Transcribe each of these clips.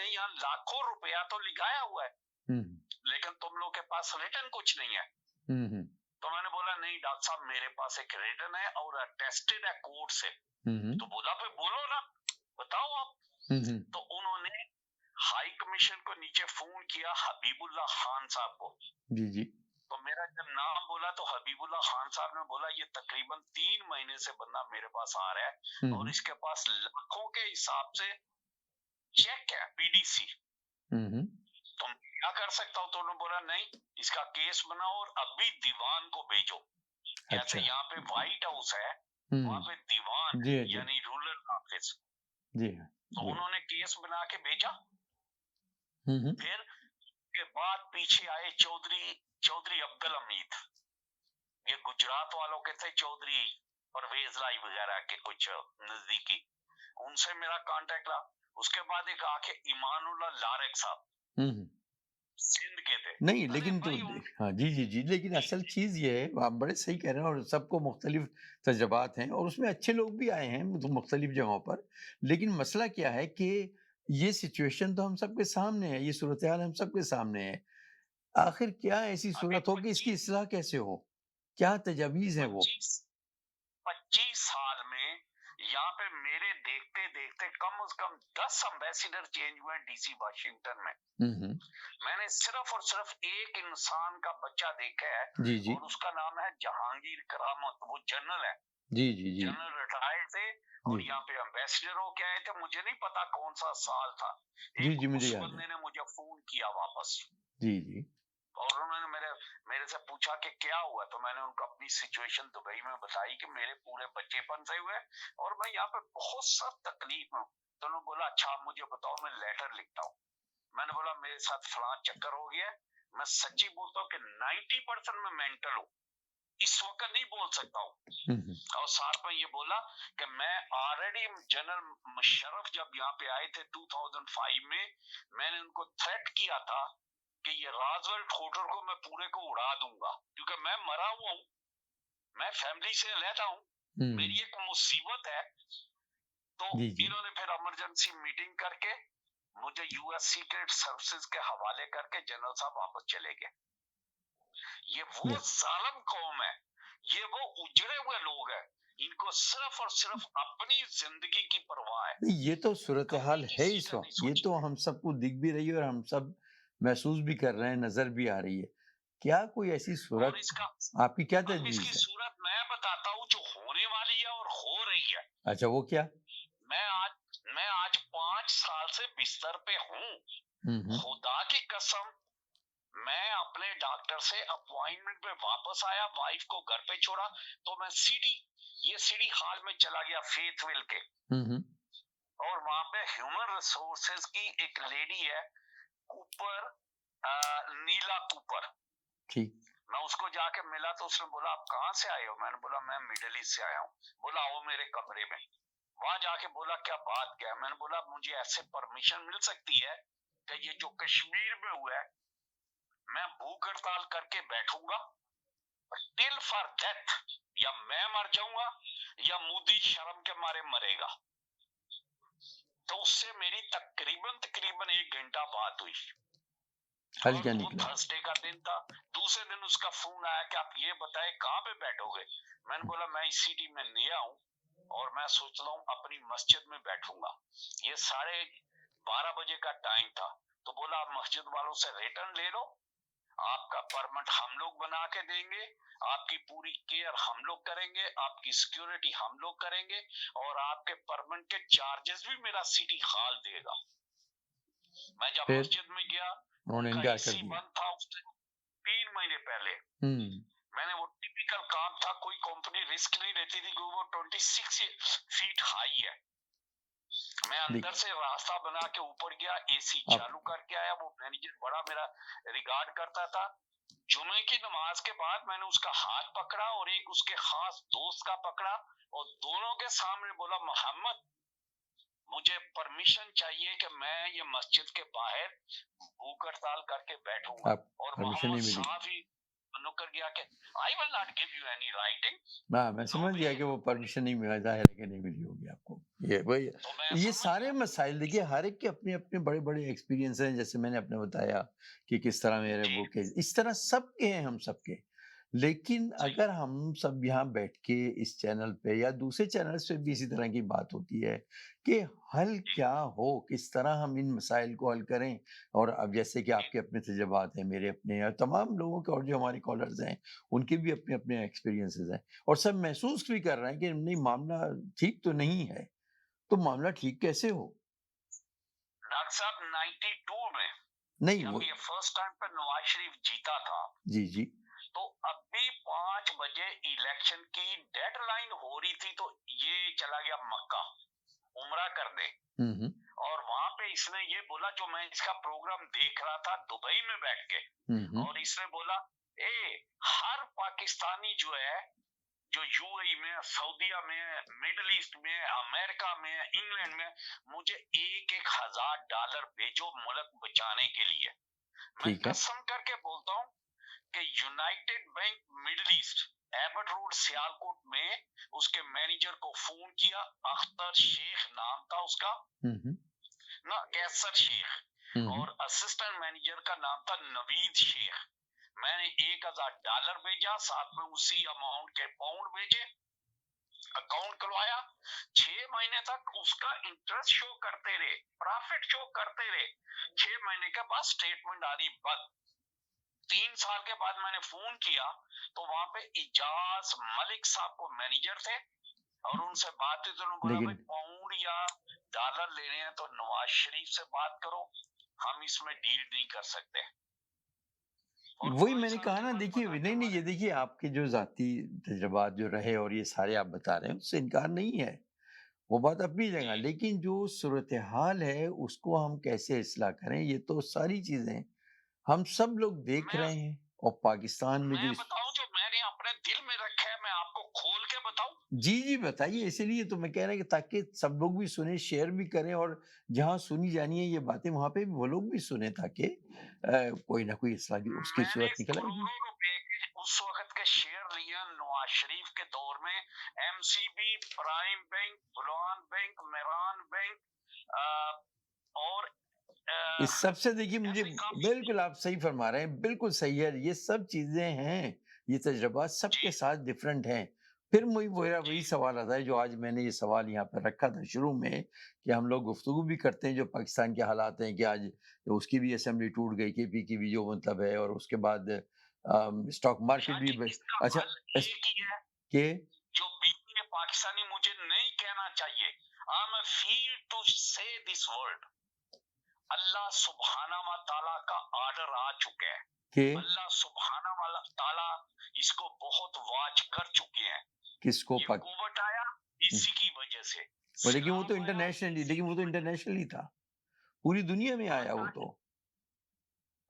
यहाँ लाखों रुपया तो लगाया हुआ है, लेकिन तुम लोग के पास रिटर्न कुछ नहीं है। तो मैंने बोला नहीं डॉक्टर साहब, मेरे पास एक रिटर्न है और अटेस्टेड है कोर्ट से। तो बोला फिर बोलो ना, बताओ आप। तो उन्होंने हाई कमीशन को नीचे फोन किया हबीबुल्ला खान साहब को। जी। तो मेरा जब नाम बोला तो हबीबुल्ला खान साहब ने बोला ये तकरीबन 3 महीने से बंदा मेरे पास आ रहा है और इसके पास लाखों के हिसाब से चेक है पीडीसी। तो मैं क्या कर सकता हूँ? तो उन्होंने बोला नहीं, इसका केस बनाओ और अभी दीवान को भेजो। जैसे यहाँ पे व्हाइट हाउस है, वहाँ पे दीवान यानी रूरल ऑफिस। तो उन्होंने केस बना के भेजा। फिर के बाद पीछे आए चौधरी अब्दुल हमीद, ये गुजरात वालों के थे, चौधरी परवेज लाई वगैरह के कुछ नजदीकी, उनसे मेरा कांटेक्ट रहा। उसके बाद एक आके ईमानुल्लाह लारक साहब सिंध के थे। नहीं लेकिन तो हाँ जी, लेकिन असल चीज ये है, आप बड़े सही कह रहे हैं और सबको मुख्तलिफ तजर्बात हैं और उसमें अच्छे लोग भी आए हैं मुख्तलिफ जगहों पर। लेकिन मसला क्या है कि ये सिचुएशन तो हम सबके सामने है, ये सूरत हाल हम सबके सामने है। आखिर क्या ऐसी सूरत हो कि इसकी इस्लाह कैसे हो? क्या तजावीज है वो? 25 साल में यहाँ पे मेरे देखते देखते कम से कम 10 एम्बेसडर चेंज हुए डीसी वाशिंगटन में। मैंने सिर्फ और सिर्फ एक इंसान का बच्चा देखा है और उसका नाम है जहांगीर करामत, वो जनरल है। जनरल रिटायर्ड थे और यहाँ पे एम्बेसडर हो के आए थे। मुझे नहीं पता कौन सा साल था। उस बंदे ने मुझे फोन किया वापस और उन्होंने मेरे से पूछा कि क्या हुआ। तो मैंने उनको अपनी सिचुएशन दुबई में बताई कि मेरे पूरे बच्चे फंसे हुए और मैं यहाँ पे बहुत सख्त तकलीफ में हूँ। तो उन्होंने बोला अच्छा आप मुझे बताओ, मैं लेटर लिखता हूँ। मैंने बोला मेरे साथ फलां चक्कर हो गया। मैं सच्ची बोलता हूँ कि 90% में मेंटल हूँ, इस वक्त नहीं बोल सकता हूँ। और साथ में ये बोला कि मैं ऑलरेडी जनरल मुशर्रफ जब यहाँ पे आए थे 2005 में, मैंने उनको थ्रेट किया था कि ये राजवेल्ट होटल को मैं पूरे को उड़ा दूंगा क्योंकि मैं मरा हुआ हूँ, मैं फैमिली से अलहदा हूँ, मेरी एक मुसीबत है। तो इन्होंने फिर इमरजेंसी मीटिंग करके मुझे यूएस सीक्रेट सर्विसेज के हवाले करके जनरल साहब वापस चले गए। ये वो जालिम कौम है, ये वो उजड़े हुए लोग हैं, इनको सिर्फ और सिर्फ अपनी जिंदगी की परवाह है। ये तो सूरत हाल है इस वक्त, ये तो हम सबको दिख भी रही है और हम सब महसूस भी कर रहे हैं, नजर भी आ रही है। क्या कोई ऐसी सूरत आपकी क्या तजवीज़ है? सूरत मैं बताता हूँ जो होने वाली है और हो रही है। अच्छा वो क्या? मैं आज 5 साल से बिस्तर पे हूँ। खुदा की कसम, मैं अपने डॉक्टर से अपॉइंटमेंट पे वापस आया, वाइफ को घर पे छोड़ा, तो मैं सिटी हॉल में चला गया फेथविल के। और वहां पे ह्यूमन रिसोर्सेज की एक लेडी है कूपर, नीला कूपर, ठीक। मैं उसको जाके मिला तो उसने बोला आप कहाँ से आए हो? मैंने बोला मैं मिडिल ईस्ट से आया हूँ। बोला आओ मेरे कमरे में। वहां जाके बोला क्या बात क्या है? मैंने बोला मुझे ऐसे परमिशन मिल सकती है कि ये जो कश्मीर में हुआ है मैं भूख हड़ताल करके बैठूंगा टिल फॉर डेथ, या मैं मर जाऊंगा या मोदी शर्म के मारे मरेगा। तो उससे मेरी तकरीबन 1 घंटा बात हुई। हल क्या निकला? थर्सडे का दिन था। दूसरे दिन उसका फोन आया कि आप ये बताए कहाँ पे बैठोगे? मैंने बोला मैं इस सिटी में नया हूँ और मैं सोच रहा हूँ अपनी मस्जिद में बैठूंगा। ये 12:30 बजे का टाइम था। तो बोला आप मस्जिद वालों से रिटर्न ले लो, आपका परमिट हम लोग बना के देंगे, आपकी पूरी केयर हम लोग करेंगे, आपकी सिक्योरिटी हम लोग करेंगे और आपके परमिट के चार्जेस भी मेरा सिटी हॉल देगा। मैं जब मस्जिद में गया उनका एसी बंद था उससे 3 महीने पहले। मैंने वो टिपिकल काम था, कोई कंपनी रिस्क नहीं लेती थी क्योंकि वो 26 फीट हाई है। मैं अंदर से रास्ता बना के ऊपर गया, एसी चालू करके आया। वो मैनेजर बड़ा मेरा रिगार्ड करता था। जुमे की नमाज के बाद मैंने उसका हाथ पकड़ा और एक उसके खास दोस्त का पकड़ा और दोनों के सामने बोला मोहम्मद मुझे परमिशन चाहिए कि मैं ये मस्जिद के बाहर भूख हड़ताल करके बैठूंगा। और मोहम्मद साहब ही कर गया कि I will not give you any writing. मैं समझ गया कि वो परमिशन नहीं मिला, जाहिर है कि नहीं मिली होगी आपको। वही तो मैं ये समझ सारे गया मसाइल देखिए, हर एक के अपने अपने बड़े बड़े एक्सपीरियंस हैं। जैसे मैंने अपने बताया कि किस तरह मेरे जी वो के इस तरह सबके हैं, हम सबके। लेकिन जी अगर हम सब यहाँ बैठ के इस चैनल पे या दूसरे चैनल्स पे भी इसी तरह की बात होती है कि हल जी क्या हो, किस तरह हम इन मसाइल को हल करें। और अब जैसे कि जी आपके अपने तजुर्बात हैं, मेरे अपने हैं, और तमाम लोगों के और जो हमारे कॉलर्स हैं उनके भी अपने अपने एक्सपीरियंसेस हैं, और सब महसूस भी कर रहे हैं कि नहीं, मामला ठीक तो नहीं है। तो मामला ठीक कैसे हो? डॉक्टर साहब 92 में नहीं जब वो ये फर्स्ट टाइम पे नवाज शरीफ जीता था, जी, जी। तो अभी 5 बजे इलेक्शन की डेडलाइन हो रही थी, तो ये चला गया मक्का उमरा कर दे। हुँ। और वहां पे इसने ये बोला, जो मैं इसका प्रोग्राम देख रहा था दुबई में बैठ के, हुँ। और इसने बोला, हर पाकिस्तानी जो है, जो यूएई में, सऊदीया में, मिडिल ईस्ट में, अमेरिका में, इंग्लैंड में, मुझे $1,000 भेजो मुल्क बचाने के लिए। मैं ठीक है। कसम करके बोलता हूँ कि United bank middle east, Abbott road, Sialkot में उसके मैनेजर को फोन किया। अख्तर शेख नाम था उसका, हुँ। ना कैसर शेख, हुँ। और असिस्टेंट मैनेजर का नाम था नवीद शेख। मैंने $1,000 भेजा, साथ में उसी अमाउंट के पाउंड भेजे, अकाउंट खुलवाया। 6 महीने तक उसका इंटरेस्ट शो करते रहे, प्रॉफिट शो करते रहे। 6 महीने के बाद स्टेटमेंट आ रही बंद। 3 साल के बाद मैंने फोन किया, तो वहां पे इजाज मलिक साहब को मैनेजर थे, और उनसे बात हुई, तो उन्होंने बोला, भाई लेकिन पाउंड या डॉलर लेने हैं तो नवाज शरीफ से बात करो, हम इसमें डील नहीं कर सकते। और वही 5 मैंने साल कहा के ना, बाद देखिए पता नहीं, क्या नहीं, हमारे। ये देखिए आपके जो ज़ाती तजुर्बात जो रहे और ये सारे आप बता रहे हैं, उससे इनकार नहीं है। वो बात अपनी जगह, जी लेकिन जो सूरत-ए-हाल है उसको हम कैसे इस्लाह करें, ये तो सारी चीज़ें हम सब लोग देख मैं रहे हैं। और पाकिस्तान में जो मैं इस बताऊं, जो मैंने अपने दिल में रखा है, मैं आपको खोल के बताऊं। जी, जी, बताइए। इसीलिए तो मैं कह रहा हूँ कि ताकि सब लोग भी सुनें, शेयर भी करें, और जहाँ सुनी जानी है ये बातें, वहाँ पे भी वो लोग भी सुनें, ताकि कोई ना कोई इस्लाह की उसकी मैंने सूरत निकल आएगी। करोड़ों रुपए के उस वक्त के शेयर लिए नवाज शरीफ के दौर में। एमसीबी, प्राइम बैंक, बुलवान बैंक, मेरान बैंक, और इस सबसे देखिए, मुझे ऐसे काफी। बिल्कुल आप सही फरमा रहे हैं, बिल्कुल सही है। ये सब चीज़ें हैं, ये तजुर्बात जी सबके साथ डिफरेंट हैं। फिर मेरा जी वही सवाल आता है, जो आज मैंने ये सवाल यहाँ पे रखा था शुरू में, कि हम लोग गुफ्तगू भी करते हैं जो पाकिस्तान के हालात हैं, कि आज उसकी भी असेंबली टूट गई, केपी की भी जो मतलब है, और उसके बाद स्टॉक मार्केट शाह भी जी, इसका अच्छा हल एक ही है, के जो बीवी है पाकिस्तानी, मुझे नहीं कहना चाहिए। आई एम फील टू से दिस वर्ड। अल्लाह सुब्हाना व तआला का ऑर्डर आ चुका है। के अल्लाह सुब्हाना व तआला इसको बहुत वाच कर चुके हैं। किसको ये पाक कोविड आया इसी की वजह से, लेकिन वो तो सैलाब आया इंटरनेशनली इसी लेकिन वो की तो वजह से, इंटरनेशनली था, पूरी दुनिया में आया वो बाटा तो।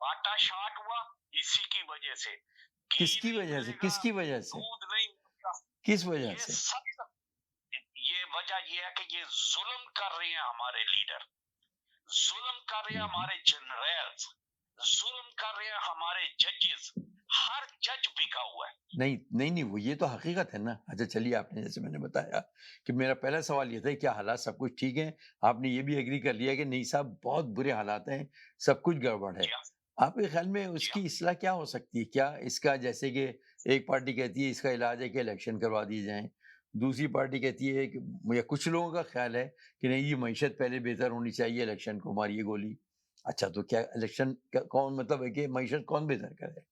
बाटा शार्ट हुआ इसी की वजह से। घी किसकी नहीं वजह से? मिलेगा, किसकी वजह से? दूध नहीं मिलेगा। किस वजह ये से? सब, ये वजह ये है कि ये जुल्म कर रहे हैं हमारे लीडर, जुल्म कर रहे हैं हम्म। हमारे जनरल्स, जुल्म कर रहे हैं हमारे जजेस। हर जज बिका हुआ है। नहीं, नहीं, नहीं, वो ये तो हकीकत है ना। अच्छा चलिए, आपने जैसे मैंने बताया कि मेरा पहला सवाल ये था कि क्या हालात सब कुछ ठीक है? आपने ये भी एग्री कर लिया कि नहीं साहब, बहुत बुरे हालात हैं, सब कुछ गड़बड़ है। जी हाँ, आपके ख्याल में जी उसकी हाँ। इस्लाह क्या हो सकती है? क्या इसका, जैसे कि एक पार्टी कहती है इसका इलाज है कि इलेक्शन करवा दिए जाएँ, दूसरी पार्टी कहती है कि, या कुछ लोगों का ख्याल है कि नहीं, ये मईशत पहले बेहतर होनी चाहिए, इलेक्शन को मारिए गोली। अच्छा, तो क्या इलेक्शन क कौन, मतलब है कि मईशत कौन बेहतर करे?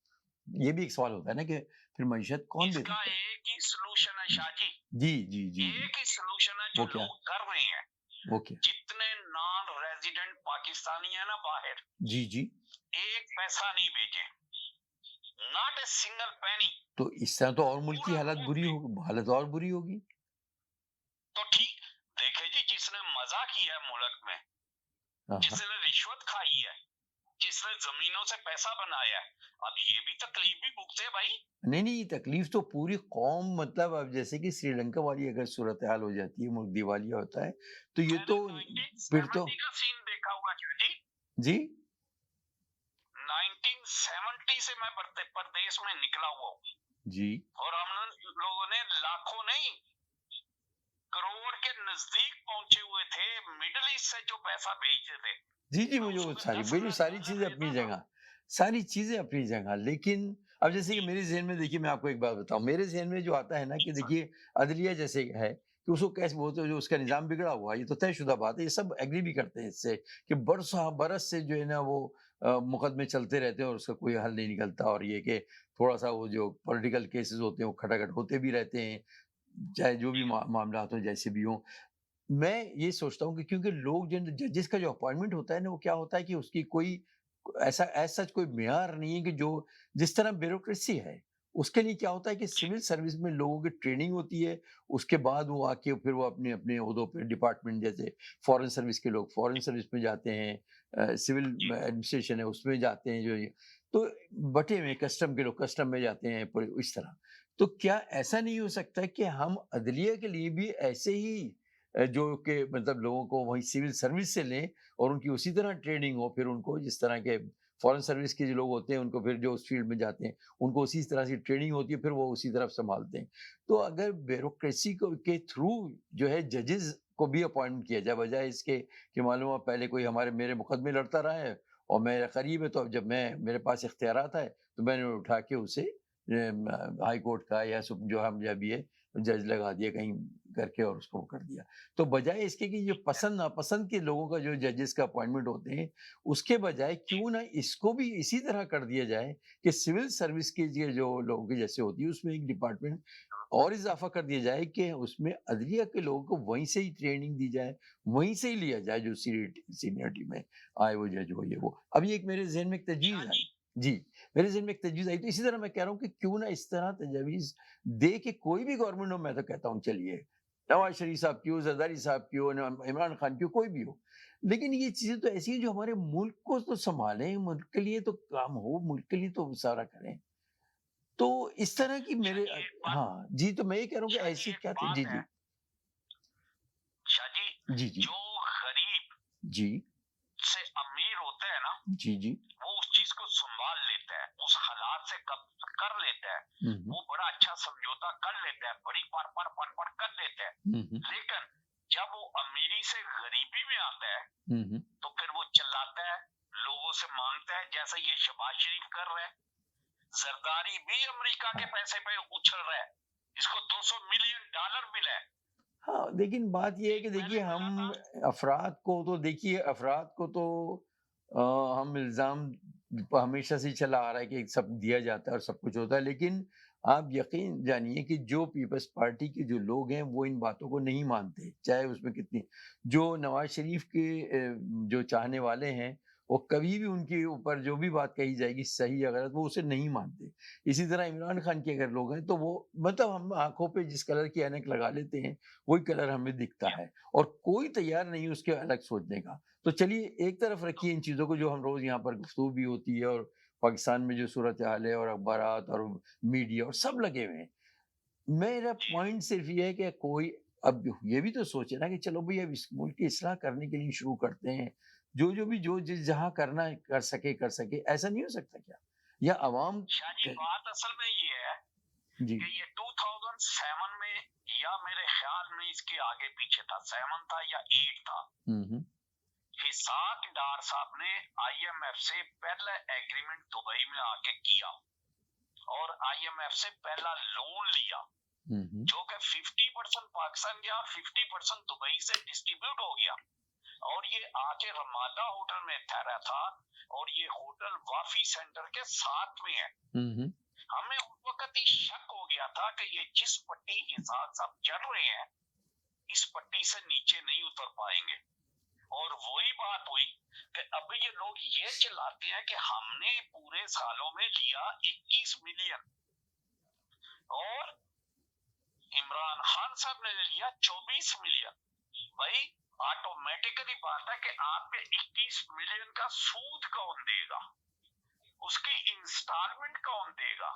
ये भी एक सवाल होता है ना, कि फिर मईशत कौन बेहतर इसका करे? एक ही सलूशन है शाह जी, जी, जी, जी, जी। एक ही सलूशन है जो वो क्या? लोग कर रहे हैं। वो क्या? जितने नॉन रेजिडेंट पाकिस्तानी है ना बाहर, जी, जी। एक पैसा नहीं भेजे, नॉट ए सिंगल पेनी। तो इस तरह तो और मुल्क की पूरा मुल्क में। हालत और बुरी होगी। तो ठीक, देखे जी, जिसने मजा किया है मुल्क में, हाँ, हाँ। जिसने रिश्वत खाई है, जिसने जमीनों से पैसा बनाया है, अब ये भी तकलीफ भी भुगते भाई। नहीं, नहीं, तकलीफ तो पूरी कौम, मतलब अब जैसे कि श्रीलंका वाली अगर सूरत-ए-हाल हो जाती है, मुल्क दिवालिया होता है, तो ये मैंने तो फिर तो 1970 का सीन देखा हुआ है जी। जी? 1970 से मैं प्रदेश में निकला हुआ हूँ, जी। और हम लोगों ने लाखों नहीं, करोड़ के नजदीक पहुंचे हुए थे, मिडिल ईस्ट से जो पैसा भेजते थे। जी मुझे वो सारी बिल्कुल सारी चीजें अपनी जगह, सारी चीजें अपनी जगह, लेकिन अब जैसे कि मेरे ज़हन में देखिए मैं आपको एक बात बताऊं, मेरे ज़हन में जो आता है ना कि देखिए अदलिया जैसे है कि उसको कैसे बोलते हो, जो उसका निजाम बिगड़ा हुआ है, ये तो तयशुदा बात है, ये सब एग्री भी करते हैं इससे कि बरसों बरस से जो है ना वो मुकदमे चलते रहते हैं और उसका कोई हल नहीं निकलता, और ये कि थोड़ा सा वो जो पॉलिटिकल केसेस होते हैं वो खटाखट होते भी रहते हैं, चाहे जो भी मामला हो जैसे भी हो। मैं ये सोचता हूँ कि क्योंकि लोग जिन जजेस का जो अपॉइंटमेंट होता है ना, वो क्या होता है कि उसकी कोई ऐसा एज़ सच कोई मेयार नहीं है कि जो जिस तरह ब्यूरोक्रेसी है, उसके लिए क्या होता है कि सिविल सर्विस में लोगों की ट्रेनिंग होती है, उसके बाद वो आके फिर वो अपने-अपने ओहदों पे डिपार्टमेंट जैसे फॉरेन सर्विस के लोग फॉरेन सर्विस में जाते हैं, सिविल एडमिनिस्ट्रेशन है उसमें जाते हैं जो ये, तो बटे हुए कस्टम के लोग कस्टम में जाते हैं इस तरह। तो क्या ऐसा नहीं हो सकता कि हम अदलिया के लिए भी ऐसे ही जो कि मतलब लोगों को वही सिविल सर्विस से लें और उनकी उसी तरह ट्रेनिंग हो, फिर उनको जिस तरह के फॉरेन सर्विस के जो लोग होते हैं उनको फिर जो उस फील्ड में जाते हैं उनको उसी तरह की ट्रेनिंग होती है, फिर वो उसी तरफ संभालते हैं। तो अगर ब्यूरोक्रेसी को के थ्रू जो है जजेस को भी अपॉइंट किया जाए, बजाय इसके कि मालूम हुआ पहले कोई हमारे मेरे मुकदमे लड़ता रहा है और मेरा करीब है, तो अब जब मैं मेरे पास इख्तियारात है तो मैंने उठा के उसे हाई कोर्ट का या जो हम जब ये जज लगा दिया कहीं करके और उसको कर दिया। तो बजाय इसके कि जो पसंद नापसंद के लोगों का जो जजेस का अपॉइंटमेंट होते हैं, उसके बजाय क्यों ना इसको भी इसी तरह कर दिया जाए कि सिविल सर्विस की जो लोगों की जैसे होती है उसमें एक डिपार्टमेंट और इजाफा कर दिया जाए कि उसमें अदलिया के लोगों को वहीं से ही ट्रेनिंग दी जाए, वहीं से ही लिया जाए जो सीनियरिटी में आए वो जज हो ये वो। अभी एक मेरे ज़हन में एक तजवीज़ आई। जी, मेरे ज़हन में एक तजवीज़ आई, तो इसी तरह मैं कह रहा हूँ कि क्यों ना इस तरह तजावीज़ दे के कोई भी गवर्नमेंट हो, मैं तो कहता हूँ चलिए, नवाज़ शरीफ साहब की हो, ज़रदारी साहब की हो, इमरान खान की हो, कोई भी हो। लेकिन ये चीज़ें तो ऐसी हैं जो हमारे मुल्क को तो सँभालें, मुल्क के लिए तो काम हो, मुल्क के लिए तो सारा करें। तो इस तरह की मेरे हाँ, जी, तो मैं ये कह रहा हूँ कि ऐसी क्या थी जी, जी। शादी जी, जी। जो गरीब जी। से अमीर होते हैं ना, जी, जी। वो उस चीज को संभाल लेते हैं, उस हालात से कर लेते हैं, वो बड़ा अच्छा समझौता कर लेते हैं, बड़ी पढ़ कर लेते हैं। लेकिन जब वो अमीरी से गरीबी में आता है तो फिर वो चिल्लाता है, लोगों से मांगता है, जैसे ये शहबाज शरीफ कर रहे हैं। जरदारी भी अमेरिका के पैसे पे उछल रहा है, इसको $200 मिलियन मिला है। हाँ, लेकिन बात ये है कि देखिए हम अफ़राद को तो हम इल्ज़ाम हमेशा से ही चला आ रहा है कि सब दिया जाता है और सब कुछ होता है, लेकिन आप यकीन जानिए कि जो पीपल्स पार्टी के जो लोग हैं, वो इन बातों को नहीं मानते, चाहे उसमें कितनी जो नवाज़ शरीफ के जो चाहने वाले हैं, वो कभी भी उनके ऊपर जो भी बात कही जाएगी सही या गलत, वो उसे नहीं मानते। इसी तरह इमरान खान के अगर लोग हैं, तो वो मतलब हम आँखों पे जिस कलर की ऐनक लगा लेते हैं, वही कलर हमें दिखता है और कोई तैयार नहीं है उसके अलग सोचने का। तो चलिए एक तरफ रखिए इन चीज़ों को जो हम रोज़ यहाँ पर गुफ्तगू भी होती है और पाकिस्तान में जो सूरत-ए-हाल है और अखबारात और मीडिया और सब लगे हुए हैं। मेरा पॉइंट सिर्फ़ ये है कि कोई अब ये भी तो सोचे ना कि चलो भई अब इस मुल्क की इस्लाह करने के लिए शुरू करते हैं। जो-जो भी जो जिस जहाँ करना है कर सके। ऐसा नहीं हो सकता क्या? या अवाम शाजी बात असल में ये है जी। कि ये 2007 में या मेरे ख्याल में इसके आगे पीछे था, 7 था या 8 था। इसाक डार साहब ने IMF से पहला एग्रीमेंट दुबई में आके किया और IMF से पहला लोन लिया, जो कि 50% पाकिस्तान गया, 50% दुबई से डिस्ट्रीब्यूट हो गया और ये आके रमादा होटल में ठहरा था और ये होटल वाफी सेंटर के साथ में है। हमें उस वक्त ही शक हो गया था कि ये जिस पट्टी इसाक साहब चढ़ रहे हैं, इस पट्टी से नीचे नहीं उतर पाएंगे। और वही बात हुई कि अब ये लोग ये चिल्लाते हैं कि हमने पूरे सालों में लिया 21 मिलियन और इमरान खान साहब ने लिया 24 मिलियन। भाई ऑटोमेटिकली बात है कि आपके 21 मिलियन का सूद कौन देगा, उसकी इंस्टॉलमेंट कौन देगा?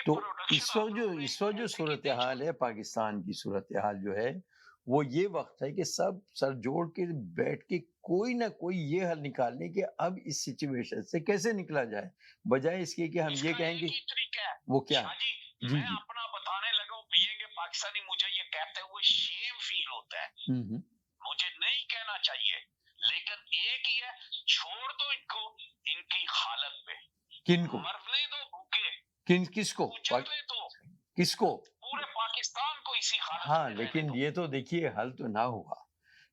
तो इस वक्त जो सूरत-ए-हाल है, पाकिस्तान की सूरत-ए-हाल जो है, वो ये वक़्त है कि सब सर जोड़ के बैठ के कोई ना कोई ये हल निकालें कि अब इस सिचुएशन से कैसे निकला जाए। बजाय इसके कि हम ये कहें कि वो क्या है? जी, मैं अपना बताने लगा हूँ, बीइंग ए पाकिस्तानी, मुझे ये कहते हुए शेम होता है। मुझे नहीं कहना चाहिए, लेकिन एक ही है, छोड़ दो इनको इनकी हालत पे। किनको? मरने दो भूखे। किसको? उजड़ने दो किसको? पूरे पाकिस्तान को इसी हालत में। हाँ, लेकिन ये तो देखिए हल तो ना हुआ।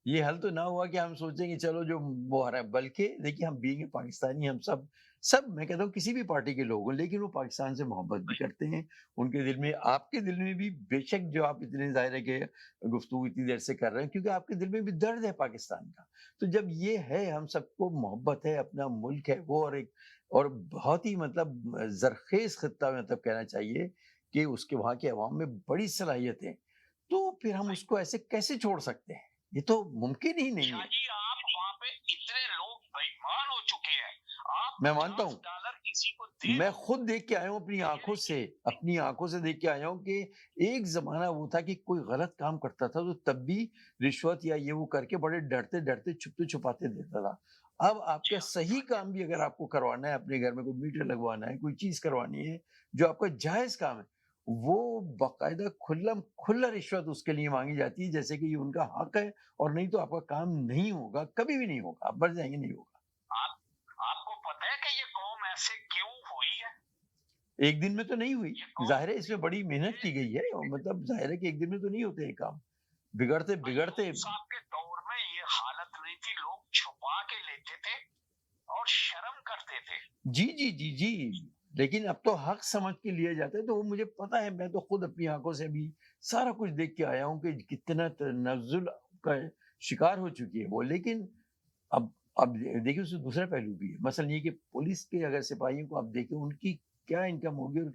ये हल तो ना हुआ कि हम सोचेंगे चलो जो वो आ रहा है, बल्कि देखिए हम बीइंग पाकिस्तानी हम सब मैं कहता हूँ किसी भी पार्टी के लोग हों, लेकिन वो पाकिस्तान से मोहब्बत भी करते हैं। उनके दिल में, आपके दिल में भी बेशक, जो आप इतने ज़ाहिर है कि गुफ्तगू इतनी देर से कर रहे हैं, क्योंकि आपके दिल में भी दर्द है पाकिस्तान का। तो जब ये है, हम सबको मोहब्बत है, अपना मुल्क है वो, और बहुत ही मतलब ज़रख़ेज़ ख़ित्ता में मतलब कहना चाहिए कि उसके वहाँ के अवाम में बड़ी सलाहियत है। तो फिर हम उसको ऐसे कैसे छोड़ सकते हैं? ये तो मुमकिन ही नहीं है। जी, आप वहाँ पे इतने लोग बेईमान हो चुके हैं। आप मैं मानता हूँ, $50 किसी को दे मैं दो। खुद देख के आया हूँ अपनी आंखों से देख के आया हूँ कि एक जमाना वो था कि कोई गलत काम करता था तो तब भी रिश्वत या ये वो करके बड़े डरते डरते छुपते छुपाते देता था। अब आपका सही काम भी अगर आपको करवाना है, अपने घर में कोई मीटर लगवाना है, कोई चीज करवानी है जो आपका जायज काम है, वो बाकायदा खुल्लम खुल्ला रिश्वत उसके लिए मांगी जाती है, जैसे कि ये उनका हक है, और नहीं तो आपका काम नहीं होगा, कभी भी नहीं होगा, आप मर जाएंगे, नहीं होगा। आपको पता है कि ये कौम ऐसे क्यों हुई है? एक दिन में तो नहीं हुई, ज़ाहिर है इसमें बड़ी मेहनत की गई है, और मतलब ज़ाहिर है कि एक दिन में तो नहीं होते ये काम, बिगड़ते साहब के दौर में ये हालत नहीं थी, लोग छुपा के लेते थे और शर्म करते थे। जी। लेकिन अब तो हक समझ के लिया जाता है, तो वो मुझे पता है, मैं तो खुद अपनी आंखों से भी सारा कुछ देख के आया हूँ कि कितना तनज़्ज़ुल का शिकार हो चुकी है वो। लेकिन अब देखिए उसमें दूसरा पहलू भी है। मसलन ये कि पुलिस के अगर सिपाहियों को आप देखें, उनकी क्या इनकम होगी और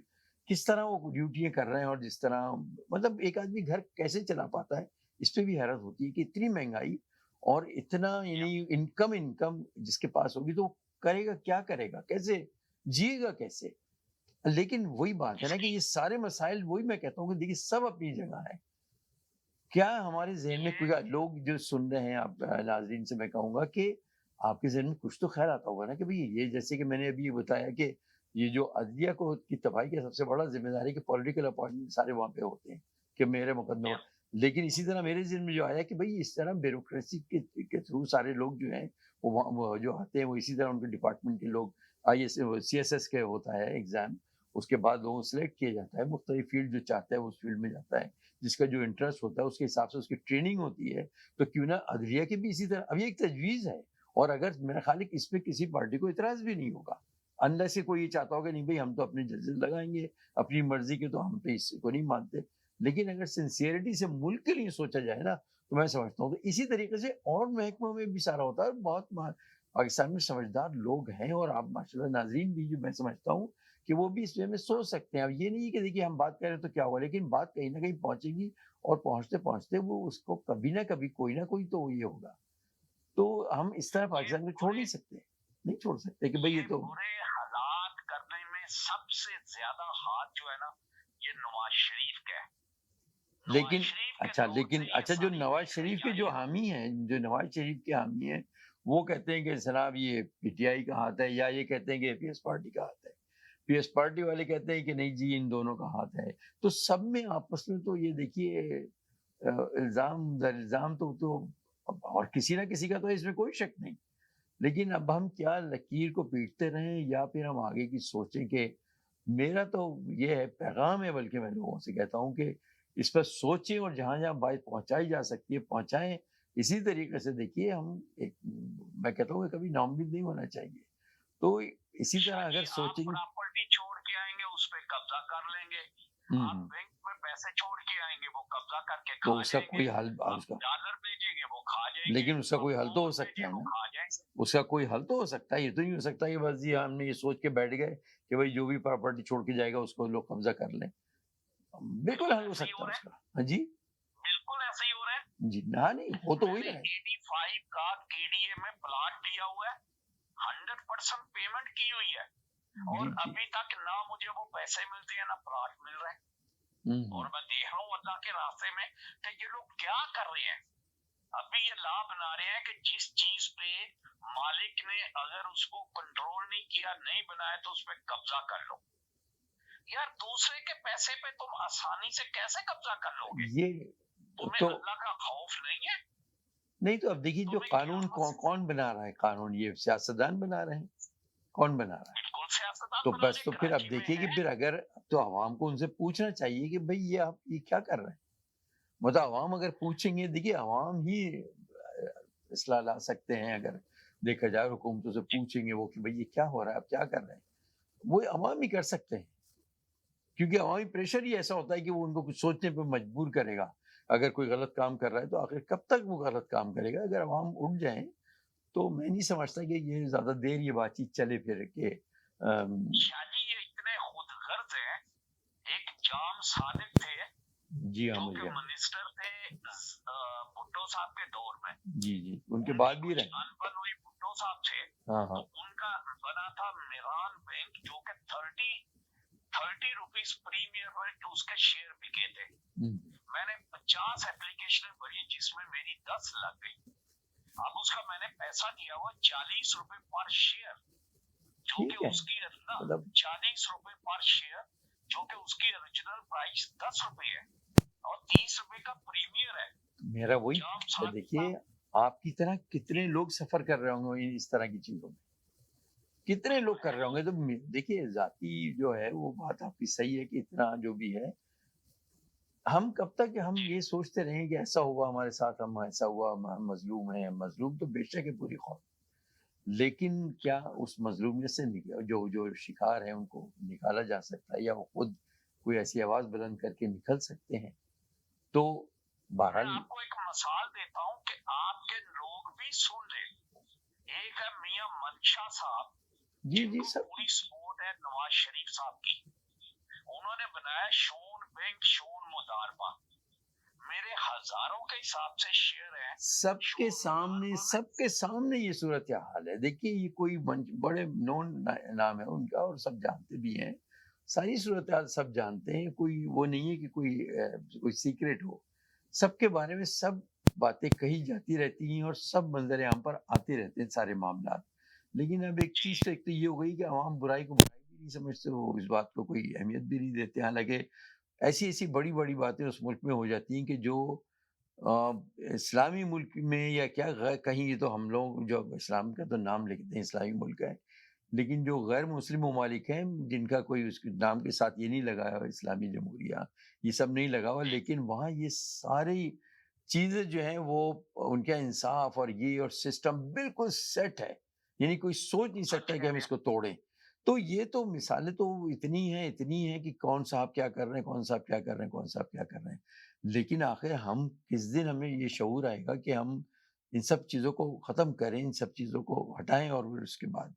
किस तरह वो ड्यूटियाँ कर रहे हैं, और जिस तरह मतलब एक आदमी घर कैसे चला पाता है, इस पे भी हैरत होती है कि इतनी महँगाई और इतना यानी इनकम जिसके पास होगी तो वो करेगा क्या करेगा? कैसे जिएगा कैसे? लेकिन वही बात है ना कि ये सारे मसाइल, वही मैं कहता हूँ कि देखिए सब अपनी जगह है। क्या हमारे ज़हन में कोई लोग जो सुन रहे हैं, आप नाज़रीन से मैं कहूँगा कि आपके ज़हन में कुछ तो ख़्याल आता होगा ना कि भई ये, जैसे कि मैंने अभी ये बताया कि ये जो अदलिया को की तबाही का सबसे बड़ा ज़िम्मेदारी कि पॉलिटिकल अपॉइंटमेंट सारे वहाँ पे होते हैं कि मेरे मुकदमे। लेकिन इसी तरह मेरे ज़हन में जो आया कि भई इस तरह ब्यूरोक्रेसी के थ्रू सारे लोग जो हैं वो जो आते हैं, वो इसी तरह उनके डिपार्टमेंट के लोग, आईएएस सीएसएस के होता है एग्ज़ाम, उसके बाद लोगों को सिलेक्ट किया जाता है, मुख्तलिफ फील्ड जो चाहता है उस फील्ड में जाता है। जिसका जो इंटरेस्ट होता है उसके हिसाब से उसकी ट्रेनिंग होती है। तो क्यों ना अदलिया की भी इसी तरह, अब ये एक तजवीज़ है, और अगर मेरा ख्याल है कि इस पे किसी पार्टी को इतराज़ भी नहीं होगा। अनलेस कि कोई ये चाहता होगा नहीं भई हम तो अपने जजेस लगाएँगे, अपनी मर्ज़ी के, तो हम तो इसको नहीं मानते। लेकिन अगर सिंसियरिटी से मुल्क के लिए सोचा जाए ना, तो मैं समझता हूँ कि इसी तरीके से और महकमों में भी सारा होता है, और बहुत पाकिस्तान में समझदार लोग हैं, और आप माशाल्लाह नाज़रीन भी, जो मैं समझता हूँ कि वो भी इस वे में सोच सकते हैं। अब ये नहीं है कि देखिए हम बात करें तो क्या हुआ, लेकिन बात कहीं न कहीं पहुँचेगी, और पहुँचते-पहुँचते वो उसको कभी न कभी कोई न कोई तो ये होगा। तो हम इस तरह पाकिस्तान को छोड़ नहीं सकते। नहीं छोड़ सकते कि भई ये तो बुरे हालात करने में सबसे ज्यादा हाथ जो है ना, ये नवाज शरीफ का है। लेकिन अच्छा जो नवाज शरीफ के जो हामी हैं, जो नवाज शरीफ के हामी हैं, वो कहते हैं कि जनाब ये पीटीआई का हाथ है, या ये कहते हैं कि पीएस पार्टी का हाथ है। पीएस पार्टी वाले कहते हैं कि नहीं जी इन दोनों का हाथ है। तो सब में आपस में तो ये देखिए इल्ज़ाम दर इल्ज़ाम तो और किसी ना किसी का तो इसमें कोई शक नहीं। लेकिन अब हम क्या लकीर को पीटते रहें, या फिर हम आगे की सोचें कि मेरा तो ये है पैगाम है, बल्कि मैं लोगों से कहता हूँ कि इस पर सोचें, और जहाँ-जहाँ बात पहुँचाई जा सकती है पहुँचाएँ। इसी तरीके से देखिए हम एक, मैं कहता हूँ कि कभी नाउम्मीद नहीं होना चाहिए। तो इसी तरह अगर सोचेंगे, प्रॉपर्टी छोड़ के आएंगे, उस पे कब्जा कर लेंगे। आप बैंक में पैसे छोड़ के आएंगे, वो कब्जा करके तो खा उसका कोई जाएंगे। हल उसका डॉलर भेजेंगे, वो खा जाएंगे। लेकिन उसका कोई हल तो हो सकता है वो ना। खा जाएंगे। उसका कोई हल तो हो सकता है, ये तो नहीं हो सकता कि बस जी हमने ये सोच के बैठ गए कि भाई जो भी प्रॉपर्टी छोड़ के जाएगा उसको लोग कब्जा कर लें। बिल्कुल हल हो सकता है उसका। हाँ जी, बिल्कुल ऐसे ही हो रहा है जी, हाँ नहीं हो तो वही रहा है। 85 का केडीए में प्लॉट लिया हुआ है, 100% पेमेंट की हुई है, और अभी तक ना मुझे वो पैसे मिलते हैं ना प्लॉट मिल रहा है। और मैं देख रहा हूँ अल्लाह के रास्ते में कि ये लोग क्या कर रहे हैं। अभी ये ला बना रहे हैं कि जिस चीज पे मालिक ने अगर उसको कंट्रोल नहीं किया, नहीं बनाया, तो उस पर कब्जा कर लो। यार दूसरे के पैसे पे तुम आसानी से कैसे कब्जा कर लोगे? तुम्हें तो अल्लाह का खौफ नहीं है? नहीं तो अब देखिए जो तुम्हें कानून यहाँ से कौन बना रहा है, कानून ये सियासतदान बना रहे हैं, कौन बना रहा है? बिल्कुल सियासतदान तो बना बस रहे, तो फिर अब कराची में देखिए कि है। फिर अगर तो आवाम को उनसे पूछना चाहिए कि भाई ये आप ये क्या कर रहे हैं? मतलब आवाम अगर पूछेंगे, देखिए आवाम ही इस्लाह ला सकते हैं। अगर देखा जाए हुकूमतों से पूछेंगे वो कि भाई ये क्या हो रहा है, आप क्या कर रहे हैं, वो आवाम ही कर सकते हैं। क्योंकि अवामी प्रेशर ही ऐसा होता है कि वो उनको कुछ सोचने पे मजबूर करेगा। अगर कोई गलत काम कर रहा है तो आखिर कब तक वो गलत काम करेगा? अगर अवाम उठ जाए तो मैं नहीं समझता कि ये ज्यादा देर ये बातचीत चले फिर के शाजी ये इतने खुदगर्ज हैं। एक जाम सादिक थे जी हाँ जो मुझे कि मिनिस्टर थे भुट्टो साहब के दौर में। जी उनके उनकी बाद भी कुछ रहे। अनबन हुई, भुट्टो साहब थे हाँ तो हाँ उनका बना था मेरान बैंक, जो कि 30 रुपीज प्रीमियर पर उसके शेयर बिके थे। मैंने 50 एप्लीकेशन भरी जिसमें मेरी 10 लग गई। अब उसका मैंने पैसा दिया हुआ 40 रुपए पर शेयर, जो कि ठीक है उसकी मतलब 40 रुपए पर शेयर, जो कि उसकी ओरिजिनल प्राइस 10 रुपए है और 30 रुपए का प्रीमियर है। मेरा वही जाम है। साहब देखिए आपकी तरह कितने लोग सफर कर रहे होंगे इस तरह की चीजों में, कितने लोग कर रहे होंगे। तो देखिए जाति जो है वो बात आपकी सही है कि इतना जो भी है, हम कब तक हम ये सोचते रहें कि ऐसा हुआ हमारे साथ, हम ऐसा हुआ, हम मजलूम हैं। मजलूम तो बेशक है पूरी कौम, लेकिन क्या उस मजलूमियत से जो जो शिकार है उनको निकाला जा सकता है, या वो खुद कोई ऐसी आवाज बुलंद करके निकल सकते हैं? तो मैं बहरहाल आपको एक मिसाल देता हूँ कि आपके लोग भी सुन ले। एक है मियां मंशा साहब, जी जिनको सब पूरी सपोर्ट है नवाज शरीफ साहब की। उन्होंने बनाया शोन बैंक, शोन मुदारबा। मेरे हजारों के हिसाब से शेयर है। सबके सामने ये सूरत हाल है। देखिए ये कोई बड़े नोन नाम है उनका और सब जानते भी हैं, सारी सूरत हाल सब जानते हैं। कोई वो नहीं है कि कोई सीक्रेट हो। सबके बारे में सब बातें कही जाती रहती हैं और सब मंजर आम पर आते रहते हैं सारे मामला। लेकिन अब एक चीज तो एक तो ये हो गई कि आवाम बुराई को बुराई भी नहीं समझते, वो इस बात को कोई अहमियत भी नहीं देते। हालांकि ऐसी ऐसी बड़ी बड़ी बातें उस मुल्क में हो जाती हैं कि जो इस्लामी मुल्क में या क्या कहीं, ये तो हम लोग जो इस्लाम का तो नाम लिखते हैं इस्लामी मुल्क है, लेकिन जो गैर मुस्लिम ममालिक हैं जिनका कोई उसके नाम के साथ ये नहीं लगा हुआ इस्लामी जमहूरिया, ये सब नहीं लगा हुआ, लेकिन वहाँ ये सारी चीजें जो हैं वो उनका इंसाफ और ये और सिस्टम बिल्कुल सेट है। यानी कोई सोच नहीं सकता कि हम इसको तोड़ें। तो ये तो मिसालें तो इतनी हैं कि कौन साहब क्या कर रहे हैं, कौन साहब क्या कर रहे हैं, कौन साहब क्या कर रहे हैं। लेकिन आखिर हम किस दिन हमें ये शऊर आएगा कि हम इन सब चीजों को खत्म करें, इन सब चीजों को हटाएं और फिर उसके बाद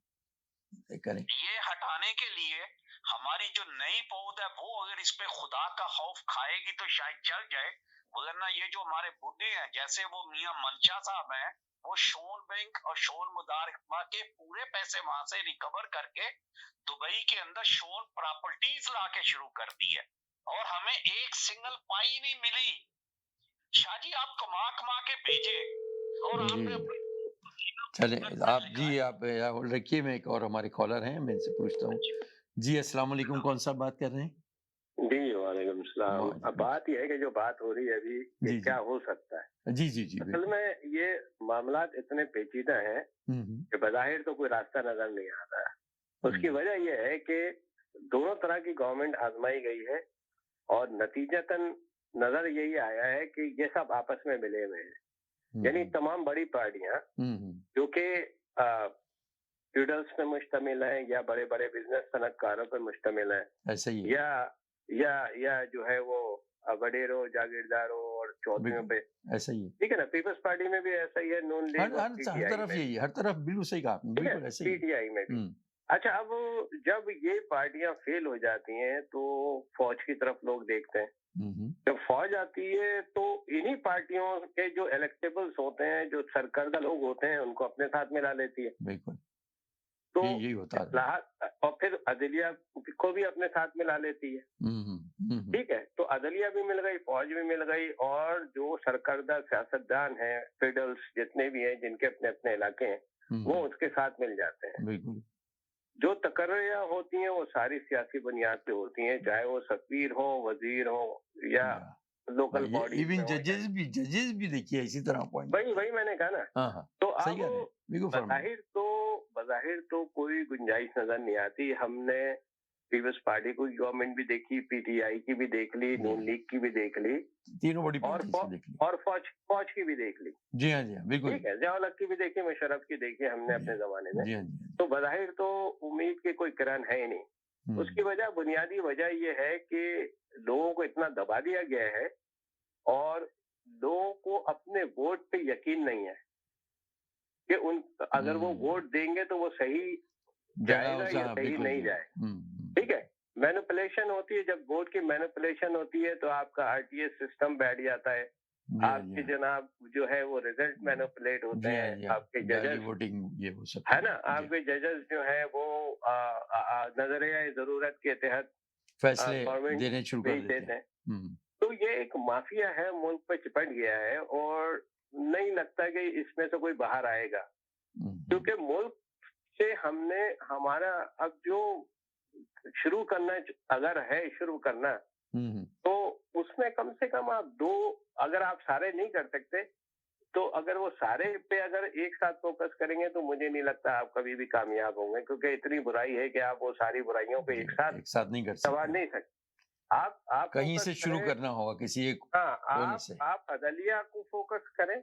करें। ये हटाने के लिए हमारी जो नई पौध है वो अगर इस पे खुदा का खौफ खाएगी तो शायद चल जाए, वरना ये जो हमारे बुढ़े हैं जैसे वो मियां मंशा साहब हैं, वो शोन बैंक और शोन मुदारबा के पूरे पैसे वहां से रिकवर करके दुबई के अंदर शोन प्रॉपर्टीज लाके शुरू कर दी है और हमें एक सिंगल पाई नहीं मिली। शाहजी आप कमा कमा के भेजे और आपने अपनी चले आप होल्ड रखिए, मैं एक और हमारे कॉलर हैं, मैं इनसे पूछता हूँ। जी अस्सलाम वालेकुम, कौन सा बात कर रहे हैं? जी वालेकुम सलाम। अब बात यह है कि जो बात हो रही है अभी कि क्या हो सकता है। जी असल में ये मामला इतने पेचीदा हैं कि बज़ाहिर तो कोई रास्ता नजर नहीं आ रहा है। उसकी वजह यह है कि दोनों तरह की गवर्नमेंट आजमाई गई है और नतीजतन नजर यही आया है कि ये सब आपस में मिले हुए हैं। यानी तमाम बड़ी पार्टियां जो कि फ्यूडल्स पे मुश्तमिल है या बड़े बड़े बिजनेस सनतकारों पर मुश्तमिल है, ऐसा ही है। या जो है वो वडेरों, जागीरदारों और चौधरियों पे ऐसा ही है। ठीक है ना। पीपल्स पार्टी में भी ऐसा ही है, नून लीग और हर तरफ यही है, हर तरफ बिल्कुल सही कहा आपने, बिल्कुल ऐसे ही पीटीआई में भी। अच्छा, अब जब ये पार्टियां फेल हो जाती हैं तो फौज की तरफ लोग देखते हैं। जब फौज आती है तो इन्हीं पार्टियों के जो इलेक्टेबल्स होते हैं, जो सरकर्दा लोग होते हैं, उनको अपने साथ मिला लेती है। बिल्कुल तो यही होता है। और फिर अदलिया को भी अपने साथ मिला लेती है। ठीक है, तो अदलिया भी मिल गई, फौज भी मिल गई, और जो सरकर्दा सियासतदान हैं, फेडरल्स जितने भी हैं जिनके अपने अपने इलाके हैं, वो उसके साथ मिल जाते हैं। बिल्कुल। जो तकर्रियां होती हैं वो सारी सियासी बुनियाद पे होती हैं, चाहे वो सफीर हो, वजीर हो या लोकल बॉडी इवन जजेस भी देखिए इसी तरह अपॉइंट। वही मैंने कहा ना। हाँ हाँ, तो सही कह रहे हैं, बिल्कुल फरमाइए। बज़ाहिर तो कोई गुंजाइश नजर नहीं आती। हमने पीपल्स पार्टी की गवर्नमेंट भी देखी, पीटीआई की भी देख ली, नून लीग की भी देख ली, तीनों बड़ी और पार्टी देख ली, और फौज की भी देख ली। जी हाँ, जी हाँ, बिल्कुल। ठीक है, ज़िया-उल-हक की भी देखी, मुशर्रफ की देखी हमने अपने जमाने में। जी हाँ, जी हाँ। तो बज़ाहिर तो उम्मीद की कोई किरण है ही नहीं। उसकी वजह, बुनियादी वजह ये है कि लोगों को इतना दबा दिया गया है और लोगों को अपने वोट पे यकीन नहीं है कि अगर वो वोट देंगे तो वो सही जाएगा या सही नहीं जाए। ठीक है, मैनिपुलेशन होती है, जब वोट की मैनिपुलेशन होती है तो आपका आरटीएस सिस्टम बैठ जाता है, आपके जनाब जो है वो रिजल्ट मैनिपुलेट होते हैं, आपके जजेस वोटिंग ये वो सब है ना, आपके जजेस जो है वो नजरिया जरूरत के तहत फैसले देने शुरू कर देते हैं। तो ये एक माफिया है, मुल्क पे चिपट गया है और नहीं लगता कि इसमें से कोई बाहर आएगा, क्योंकि मुल्क से हमने हमारा अब जो शुरू करना, अगर है शुरू करना, तो उसमें कम से कम आप दो, अगर आप सारे नहीं कर सकते तो अगर वो सारे पे अगर एक साथ फोकस करेंगे तो मुझे नहीं लगता आप कभी भी कामयाब होंगे, क्योंकि इतनी बुराई है कि आप वो सारी बुराइयों पे एक साथ नहीं कर सवार नहीं सकते। आप कहीं से शुरू करना होगा, किसी एक कोने से। आप अदलिया को फोकस करें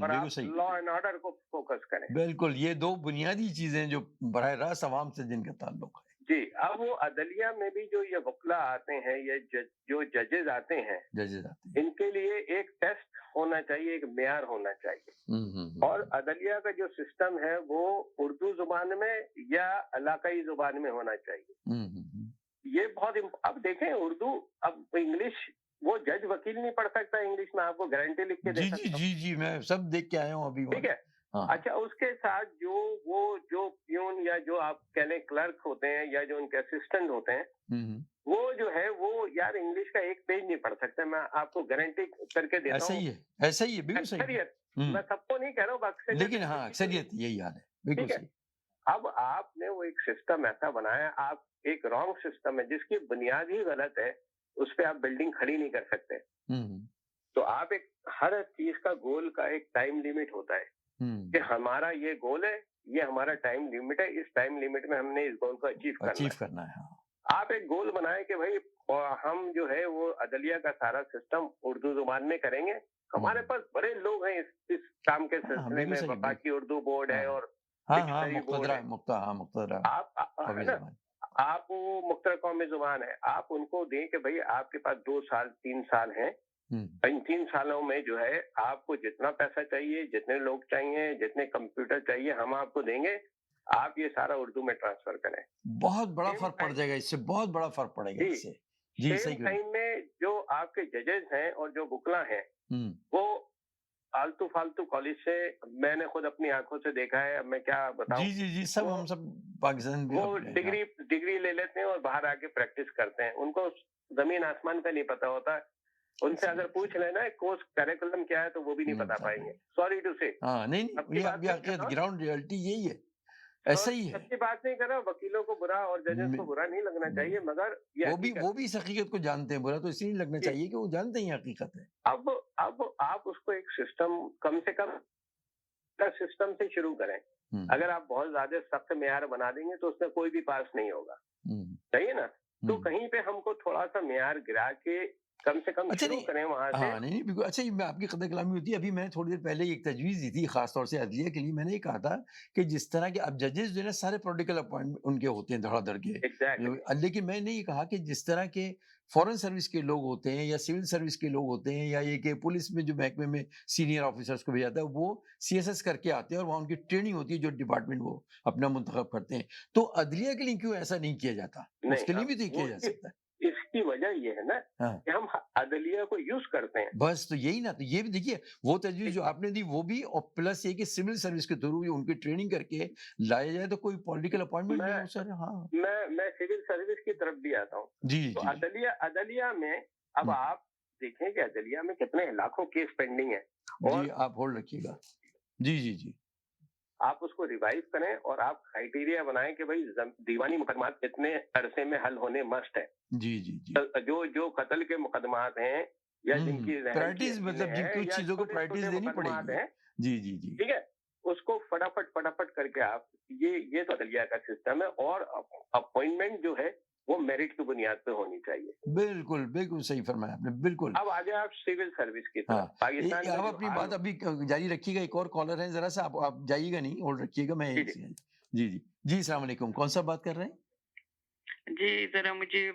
और आप लॉ एंड ऑर्डर को फोकस करें। बिल्कुल, ये दो बुनियादी चीजें जो बराह रास्त अवाम से जिनका ताल्लुक है। जी, अब वो अदलिया में भी जो ये वकला आते हैं, ये जो जजेस आते हैं, इनके लिए एक टेस्ट होना चाहिए, एक मेयार होना चाहिए। और अदलिया का जो सिस्टम है वो उर्दू जुबान में या इलाकाई जुबान में होना चाहिए। ये बहुत अब देखें, उर्दू, अब इंग्लिश, वो जज वकील नहीं पढ़ सकता इंग्लिश में, आपको गारंटी लिख के दे सकता हूं। जी, मैं सब देख के आया हूँ अभी। ठीक है। हाँ। अच्छा, उसके साथ जो प्यून या जो आप कह लें क्लर्क होते हैं या जो उनके असिस्टेंट होते हैं, वो जो है वो यार इंग्लिश का एक पेज नहीं पढ़ सकते, मैं आपको गारंटी करके देता हूँ। ऐसा ही है, बिल्कुल सही। अक्सरियत, मैं सबको नहीं कह रहा हूँ, अक्सरियत, लेकिन हाँ, अक्सरियत यही हाल है, बिल्कुल सही। अब आपने वो एक सिस्टम ऐसा बनाया, आप एक रॉन्ग सिस्टम है जिसकी बुनियाद ही गलत है, उस पर आप बिल्डिंग खड़ी नहीं कर सकते। तो आप एक, हर चीज का गोल का एक टाइम लिमिट होता है कि हमारा ये गोल है, ये हमारा टाइम लिमिट है, इस टाइम लिमिट में हमने इस गोल को अचीव करना है। आप एक गोल बनाए कि भाई हम जो है वो अदलिया का सारा सिस्टम उर्दू जुबान में करेंगे। हमारे पास बड़े लोग हैं इस काम के सिलसिले में, वफाकी उर्दू बोर्ड है और आप वो मुख्तलिफ कौमी जुबान है, आप उनको दें कि भाई आपके पास 2 साल 3 साल हैं, इन 3 सालों में जो है आपको जितना पैसा चाहिए, जितने लोग चाहिए, जितने कंप्यूटर चाहिए, हम आपको देंगे, आप ये सारा उर्दू में ट्रांसफर करें। बहुत बड़ा फर्क पड़ जाएगा इससे, बहुत बड़ा फर्क पड़ेगा इससे। जी, सही टाइम में जो आपके जजेस हैं और जो वकला हैं, वो आलतू फालतू कॉलेज से, मैंने खुद अपनी आंखों से देखा है, अब मैं क्या बताऊं। जी, सब हम सब पाकिस्तान वो डिग्री ले लेते हैं और बाहर आके प्रैक्टिस करते हैं, उनको जमीन आसमान का नहीं पता होता। उनसे अगर पूछ लेना कोर्स करिकुलम क्या है तो वो भी नहीं बता पाएंगे, सॉरी टू से। नहीं, ग्राउंड रियलिटी यही है, ऐसा ही है। अच्छी बात नहीं कर रहा, वकीलों को बुरा और जजेस को बुरा नहीं लगना चाहिए, मगर वो भी इस हकीकत को जानते हैं, बुरा तो इसलिए लगना चाहिए कि वो जानते हैं हकीकत है। अब आप उसको एक सिस्टम, कम से कम सिस्टम से शुरू करें। अगर आप बहुत ज्यादा सख्त मेयार बना देंगे तो उसमें कोई भी पास नहीं होगा, सही है ना। तो कहीं पे हमको थोड़ा सा मेयार गिरा के कम से कम शुरू करें वहां से। नहीं, बिल्कुल। अच्छा, मैं आपकी कदर कलामी होती है। अभी मैंने थोड़ी देर पहले एक तजवीज़ दी थी, खासतौर से अदलिया के लिए। मैंने ये कहा था कि जिस तरह के अब जजेस जो है ना, सारे पॉलिटिकल अपॉइंटमेंट उनके होते हैं धड़ाधड़ के। लेकिन मैंने ये कहा कि जिस तरह के फॉरेन सर्विस के लोग होते हैं या सिविल सर्विस के लोग होते हैं, या ये कि पुलिस में जो महकमे में सीनियर ऑफिसर्स को भेजा जाता है, वो CSS करके आते हैं और वहाँ उनकी ट्रेनिंग होती है, जो डिपार्टमेंट वो अपना मुंतखब करते हैं। तो अदलिया के लिए क्यों ऐसा नहीं किया जाता? उसके लिए भी तो किया जा सकता है। इसकी वजह ये है ना कि हम अदलिया को यूज करते हैं। बस तो यही ना, तो ये भी देखिए, वो तजवीज़ जो आपने दी वो भी, और प्लस ये कि सिविल सर्विस के थ्रू उनकी ट्रेनिंग करके लाया जाए तो कोई पॉलिटिकल अपॉइंटमेंट नहीं हो सर। हाँ, मैं सिविल सर्विस की तरफ भी आता हूँ। तो अदलिया में अब आप देखें कि अदलिया में कितने लाखों केस पेंडिंग है। जी, आप होल्ड रखिएगा। जी, आप उसको रिवाइज करें और आप क्राइटेरिया बनाएं कि भाई दीवानी मुकदमात कितने अरसे में हल होने मस्ट है। जी। जो कत्ल के मुकदमात हैं या जिनकी प्रायोरिटीज मतलब कुछ चीजों को प्रायोरिटीज देनी पड़ेगी। जी जी जी, ठीक है, उसको फटाफट करके आप ये तो दलिया का सिस्टम है। और अपॉइंटमेंट जो है वो मेरिट की बुनियाद पे होनी चाहिए। बिल्कुल बिल्कुल सही फरमाया आपने, बिल्कुल। अब आ जाए आप सिविल सर्विस की तरफ। हाँ, पाकिस्तान में आप जो अपनी हाल बात अभी जारी रखिएगा, एक और कॉलर है, जरा सा आप जाइएगा नहीं, होल्ड रखिएगा। मैं जी जी जी जी, अस्सलाम वालेकुम, कौन सा बात कर रहे हैं? जी, ज़रा मुझे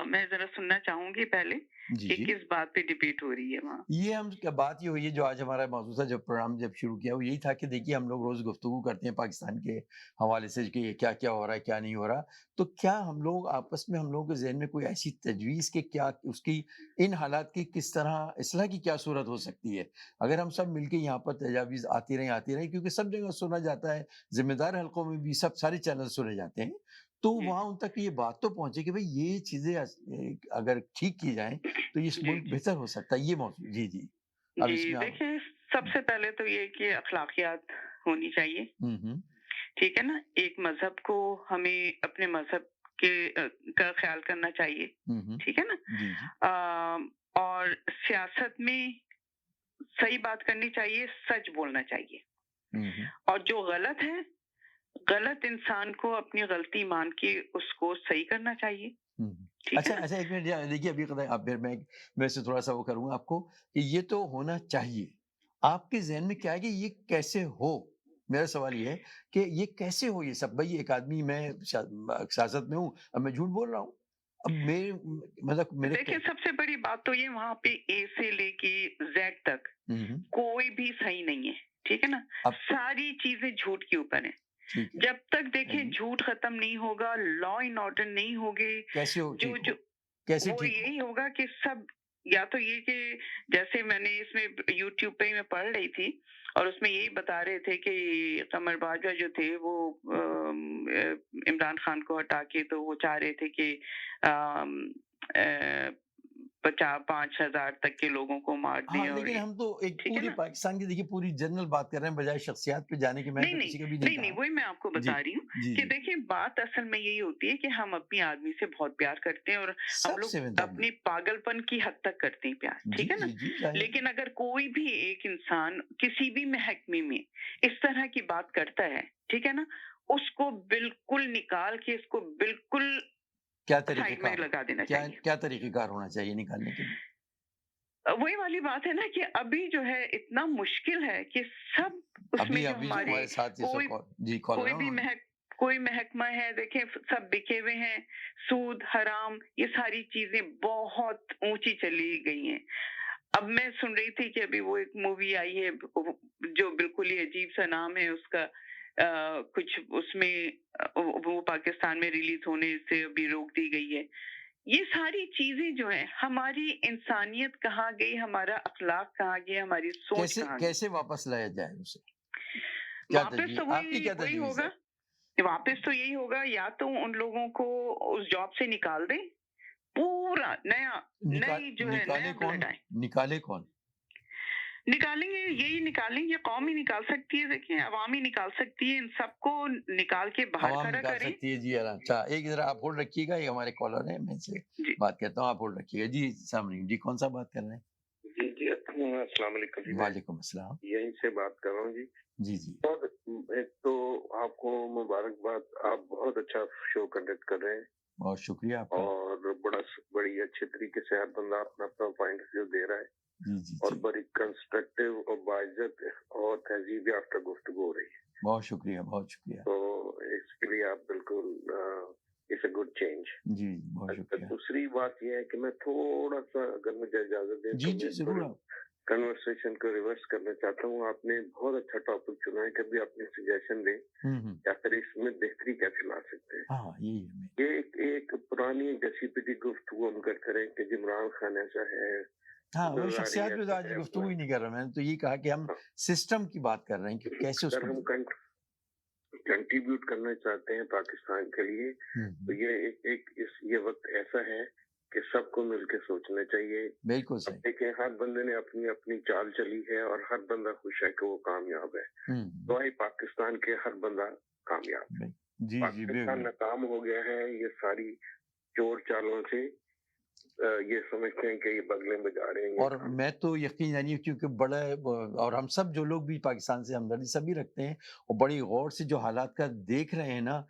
मैं ज़रा सुनना चाहूँगी पहले जी कि जी, किस बात पे डिबेट हो रही है वहाँ? ये हम क्या बात ये हुई है, जो आज हमारा मौजूद था, जब प्रोग्राम जब शुरू किया, वो यही था कि देखिए हम लोग रोज़ गुफ्तगू करते हैं पाकिस्तान के हवाले से कि क्या-क्या हो रहा है, क्या नहीं हो रहा। तो क्या हम लोग आपस में, हम लोगों के ज़हन में कोई ऐसी तजवीज़ कि क्या उसकी, इन हालात की किस तरह इस्लाह की क्या सूरत हो सकती है? अगर हम सब मिलके यहाँ पर तजावीज़ आती रहें, क्योंकि सब जगह सुना जाता है, ज़िम्मेदार हलकों में भी सब सारे चैनल सुने जाते हैं, तो जी, वहाँ उन तक ये बात तो पहुँचे कि भई ये चीज़ें अगर ठीक की जाएँ तो ये जी, मुल्क जी। बेहतर हो सकता है, ये मौजूद। जी, जी। अब जी, इसमें आप देखिए सबसे पहले तो ये कि अखलाकियात होनी चाहिए, हुँ, हुँ। ठीक है ना? एक मज़हब को हमें अपने मज़हब के का ख़्याल करना चाहिए, हुँ, हुँ। ठीक है ना? जी, जी। और सियासत में सही बात करनी चाहिए, सच बोलना चाहिए हुँ, हुँ। और जो गलत है, गलत इंसान को अपनी गलती मान के उसको सही करना चाहिए, हुँ, हुँ। ठीक अच्छा है ना? अच्छा, 1 मिनट देखिए, अभी आप फिर मैं इससे थोड़ा-सा वो करूँगा आपको कि ये तो होना चाहिए। आपके ज़हन में क्या है कि ये कैसे हो? मेरा सवाल ये है कि ये कैसे हो ये सब? भई एक आदमी, मैं सियासत में हूँ, अब मैं झूठ बोल रहा हूँ। अब मतलब मेरे देखिए, सबसे बड़ी बात तो ये वहाँ पे ए से लेके ज़ेड तक हुँ, हुँ। कोई भी सही नहीं है, ठीक है ना? अब सारी चीज़ें झूठ के ऊपर हैं। ठीक है। जब तक देखिए झूठ खत्म नहीं होगा, लॉ एंड ऑर्डर नहीं होगे, कैसे हो जो ठीक जो हो? कैसे वो ठीक हो? यही होगा कि सब या तो ये कि जैसे मैंने इसमें यूट्यूब पे ही मैं पढ़ रही थी और उसमें यही बता रहे थे कि कमर बाजवा जो थे वो इमरान खान को हटा के तो वो चाह रहे थे कि अम, अ, 50-5,000 तक के लोगों को मार हाँ, दें और लेकिन हम तो एक ठीक है पूरे ना? पाकिस्तान की, देखिए पूरी जनरल बात कर रहे हैं, बजाय शख्सियत पे जाने की। मैंने नहीं, तो नहीं, किसी का भी नहीं नहीं, नहीं, कहा। वही मैं आपको जी, बता रही हूँ जी, कि जी। देखिए बात असल में यही होती है कि हम अपनी आदमी से बहुत प्यार करते हैं और हम सब लोग सेवेंदानी। अपनी पागलपन की हद तक करते हैं प्यार, जी, ठीक है ना? जी, जी, ज़ाहिर है। लेकिन अगर कोई भी एक इंसान किसी भी महकमे में इस तरह की बात करता है, ठीक है ना? उसको बिल्कुल निकाल के इसको बिल्कुल क्या साइड में तरीक़ेकार लगा देना क्या चाहिए। क्या तरीक़ेकार होना चाहिए निकालने के लिए? वही वाली बात है ना कि अभी जो है इतना मुश्किल है कि सब अभी उसमें जो अभी जो हमारी हमारे साथ इस वक़्त कोई कॉलर कोई है भी उन्होंने। कोई महकमा है देखिए सब बिके हुए हैं, सूद हराम ये सारी चीजें बहुत ऊंची चली गई हैं। अब मैं सुन रही थी कि अभी वो एक मूवी आई है जो बिल्कुल ही अजीब सा नाम है उसका, कुछ उसमें वो पाकिस्तान में रिलीज होने से अभी रोक दी गई है। ये सारी चीजें जो है हमारी इंसानियत कहाँ गई, हमारा अखलाक कहाँ गया, हमारी सोच कैसे कहाँ गई? कैसे वापस लाया जाए उसे? क्या वापस तजवीज़, तो आपकी वही क्या वही तजवीज़ होगा, है? वापस तो यही होगा या तो उन लोगों को उस जॉब से निकाल दें, पूरा नया निकाल नई जो है निकाले नया ब्लड कौन? आए। निकाले कौन? निकालेंगे, यही निकालेंगे, कौम ही निकाल सकती है, देखिए अवाम ही निकाल सकती है, इन सबको निकाल के बाहर आवाम खड़ा निकाल करें। सकती है, जी हाँ। अच्छा, एक ज़रा आप होल्ड रखिएगा, ये हमारे कॉलर हैं, मैं इनसे जी, बात करता हूँ, आप होल्ड रखिएगा। जी, अस्सलाम वालेकुम। जी, कौन-सा बात कर रहे हैं? जी जी, अस्सलाम वालेकुम जी। मैं वालेकुम अस्सलाम। यहीं से बात कर रहा हूँ जी। जी, जी। और एक तो आपको मुबारकबाद, आप बहुत अच्छा शो कंडक्ट कर रहे हैं बहुत शुक्रिया आपका। और बड़ी अच्छे तरीके से हर बंदा अपना अपना पॉइंट ऑफ व्यू दे रहा है जी, जी, और जी। बड़ी कंस्ट्रक्टिव और बाइज्जत और तहजीब याफ्ता गुफ्तगू हो रही है। बहुत शुक्रिया, बहुत शुक्रिया। तो इसके लिए आप बिल्कुल इट्स अ गुड चेंज। जी, बहुत शुक्रिया। दूसरी बात यह है कि मैं थोड़ा सा, अगर मुझे इजाजत दें जी, तो जी, मैं ज़रूर थोड़ी आप। कन्वर्सेशन को रिवर्स करना चाहता हूँ। आपने बहुत अच्छा टॉपिक चुना है, कभी अपनी सजेशन दें हुँ, हुँ। या फिर इसमें बेहतरी कैसे ला सकते हैं। हाँ, यही है मैं। ये एक पुरानी घसी पिटी गुफ्तगू हम करते रहे कि इमरान खान ऐसा है, हाँ, वो जरदारी शख्सियत पे तो ऐसा आज है, गुफ्तगू ही नहीं कर रहा। मैंने तो यही कहा कि हम हाँ, सिस्टम की बात कर रहे हैं कि कैसे अगर उसको हम कंट्रीब्यूट करना चाहते हैं पाकिस्तान के लिए, हुँ, तो हुँ। ये वक्त ऐसा है कि सबको मिलकर सोचना चाहिए। बिल्कुल अब सही। देखें, हर बंदे ने अपनी अपनी चाल चली है और हर बंदा खुश है कि वो कामयाब है। हुँ, हुँ। तो ही पाकिस्तान के हर बंदा कामयाब है। जी, जी, पाकिस्तान बिल्कुल। नाकाम हो गया है ये सारी चोर चालों से ये समझते हैं कि ये बगले में जा रहे हैं। और मैं तो यकीन जानिए, क्योंकि बड़ा और हम सब जो लोग भी पाकिस्तान से हमदर्दी सभी रखते हैं और बड़ी गौर से जो हालात का देख रहे हैं ना,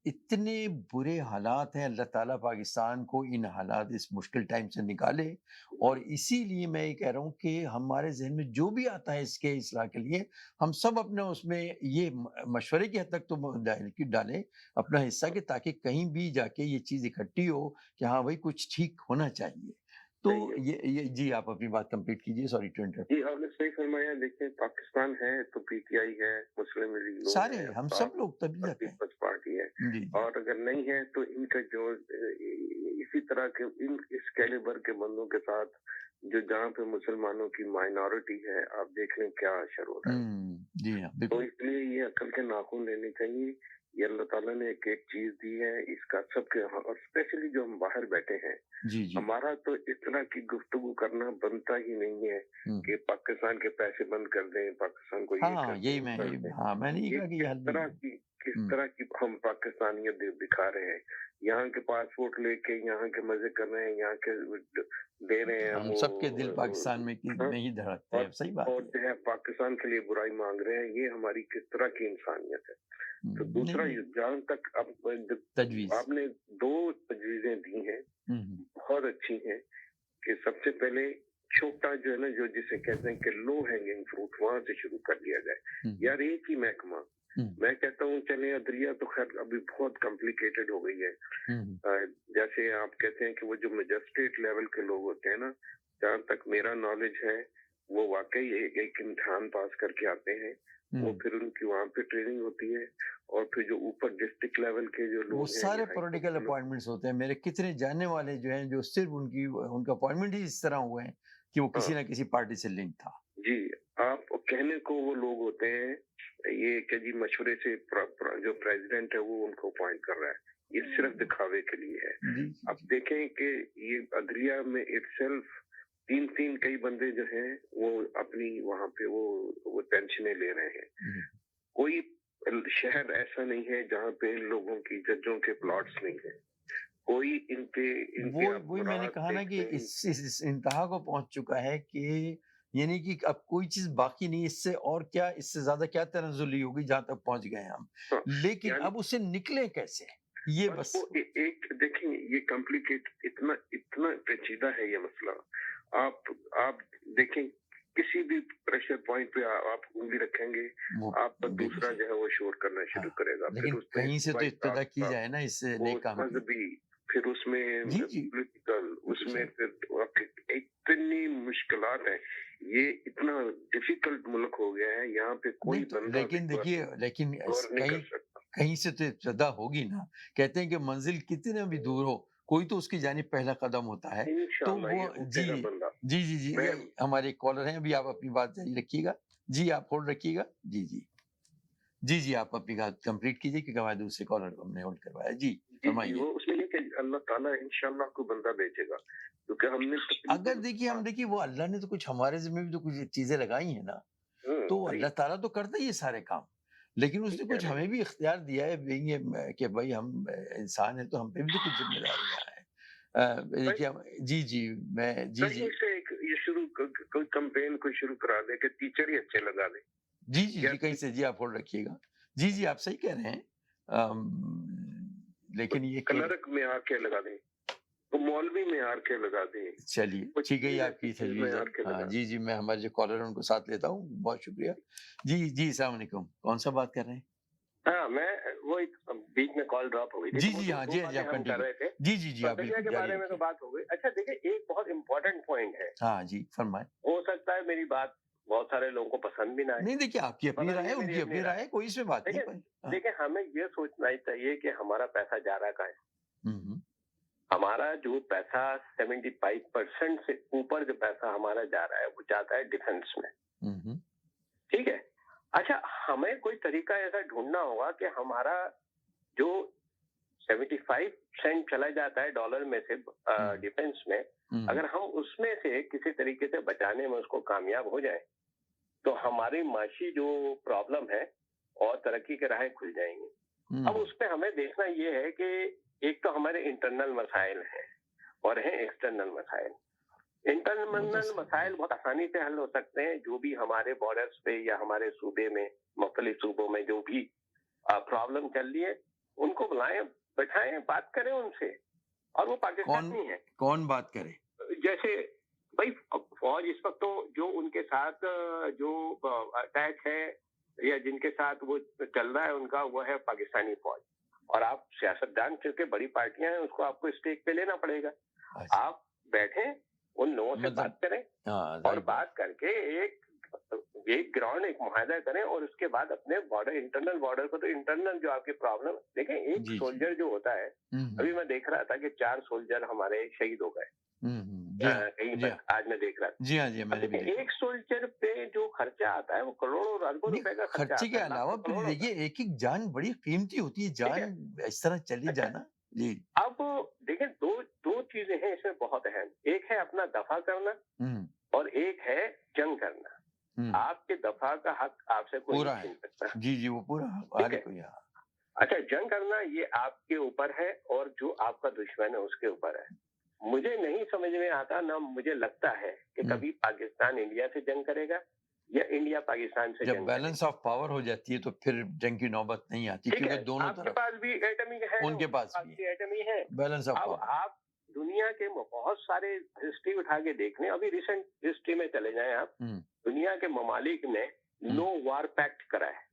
इतने बुरे हालात हैं। अल्लाह ताला पाकिस्तान को इन हालात, इस मुश्किल टाइम से निकाले। और इसीलिए मैं ये कह रहा हूँ कि हमारे जहन में जो भी आता है इसके इस्लाह के लिए, हम सब अपने उसमें ये मशवरे की हद तक तो डालें अपना हिस्सा, कि ताकि कहीं भी जाके ये चीज़ इकट्ठी हो कि हाँ भाई कुछ ठीक होना चाहिए। तो ये जी आप अपनी बात कंप्लीट कीजिए, सॉरी टू इंटरप्ट। जी, आपने सही फरमाया। देखिए, पाकिस्तान है तो पीटीआई है, मुस्लिम लीग लोग सारे हैं, हम सब लोग तभी जाते हैं, पीपल्स पार्टी है। जी और अगर नहीं है तो इनका जो इसी तरह के इस कैलिबर के बंदों के साथ जो जहाँ पे मुसलमानों की माइनॉरिटी है, आप देख लें क्या असर हो रहा है। जी हाँ, तो इसलिए ये अकल के नाखून लेने चाहिए। ये अल्लाह ताला ने एक चीज दी है, इसका सबके, और स्पेशली जो हम बाहर बैठे हैं, जी जी, हमारा तो इस तरह की गुफ्तगू करना बनता ही नहीं है कि पाकिस्तान के पैसे बंद कर दें, पाकिस्तान को ये कर यही दें, मैं कर दें। हाँ मैंने ये कहा कि किस तरह की हम पाकिस्तानियत दिखा रहे हैं। यहाँ के पासपोर्ट लेके यहाँ के मजे कर रहे हैं, यहाँ के दे रहे हैं हम सबके दिल पाकिस्तान में ही धड़कते हैं, सही बात और जो है पाकिस्तान के लिए बुराई मांग रहे हैं। ये हमारी किस तरह की इंसानियत है। तो दूसरा, जहाँ तक आपने 2 तजवीजें दी हैं, बहुत अच्छी हैं। कि सबसे पहले छोटा जो है ना, जो जिसे कहते हैं कि लो हैंगिंग फ्रूट, वहां से शुरू कर दिया जाए। यार एक ही महकमा, मैं कहता हूँ चले अदरिया तो खैर अभी बहुत कॉम्प्लिकेटेड हो गई है। जैसे आप कहते हैं कि वो जो मजिस्ट्रेट लेवल के लोग होते हैं ना, जहाँ तक मेरा नॉलेज है, वो वाकई एक इम्तिहान पास करके आते हैं। वो फिर उनकी वहाँ पे ट्रेनिंग होती है, और फिर जो ऊपर डिस्ट्रिक्ट लेवल के जो लोग वो सारे पॉलिटिकल अपॉइंटमेंट्स होते हैं। मेरे कितने जानने वाले जो हैं, जो सिर्फ उनका अपॉइंटमेंट ही इस तरह हुए हैं कि वो किसी ना किसी पार्टी से लिंक था। जी, आप कहने को वो लोग होते हैं ये कि जी मशवरे से जो प्रेसिडेंट है वो उनको अपॉइंट कर रहा है, ये सिर्फ दिखावे के लिए है। अब देखें कि ये अदरिया में इटसेल्फ 3 कई बंदे जो हैं वो अपनी वहां पे वो पेंशनें ले रहे हैं। कोई शहर ऐसा नहीं है जहाँ पे लोगों की जजों के प्लॉट्स नहीं है। कोई वही मैंने कहा ना कि इस इंतहा को पहुंच चुका है कि यानी कि अब कोई चीज बाकी नहीं, इससे और क्या, इससे ज्यादा क्या तनज़ुली होगी जहां तक पहुंच गए हम। लेकिन अब उसे निकले कैसे, ये बस एक देखें, ये कॉम्प्लिकेट, इतना पेचीदा है ये मसला। आप देखें, किसी भी प्रेशर पॉइंट पे आप उंगली रखेंगे, आप दूसरा जो है वो शोर करना शुरू करेगा। लेकिन कहीं से तो इब्तिदा की जाए ना इस नेक काम की। फिर उसमें पॉलिटिकल, उसमें फिर इतनी मुश्किलात है। ये इतना डिफिकल्ट मुल्क हो गया है, यहाँ पे कोई बंदा। लेकिन देखिए, लेकिन कहीं से तो इब्तिदा होगी ना। कहते हैं कि मंजिल कितने भी दूर हो, कोई तो उसकी जानिब पहला कदम होता है। तो वो जी हमारे कॉलर हैं, अभी आप अपनी बात जारी रखिएगा। जी आप होल्ड रखिएगा। जी आप अपनी बात कंप्लीट कीजिए, क्योंकि हमारे दूसरे कॉलर को हमने होल्ड करवाया। जी फरमाइए। उसमें ये कि अल्लाह ताला इंशाल्लाह को बंदा भेजेगा, क्योंकि हमने अगर देखिए वो अल्लाह ने तो कुछ हमारे ज़िम्मे भी तो कुछ चीजें लगाई हैं ना, तो अल्लाह ताला तो करता ही है सारे काम। लेकिन उसने कुछ हमें भी इख्तियार दिया है कि भाई हम इंसान है, तो हम पे भी तो कुछ जिम्मेदारियां हैं। देखिए जी ये शुरू कोई कैंपेन कोई शुरू करा दे कि टीचर ही अच्छे लगा दे। जी कहीं से जी आप होल्ड रखिएगा। जी आप सही कह रहे हैं। लेकिन ये क्लर्क में आके लगा दें, तो मौलवी में आके लगा दें। चलिए ठीक है, आपकी जी मैं हमारे जो कॉलर हैं उनको साथ लेता हूँ। बहुत शुक्रिया। जी अस्सलाम वालेकुम, कौन सा बात कर रहे हैं? हाँ, मैं वो बीच में कॉल ड्रॉप हो गई थी। जी आप कर रहे थे। जी आप के बारे में तो बात हो गई। अच्छा देखिए, एक बहुत इम्पोर्टेंट पॉइंट है। हाँ जी फरमाएं। हो सकता है मेरी बात बहुत सारे लोगों को पसंद भी ना आए। नहीं देखिए, आपकी अपनी राय है, उनकी अपनी राय है, कोई इसमें बात नहीं। देखिए हमें ये सोचना चाहिए कि हमारा पैसा जा रहा कहाँ है। हमारा जो पैसा 75% से ऊपर जो पैसा हमारा जा रहा है वो जाता है डिफेंस में। ठीक है। अच्छा, हमें कोई तरीका ऐसा ढूंढना होगा कि हमारा जो 75% चला जाता है डॉलर में से डिफेंस में, अगर हम उसमें से किसी तरीके से बचाने में उसको कामयाब हो जाए, तो हमारी माशी जो प्रॉब्लम है और तरक्की के राहें खुल जाएंगी। अब उस पर हमें देखना ये है कि एक तो हमारे इंटरनल मसाइल हैं, और हैं एक्सटर्नल मसाइल। इंटरनल मसाइल बहुत आसानी से हल हो सकते हैं। जो भी हमारे बॉर्डर्स पे या हमारे सूबे में, मुख्तलिफ सूबों में जो भी प्रॉब्लम चल रही है, उनको बुलाएं, बैठाएं, बात करें उनसे। और वो पाकिस्तानी है। कौन बात करे? जैसे भाई फौज इस वक्त तो जो उनके साथ जो अटैच है या जिनके साथ वो चल रहा है उनका, वो है पाकिस्तानी फौज। और आप सियासतदान, क्योंकि बड़ी पार्टियां हैं, उसको आपको स्टेक पे लेना पड़ेगा। आप बैठे उन लोगों से बात करें, और बात करके एक ग्राउंड, एक मुआहदा करें, और उसके बाद अपने बॉर्डर, इंटरनल बॉर्डर को, तो इंटरनल जो आपकी प्रॉब्लम देखें, एक सोल्जर जो होता है, अभी मैं देख रहा था कि 4 सोल्जर हमारे शहीद हो गए कहीं पर, आज मैं देख रहा था। जी हाँ, मैंने भी देखा। एक सोल्जर पे जो खर्चा आता है वो करोड़ों और अरबों रुपए का खर्चा। खर्चे के अलावा देखिए, एक एक जान बड़ी कीमती होती है, जान इस तरह चली जाना। जी, अब देखिए, दो चीजें हैं इसमें बहुत अहम। एक है अपना दफा करना, और एक है जंग करना। आपके दफा का हक आपसे कोई नहीं छीन सकता। जी, वो पूरा हर कोई। अच्छा, जंग करना ये आपके ऊपर है, और जो आपका दुश्मन है उसके ऊपर है। मुझे नहीं समझ में आता, ना मुझे लगता है कि कभी पाकिस्तान इंडिया से जंग करेगा या इंडिया पाकिस्तान से। जब बैलेंस ऑफ पावर हो जाती है तो फिर जंग की नौबत नहीं आती, क्योंकि दोनों तरफ, आपके पास भी एटमी है, उनके पास भी एटमी है, बैलेंस ऑफ पावर। आप दुनिया के बहुत सारे हिस्ट्री उठा के देख लें, अभी रिसेंट हिस्ट्री में चले जाएं आप, दुनिया के ममालिक ने नो वार पैक्ट करा है।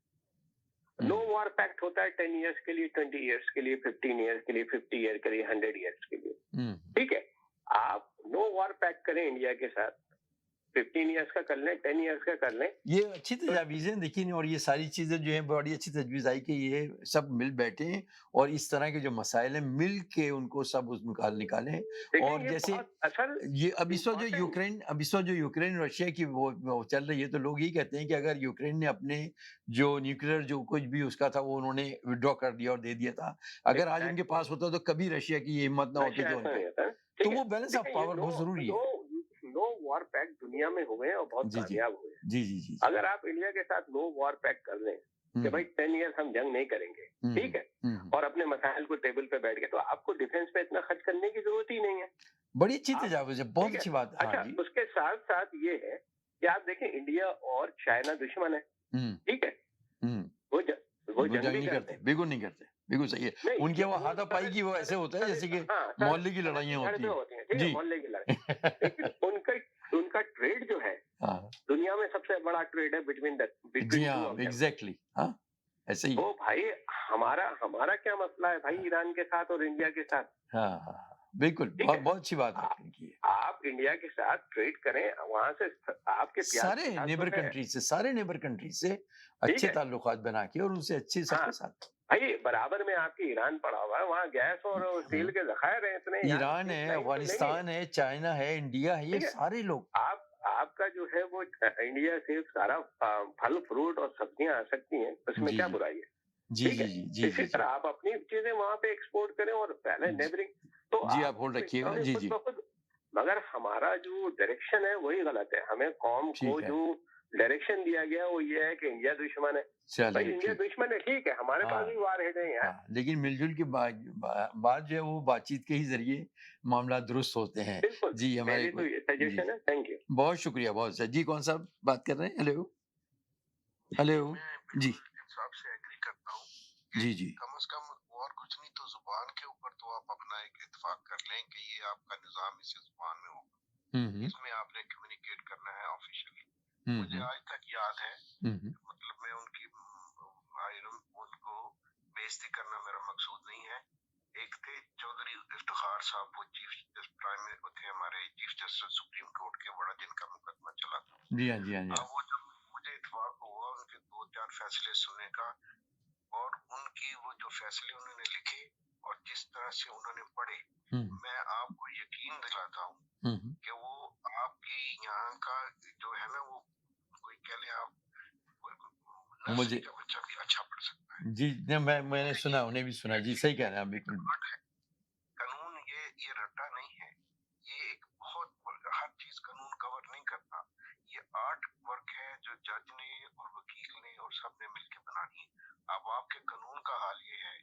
नो वार पैक्ट होता है 10 इयर्स के लिए, 20 इयर्स के लिए, 15 इयर्स के लिए, 50 ईयर के लिए, 100 इयर्स के लिए। ठीक है, आप नो वार पैक्ट करें इंडिया के साथ, 15 इयर्स का कर लें, 10 इयर्स का कर लें। ये अच्छी तजवीज़ें देखी, और ये सारी चीजें जो है बड़ी अच्छी तजवीज़ आई कि ये सब मिल बैठे हैं और इस तरह के जो मसाइल हैं मिल के उनको सब निकालें। और जैसे ये अब इस वक्त जो यूक्रेन रशिया की वो चल रही है, तो लोग ये कहते हैं कि अगर यूक्रेन ने अपने जो न्यूक्लियर जो कुछ भी उसका था वो उन्होंने विड्रॉ कर दिया और दे दिया था, अगर आज उनके पास होता तो कभी रशिया की ये हिम्मत ना होती तो वो बैलेंस ऑफ पावर बहुत जरूरी है। नो वॉर पैक्ट दुनिया में हुए और बहुत कामयाब हुए। जी। अगर आप इंडिया के साथ नो वॉर पैक्ट कर लें कि भाई 10 इयर्स हम जंग नहीं करेंगे, ठीक है, और अपने मसाइल को टेबल पे बैठ के, तो आपको डिफेंस पे इतना खर्च करने की जरूरत ही नहीं है। बड़ी अच्छी तजावीज़ है, बहुत अच्छी बात है। अच्छा, उसके साथ साथ ये है कि आप देखें, इंडिया और चाइना दुश्मन है, ठीक है, वो जंग नहीं करते, बिल्कुल नहीं करते, बिल्कुल सही है। उनके वो हाथापाई की वो ऐसे होता है जैसे कि मोहल्ले की लड़ाइयाँ होती हैं। जी, मोहल्ले की लड़ाई। लेकिन उनका ट्रेड जो है दुनिया में सबसे बड़ा ट्रेड है बिटवीन जी हाँ, एग्जैक्टली, हाँ ऐसे ही। तो भाई हमारा क्या मसला है भाई ईरान के साथ और इंडिया के साथ? हाँ, बिल्कुल, बहुत अच्छी बात आपने की है। आप इंडिया के साथ ट्रेड करें, वहां से आपके सारे नेबर कंट्रीज से अच्छे ताल्लुकात बना के और उनसे अच्छे सबके साथ। भाई बराबर में आपकी ईरान पड़ा हुआ है, वहाँ गैस और तेल के ज़खायर हैं इतने। ईरान है, अफगानिस्तान है, चाइना है, इंडिया है, ये सारे लोग। आपका जो है वो इंडिया से सारा फल फ्रूट और सब्जियां आ सकती हैं, उसमें क्या बुराई है? जी। इसी तरह आप अपनी चीजें वहां पे एक्सपोर्ट करें और पहले नेबरिंग, तो जी आप होल्ड रखिएगा। जी। मगर हमारा जो डायरेक्शन है वही गलत है। हमें कौम को जो डायरेक्शन दिया गया वो ये है कि इंडिया दुश्मन है। भाई इंडिया दुश्मन है, ठीक है, हमारे पास भी वार हेड है यार, लेकिन मिलजुल की बात जो है वो बातचीत के ही जरिए मामला दुरुस्त होते हैं। जी, हमारे तो ये सजेशन है। थैंक यू, बहुत शुक्रिया, बहुत सर। जी, कौन सा बात कर रहे हैं? हेलो जी, आपसे एग्री करता हूँ। जी। कम से कम और कुछ नहीं तो जुबान के ऊपर तो आप अपना एक इत्तेफाक कर लें कि ये आपका निजाम इस जुबान में होगा, इसमें आपने कम्युनिकेट करना है ऑफिशियली। मुझे आज तक याद है, मतलब मैं उनको बेइज्जती करना मेरा मकसूद नहीं है। एक थे चौधरी इफ्तिखार साहब, वो चीफ थे हमारे चीफ जस्टिस सुप्रीम कोर्ट के, बड़ा जिनका मुकदमा चला था। जी हाँ। वो जब मुझे इत्तेफाक हुआ उनके 2-4 फैसले सुनने का, और उनकी वो जो फैसले उन्होंने लिखे और जिस तरह से उन्होंने पढ़े, मैं आपको यकीन दिलाता हूँ कि वो आपकी यहाँ का जो है ना, वो कोई कह ले आप मुझे का बच्चा भी अच्छा पढ़ सकता है। जी, मैंने सुना, उन्हें भी सुना। जी, सही कह रहे हैं आप, बिल्कुल। कानून ये रट्टा नहीं है, ये एक बहुत हर चीज कानून कवर नहीं करता। ये आर्ट वर्क है जो जज ने और वकील ने और सबने मिलकर बनानी है। अब आपके कानून का हाल ये है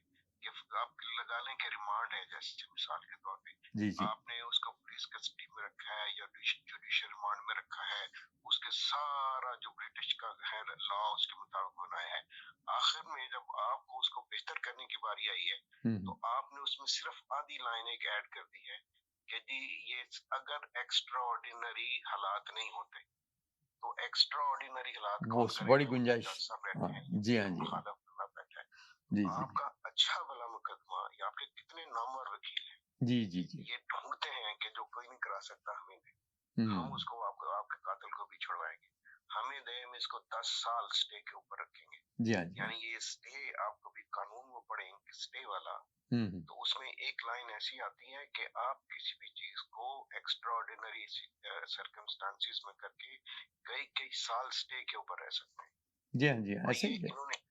कि आप लगा लें कि रिमांड है, जैसे मिसाल के तौर पे जी जी आपने उसको पुलिस कस्टडी में रखा है या जुडिशियल रिमांड में रखा है, उसके सारा जो ब्रिटिश का है लॉ उसके मुताबिक बनाया है, आखिर में जब आपको उसको बेहतर करने की बारी आई है तो आपने उसमें सिर्फ आधी लाइन एक ऐड कर दी है कि जी ये अगर एक्स्ट्रा ऑर्डिनरी हालात नहीं होते तो एक्स्ट्रा ऑर्डिनरी हालात वो कौन बड़ी करेगा? गुंजाइश। जज साहब हाँ बैठे हैं, जी हाँ जी हाँ मुखालफ करना बैठा है, जी जी आपका अच्छा भला मुकदमा या आपके कितने नामवर वकील हैं, जी जी जी ये ढूंढते हैं कि जो कोई नहीं करा सकता हमें दे, हम हम्म उसको आपको आपके कातिल को भी छुड़वाएंगे, हमें दे, हम इसको 10 साल स्टे के ऊपर रखेंगे। जी हाँ जी हाँ यानी ये स्टे आपको भी कानून वो पढ़ेंगे स्टे वाला, तो उसमें एक लाइन ऐसी आती है कि आप किसी भी चीज को एक्स्ट्रा ऑर्डिनरी सर्कमस्टांसिस में करके कई कई साल स्टे के ऊपर रह सकते हैं। जी हाँ जी हाँ और ऐसे ये ही है। इन्होंने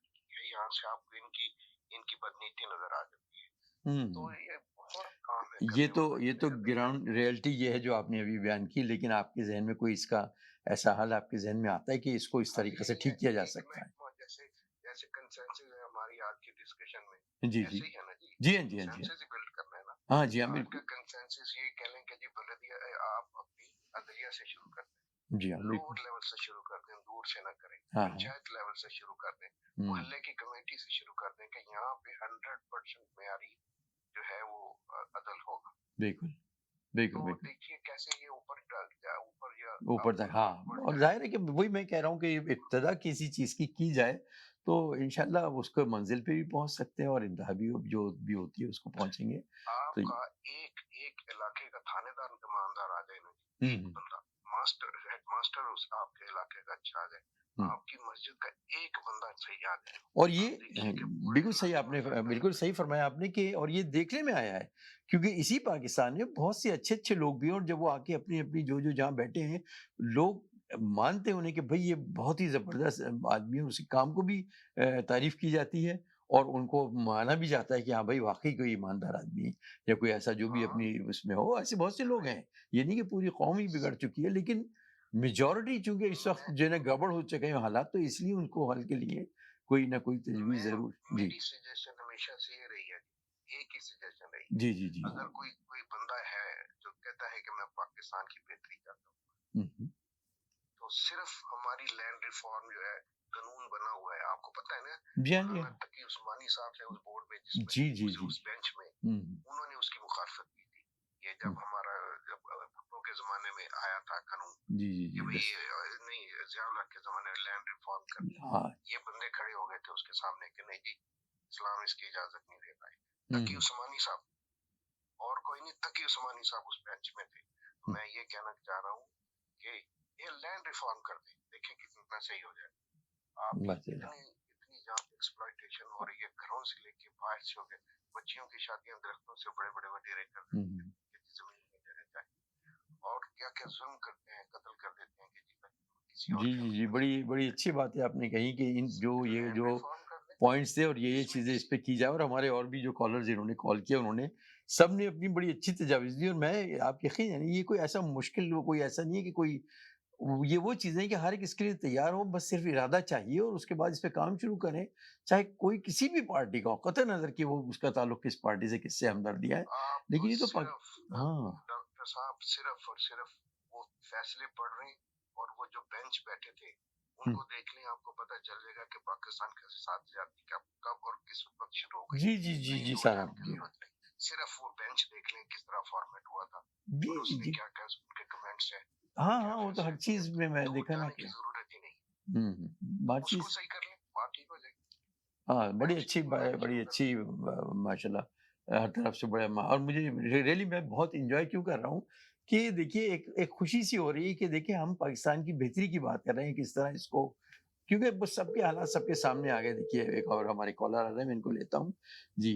यहाँ से आपको इनकी बदनीति नजर आ जाती है। तो ये बहुत काम है ये करने वाला। तो ग्राउंड रियलिटी ये है जो आपने अभी बयान की, लेकिन आपके जहन में कोई इसका ऐसा हल आपके जहन में आता है कि इसको इस तरीके से ठीक किया जा सकता है? जैसे जैसे कंसेंसस है हमारी आज की डिस्कशन में, जी जी ऐसे ही है ना जी, जी हाँ जी हाँ जी कंसेंसस ही बिल्ड करना है ना। हाँ जी हाँ आज बिल्कुल का कंसेंसस ये कह लें कि जी बलदिया आप अपनी अदलिया से शुरू कर दें, जी हाँ बिल्कुल लोअर लेवल से शुरू कर दें, दूर से ना करें, हाँ हाँ पंचायत लेवल से शुरू कर दें, मोहल्ले की कमेटी से शुरू कर दें कि यहाँ पे 100% मेयारी जो है वो अदल होगा। बिल्कुल बिल्कुल तो बिल्कुल देखिए कैसे ये ऊपर जाए, ऊपर या ऊपर तक। हाँ और जाहिर है कि वही मैं कह रहा हूँ कि इब्तदा किसी चीज़ की जाए तो इंशाल्लाह उसको मंजिल पे भी पहुंच सकते हैं और इंतहा भी जो भी होती है उसको पहुंचेंगे। तो आपका एक एक इलाके का थानेदार ईमानदार आ जाए ना, एक बंदा मास्टर हेडमास्टर उस आपके इलाके का अच्छा आ जाए, आपकी मस्जिद का एक बंदा सही आ जाए, और ये बिल्कुल सही आपने बिल्कुल सही फरमाया आपने कि और ये देखने में आया है क्योंकि इसी पाकिस्तान में बहुत से अच्छे लोग भी हैं और जब वो आके अपनी अपनी जो जहाँ बैठे हैं लोग मानते हैं उन्हें कि भाई ये बहुत ही जबरदस्त आदमी है, उसके काम को भी तारीफ की जाती है और उनको माना भी जाता है कि हाँ भाई वाकई कोई ईमानदार आदमी है या कोई ऐसा जो भी अपनी उसमें हो। ऐसे बहुत से लोग हैं, ये नहीं कि पूरी कौम ही बिगड़ चुकी है, लेकिन मेजॉरिटी चूंकि इस वक्त जो है ना गड़बड़ हो चुके हैं हालात, तो इसलिए उनको हल के लिए कोई ना कोई तजवीज जरूर। जी मेरी सजेशन हमेशा से ये रही है, एक ही सजेशन रही है, जी जी जी अगर कोई बंदा है जो कहता है कि मैं पाकिस्तान की बेहतरी चाहता हूँ, तो सिर्फ हमारी लैंड रिफॉर्म जो है कानून बना हुआ है, आपको पता है ना, जी हाँ जी मौलाना तकी उस्मानी साहब थे उस बोर्ड में जी जिसमें जी जी उस बेंच में उन्होंने उसकी मुखालफत की थी। ये जब हमारा भुट्टो के जमाने में आया था कानून जी जी कि जी भाई नहीं ज़ियाउल हक के जमाने में लैंड रिफॉर्म कर, हाँ ये बंदे खड़े हो गए थे उसके सामने कि नहीं जी इस्लाम इसकी इजाजत नहीं दे पाए। तकी उस्मानी साहब और कोई नहीं, तकी उस्मानी साहब उस बेंच में थे। मैं ये कहना चाह रहा हूँ कि ये लैंड रिफॉर्म कर दें, देखें कितना सही हो जाए। आप इतनी जहाँ एक्सप्लॉयटेशन हो रही है, घरों से लेके बाहर से हो गए, बच्चियों की शादियां दरख्तों से बड़े बड़े वडेरे कर देते हैं जमीन में रह जाए, और क्या क्या जुल्म करते हैं, कत्ल कर देते हैं कि जी जी जी बड़ी बड़ी अच्छी बात है आपने कही कि इन ये जो पॉइंट्स थे और ये चीजें इस पे की जाए। और हमारे और भी जो कॉलर्स जिन्होंने कॉल किया उन्होंने सब ने अपनी बड़ी अच्छी तजावीज़ दी और मैं आप यकीन यानी ये कोई ऐसा मुश्किल कोई ऐसा नहीं है कि कोई ये वो चीज़ें कि हर एक इसके लिए तैयार हो, बस सिर्फ इरादा चाहिए और उसके बाद इस पे काम शुरू करें, चाहे कोई किसी भी पार्टी का हो, कतई नज़र कि वो उसका ताल्लुक किस पार्टी से किससे हमदर्दियाँ है, लेकिन ये तो हाँ डॉक्टर साहब सिर्फ और सिर्फ वो फैसले पढ़ रहे हैं और वो जो बेंच बैठे थे उनको देख लें, आपको पता चल जाएगा कि पाकिस्तान के साथ ज्यादती कब और किस वक्त शुरू हो गई। जी जी जी जी साहब जी सिर्फ वो बेंच देख लें किस तरह फॉर्मेट हुआ था और उसमें क्या क्या उनके कमेंट्स है। हाँ वो तो हर चीज में मैं देखा ना की जरूरत ही नहीं, बात चीज उसको सही कर लें, बात ठीक हो जाएगी। हाँ बड़ी अच्छी माशाल्लाह हर तरफ से बड़ा और मुझे रियली मैं बहुत इंजॉय क्यों कर रहा हूँ कि देखिए एक खुशी सी हो रही है कि देखिए हम पाकिस्तान की बेहतरी की बात कर रहे हैं, किस तरह इसको, क्योंकि बस सबके हालात सबके सामने आ गए। देखिए एक और हमारे कॉलर आ रहे हैं, मैं इनको लेता हूँ। जी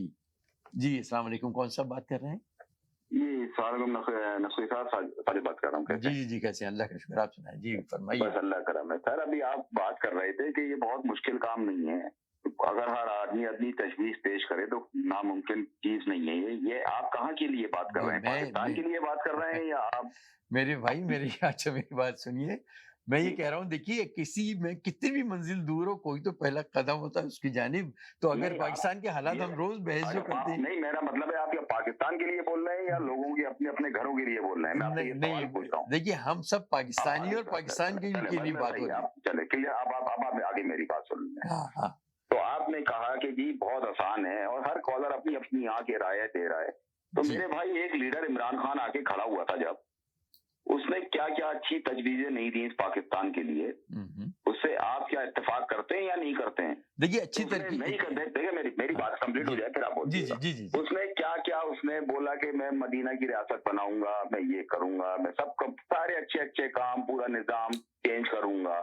जी अस्सलाम वालेकुम, कौन सा बात कर रहे हैं? जी नकवी साहब साजिद बात कर रहा हूँ। जी जी जी कैसे हैं? अल्लाह का शुक्र, आप सुनाएं। जी फरमाइए। बस अल्लाह करम है। सर अभी आप बात कर रहे थे कि ये बहुत मुश्किल काम नहीं है, अगर हर आदमी अपनी तजवीज पेश करे तो नामुमकिन चीज नहीं है। ये आप कहाँ के लिए बात कर रहे हैं? पाकिस्तान के लिए बात कर रहे हैं या आप? मेरे भाई अच्छा मेरी बात सुनिए, मैं ये कह रहा हूँ, देखिए किसी में कितनी भी मंजिल दूर हो, कोई तो पहला कदम होता है उसकी जानिब। तो अगर पाकिस्तान के हालात हम रोज बहस जो करते हैं, नहीं, मेरा मतलब है आप या पाकिस्तान के लिए बोल रहे हैं या लोगों की अपने अपने घरों के लिए बोल रहे हैं? मैं आपसे ये सवाल पूछ रहा हूँ। देखिए हम सब पाकिस्तानी और पाकिस्तान के लिए बात हो रही है। चले क्लियर, अब आगे मेरी बात सुन लें। हाँ। तो आपने कहा कि जी बहुत आसान है और हर कॉलर अपनी अपनी यहाँ की राय दे रहा है। तो मेरे भाई एक लीडर इमरान खान आके खड़ा हुआ था, जब उसने क्या क्या अच्छी तजवीजें नहीं दी इस पाकिस्तान के लिए, उससे आप क्या इत्तेफाक करते हैं या नहीं करते हैं? देखिए अच्छी तरह नहीं करते। देखिए मेरी बात कंप्लीट हो जाए फिर आप बोलिएगा। जी। उसने क्या क्या उसने बोला कि मैं मदीना की रियासत बनाऊंगा, मैं ये करूंगा, मैं सब सारे अच्छे अच्छे काम, पूरा निजाम चेंज करूंगा।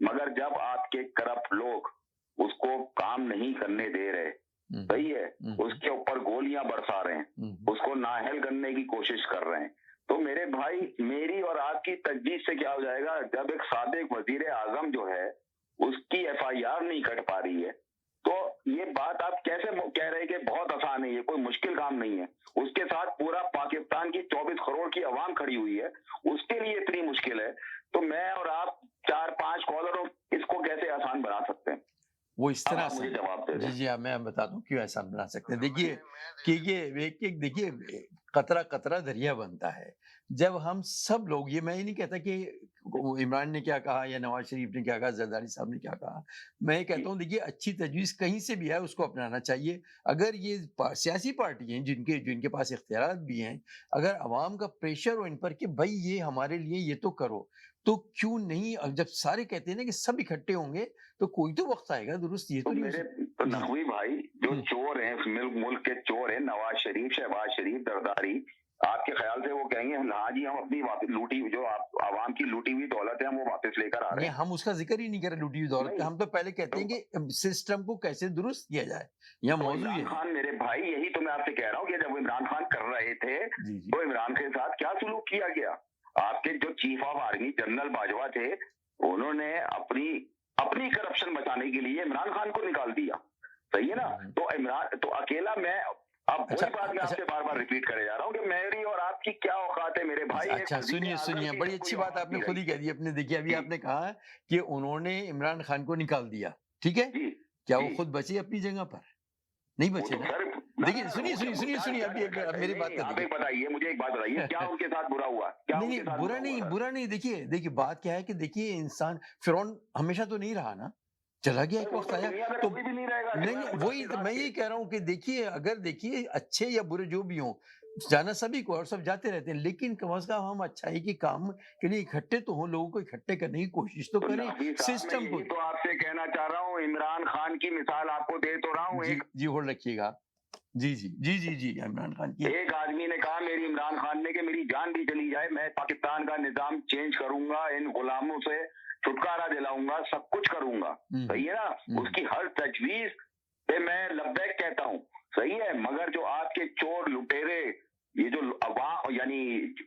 मगर जब आपके करप्ट लोग उसको काम नहीं करने दे रहे, सही है, उसके ऊपर गोलियां बरसा रहे हैं, उसको नाअहल करने की कोशिश कर रहे हैं, तो मेरे भाई मेरी और आपकी तजवीज से क्या हो जाएगा? जब एक साबिक वजीर आजम जो है उसकी FIR नहीं कट पा रही है, तो ये बात आप कैसे कह रहे हैं कि बहुत आसान है, ये कोई मुश्किल काम नहीं है? उसके साथ पूरा पाकिस्तान की 24 करोड़ की आवाम खड़ी हुई है, उसके लिए इतनी मुश्किल है, तो मैं और आप 4-5 कॉलरों इसको कैसे आसान बना सकते हैं? वो इस तरह मुझे जवाब दे दें। जी मैं बताता हूँ क्यों ऐसा बना सकते हैं। देखिए कि ये एक देखिए कतरा कतरा दरिया बनता है। जब हम सब लोग, ये मैं ही नहीं कहता कि इमरान ने क्या कहा या नवाज शरीफ ने क्या कहा, जरदारी साहब ने क्या कहा, मैं ये कहता हूँ देखिए अच्छी तजवीज कहीं से भी है उसको अपनाना चाहिए। अगर ये सियासी पार्टी हैं जिनके पास इख्तियार भी हैं, अगर अवाम का प्रेशर हो इन पर कि भाई ये हमारे लिए ये तो करो, तो क्यों नहीं? जब सारे कहते हैं ना कि सब इकट्ठे होंगे तो कोई तो वक्त आएगा दुरुस्त। ये तो मेरे नकवी भाई जो चोर हैं, मुल्क के चोर हैं, नवाज शरीफ, शहबाज शरीफ, जरदारी, आपके ख्याल से वो कहेंगे हाँ जी हम अपनी वापस लूटी जो आवाम की लूटी हुई दौलत है हम वो वापस लेकर आ रहे हैं? हम उसका जिक्र ही नहीं कर रहे लूटी हुई दौलत का, हम तो पहले कहते हैं कि सिस्टम को कैसे दुरुस्त किया जाए। यहाँ मौजूद है खान मेरे भाई, यही तो मैं आपसे कह रहा हूँ कि जब इमरान खान कर रहे थे तो इमरान के साथ क्या सलूक किया गया? आपके जो chief of army general Bajwa थे, उन्होंने अपनी करप्शन बचाने के लिए इमरान खान को निकाल दिया, सही है ना? तो इमरान तो अकेला मैं अब वही बात मैं आपसे बार बार रिपीट करे जा रहा हूँ कि मेरी और आपकी क्या औकात है मेरे भाई। अच्छा सुनिए बड़ी अच्छी बात आपने खुद ही कह दी अपने। देखिए अभी आपने कहा कि उन्होंने इमरान खान को निकाल दिया, ठीक है, क्या वो खुद बचे अपनी जगह पर? नहीं बचे ना। देखिए सुनिए अभी मेरी बात कर बताइए, मुझे एक बात बताइए, क्या उनके साथ बुरा हुआ? नहीं बुरा नहीं। देखिए बात क्या है कि देखिए इंसान फिरौन हमेशा तो नहीं रहा ना, चला गया, एक वक्त आया तो भी नहीं रहेगा। नहीं वही तो मैं ये कह रहा हूँ कि देखिए अगर देखिए अच्छे या बुरे जो भी हों, जाना सभी को और सब जाते रहते हैं, लेकिन कम से कम हम अच्छाई के काम के लिए इकट्ठे तो हों, लोगों को इकट्ठे करने की कोशिश तो करें सिस्टम को। तो आपसे कहना चाह रहा हूँ, इमरान खान की मिसाल आपको दे तो रहा हूँ। जी होल्ड रखिएगा। जी इमरान खान की एक आदमी ने कहा मेरी इमरान खान ने कि मेरी जान भी चली जाए मैं पाकिस्तान का निजाम चेंज करूंगा, इन गुलामों से छुटकारा दिलाऊंगा, सब कुछ करूंगा, सही है ना? उसकी हर तजवीज पे मैं लब्बैक कहता हूँ, सही है। मगर जो आपके चोर लुटेरे, ये जो अवाम यानी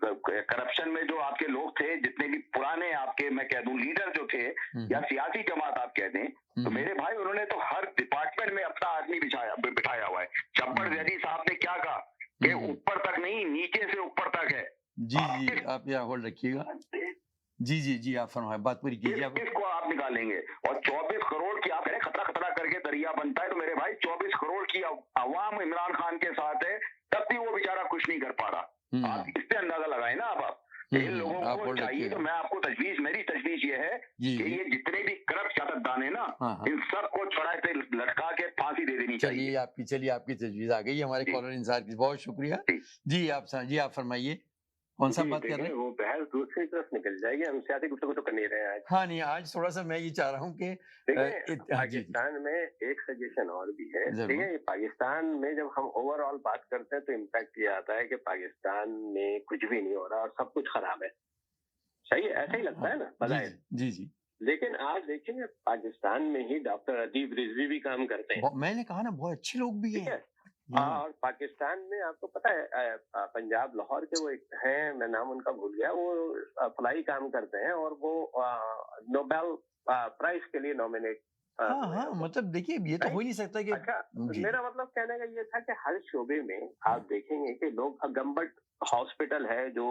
करप्शन में जो आपके लोग थे, जितने भी पुराने आपके मैं कह दूं लीडर जो थे या सियासी जमात आप कह दें, तो मेरे भाई उन्होंने तो हर डिपार्टमेंट में अपना आदमी बिठाया हुआ है। चब्बर जैदी साहब ने क्या कहा कि ऊपर तक नहीं नीचे से ऊपर तक है। जी आप यहाँ होल्ड रखिएगा। जी आप फरमाए, बात पूरी कीजिए। आप किसको आप निकालेंगे? और 24 करोड़ की आप कह रहे खतरा करके दरिया बनता है, तो मेरे भाई 24 करोड़ की अवाम इमरान खान के साथ है, तब भी वो बेचारा कुछ नहीं कर पा रहा। आप इससे अंदाजा लगाए ना आप इन लोगों को चाहिए। तो मैं आपको मेरी तजवीज ये है कि ये जितने भी करप्ट सियासतदान है ना, इन सबको चौड़ाई पे लटका के फांसी दे देनी चाहिए। चलिए आपकी तजवीज आ गई। हमारे कॉलर इंतजार की बहुत शुक्रिया। जी आप फरमाइए, कौन सा बात कर रहे हैं? वो बहस दूसरी तरफ निकल जाएगी, हम सियासी गुफ्तगू तो कर नहीं रहे हैं आज। हाँ नहीं, आज थोड़ा सा मैं ये चाह रहा हूँ कि पाकिस्तान में एक सजेशन और भी है, ठीक है। पाकिस्तान में जब हम ओवरऑल बात करते हैं तो इम्पैक्ट ये आता है कि पाकिस्तान में कुछ भी नहीं हो रहा और सब कुछ खराब है, सही है, ऐसा ही लगता है ना बजाय। जी लेकिन आज देखेंगे पाकिस्तान में ही डॉक्टर अदीब रिजवी भी काम करते हैं। मैंने कहा ना बहुत अच्छे लोग भी हैं। और पाकिस्तान में आपको पता है पंजाब लाहौर के वो एक हैं, मैं नाम उनका भूल गया, वो फलाई काम करते हैं और वो नोबेल प्राइज के लिए नॉमिनेट हाँ, मतलब देखिए ये तो हो ही नहीं सकता कि अच्छा, मेरा मतलब कहने का ये था कि हर शोबे में आप देखेंगे कि लोग गम्बट हॉस्पिटल है जो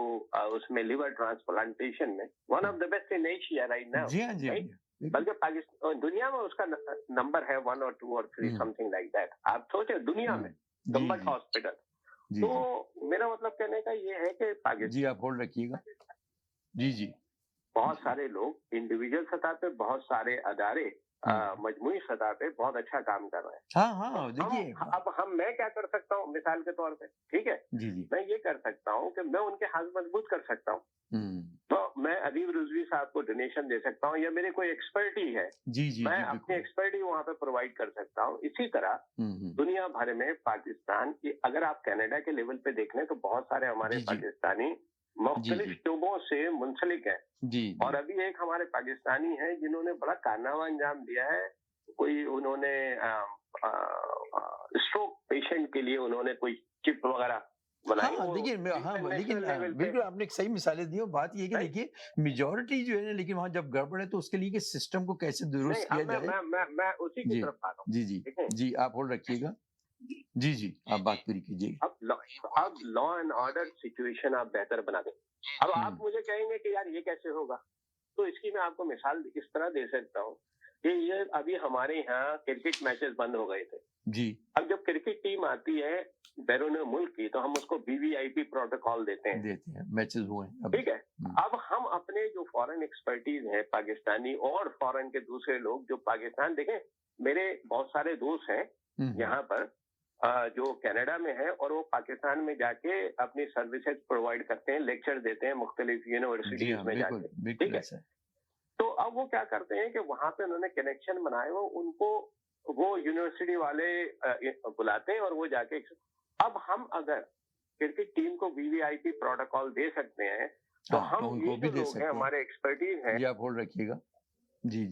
उसमें लिवर ट्रांसप्लांटेशन में one of the best in Asia right now, जी हाँ, जी हाँ, राइट? जी हाँ। बल्कि पाकिस्तान दुनिया में उसका नंबर है 1 और 2 और 3 समथिंग लाइक दैट। आप सोचे दुनिया में गम्बट हॉस्पिटल। तो मेरा मतलब कहने का ये है कि पाकिस्तान, जी आप होल्ड रखिएगा। जी बहुत सारे लोग इंडिविजुअल सतह पे, बहुत सारे अदारे मजमूई सतह पे बहुत अच्छा काम कर रहे हैं। हाँ, देखिए अब मैं क्या कर सकता हूँ मिसाल के तौर पे, ठीक है, जी मैं ये कर सकता हूँ कि मैं उनके हाथ मजबूत कर सकता हूँ। तो मैं अदीब रिजवी साहब को डोनेशन दे सकता हूँ, या मेरे कोई एक्सपर्टी है, मैं अपनी एक्सपर्टी वहाँ पे प्रोवाइड कर सकता हूँ। इसी तरह दुनिया भर में पाकिस्तान की, अगर आप कनाडा के लेवल पे देख लें तो बहुत सारे हमारे पाकिस्तानी मुख्तलिफ शोबों से मुंसलिक है। और अभी एक हमारे पाकिस्तानी है जिन्होंने बड़ा कारनामा अंजाम दिया है। कोई उन्होंने स्ट्रोक पेशेंट के लिए उन्होंने कोई चिप वगैरह बनाई। देखिए लेकिन बिल्कुल आपने एक सही मिसालें दी। बात ये है कि देखिए मेजॉरिटी जो है ना, लेकिन वहाँ जब गड़बड़ है तो उसके लिए कि सिस्टम को कैसे दुरुस्त किया जाए। मैं उसी की तरफ आ रहा हूँ। जी आप होल्ड रखिएगा। जी आप बात पूरी कीजिए। अब लॉ एंड ऑर्डर सिचुएशन आप बेहतर बना दें। अब आप मुझे कहेंगे कि यार ये कैसे होगा, तो इसकी मैं आपको मिसाल इस तरह दे सकता हूँ कि ये अभी हमारे यहाँ क्रिकेट मैचेस बंद हो गए थे जी। अब जब क्रिकेट टीम आती है बैरून मुल्क की, तो हम उसको वीवीआईपी प्रोटोकॉल देते हैं मैचेस हुए हैं, ठीक है। अब हम अपने जो फॉरेन एक्सपर्टीज है पाकिस्तानी और फॉरेन के दूसरे लोग जो पाकिस्तान, देखें मेरे बहुत सारे दोस्त हैं यहाँ पर जो कनाडा में है, और वो पाकिस्तान में जाके अपनी सर्विसेज प्रोवाइड करते हैं, लेक्चर देते हैं मुख्तलिफ यूनिवर्सिटीज में जाके, ठीक है। तो अब वो क्या करते हैं कि वहां पे उन्होंने कनेक्शन बनाए हुए, उनको वो यूनिवर्सिटी वाले बुलाते हैं और वो जाके, अब हम अगर क्रिकेट टीम को वीवीआईपी प्रोटोकॉल दे सकते हैं तो हम उनको भी दे सकते हैं, हमारे एक्सपर्टीज हैं। जी आप होल्ड रखिएगा। जी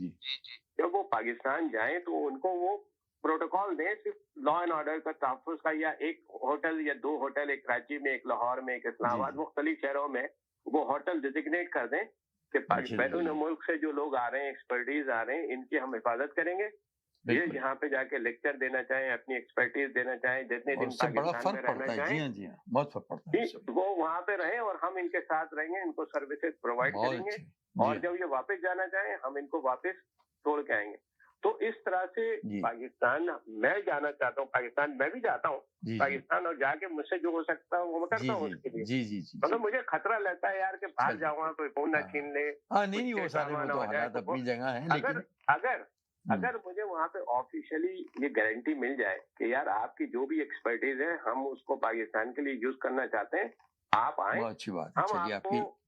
जब वो पाकिस्तान जाए तो उनको वो प्रोटोकॉल दें, सिर्फ लॉ एंड ऑर्डर का तहफ़्फ़ुज़ का, या एक होटल या 2 होटल, एक कराची में, एक लाहौर में, एक इस्लामाबाद, मुख्तलिफ शहरों में वो होटल डिजिग्नेट कर दें कि बैरून मुल्क से जो लोग आ रहे हैं, एक्सपर्टीज आ रहे हैं, इनकी हम हिफाजत करेंगे। ये यहाँ पे जाके लेक्चर देना चाहें, अपनी एक्सपर्टीज देना चाहें, जितने दिन पाकिस्तान में रहना चाहें, जी बहुत फर्क पड़ता है, वो वहाँ पे रहें और हम इनके साथ रहेंगे, इनको सर्विसेज प्रोवाइड करेंगे, और जब ये वापस जाना चाहें हम इनको वापस छोड़ के आएंगे। तो इस तरह से पाकिस्तान मैं जाना चाहता हूँ, पाकिस्तान मैं भी जाता हूँ पाकिस्तान, और जाके मुझसे जो हो सकता है वो मैं करता हूँ उसके लिए। मतलब मुझे खतरा रहता है यार कि बाहर जाऊंगा कोई फोन ना छीन ले। नहीं वो सारे तो हालात अपनी जगह है, लेकिन अगर मुझे वहाँ पे ऑफिशियली ये गारंटी मिल जाए कि यार आपकी जो भी एक्सपर्टीज है हम उसको पाकिस्तान के लिए यूज करना चाहते हैं, आप आए, अच्छी बात है,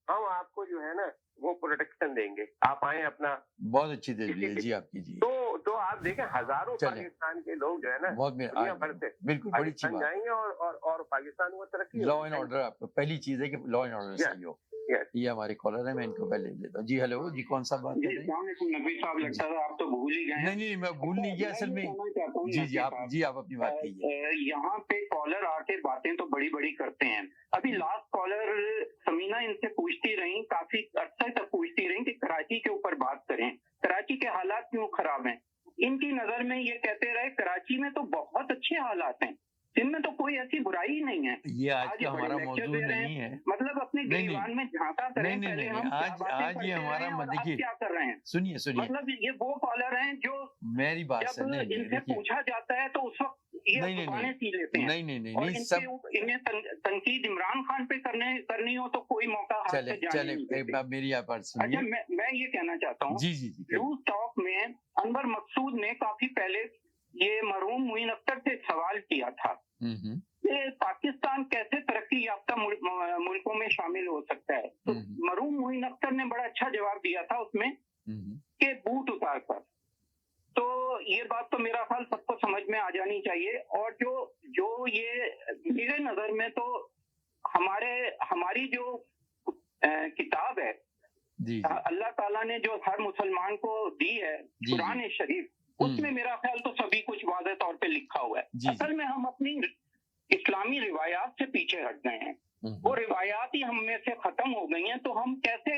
हम आपको जो है ना वो प्रोटेक्शन देंगे, आप आए अपना। बहुत अच्छी तजवीज़ है जी आपकी जी। तो आप देखें हजारों पाकिस्तान के लोग जो है ना दुनिया भर से बिल्कुल बड़ी अच्छी बात जाएंगे और पाकिस्तान को तरक्की। लॉ एंड ऑर्डर, आपको पहली चीज है कि लॉ एंड ऑर्डर सही हो। ये हमारे कॉलर है, मैं इनको पहले देता हूँ। जी हेलो जी, कौन सा बात कर रहे हैं? नबी साहब, लगता है आप तो भूल ही गए। नहीं मैं भूल नहीं गया असल में। जी आप अपनी बात कीजिए। यहाँ पे कॉलर आके बातें तो बड़ी बड़ी करते हैं। अभी लास्ट कॉलर समीना इनसे पूछती रही, काफी अरसे तक पूछती रही कि कराची के ऊपर बात करें, कराची के हालात क्यों खराब हैं। इनकी नजर में ये कहते रहे कराची में तो बहुत अच्छे हालात हैं, इनमें तो कोई ऐसी बुराई ही नहीं है। ये आज का हमारा मौजूद नहीं है, मतलब अपने गिरवान में झांका करें। नहीं आज ये हमारा देखिए क्या कर रहे हैं, सुनिए मतलब ये वो कॉलर हैं जो मेरी बात जब इनसे पूछा जाता है तो उस वक्त ये जुबानें सी लेते हैं। नहीं सब इन्हें तनकीद इमरान खान पे करनी हो तो कोई मौका हाथ से जाने नहीं देते। मेरी आप बात सुनिए। अच्छा मैं ये कहना चाहता हूँ, जी न्यूज टॉक में अनवर मकसूद ने काफी पहले ये मरहूम मुइन अख्तर से सवाल किया था कि पाकिस्तान कैसे तरक्की याफ्ता मुल्कों में शामिल हो सकता है। तो मरहूम मुइन अख्तर ने बड़ा अच्छा जवाब दिया था उसमें कि बूट उतार कर। तो ये बात तो मेरा ख्याल सबको समझ में आ जानी चाहिए। और जो ये मेरे नजर में तो हमारी जो किताब है अल्लाह ताला ने जो हर मुसलमान को दी है, कुरान शरीफ, उसमें मेरा ख्याल तो सभी कुछ वाज़ेह तौर पे लिखा हुआ है। असल में हम अपनी इस्लामी रिवायात से पीछे हट गए हैं। वो रिवायात ही हम में से खत्म हो गई हैं। तो हम कैसे,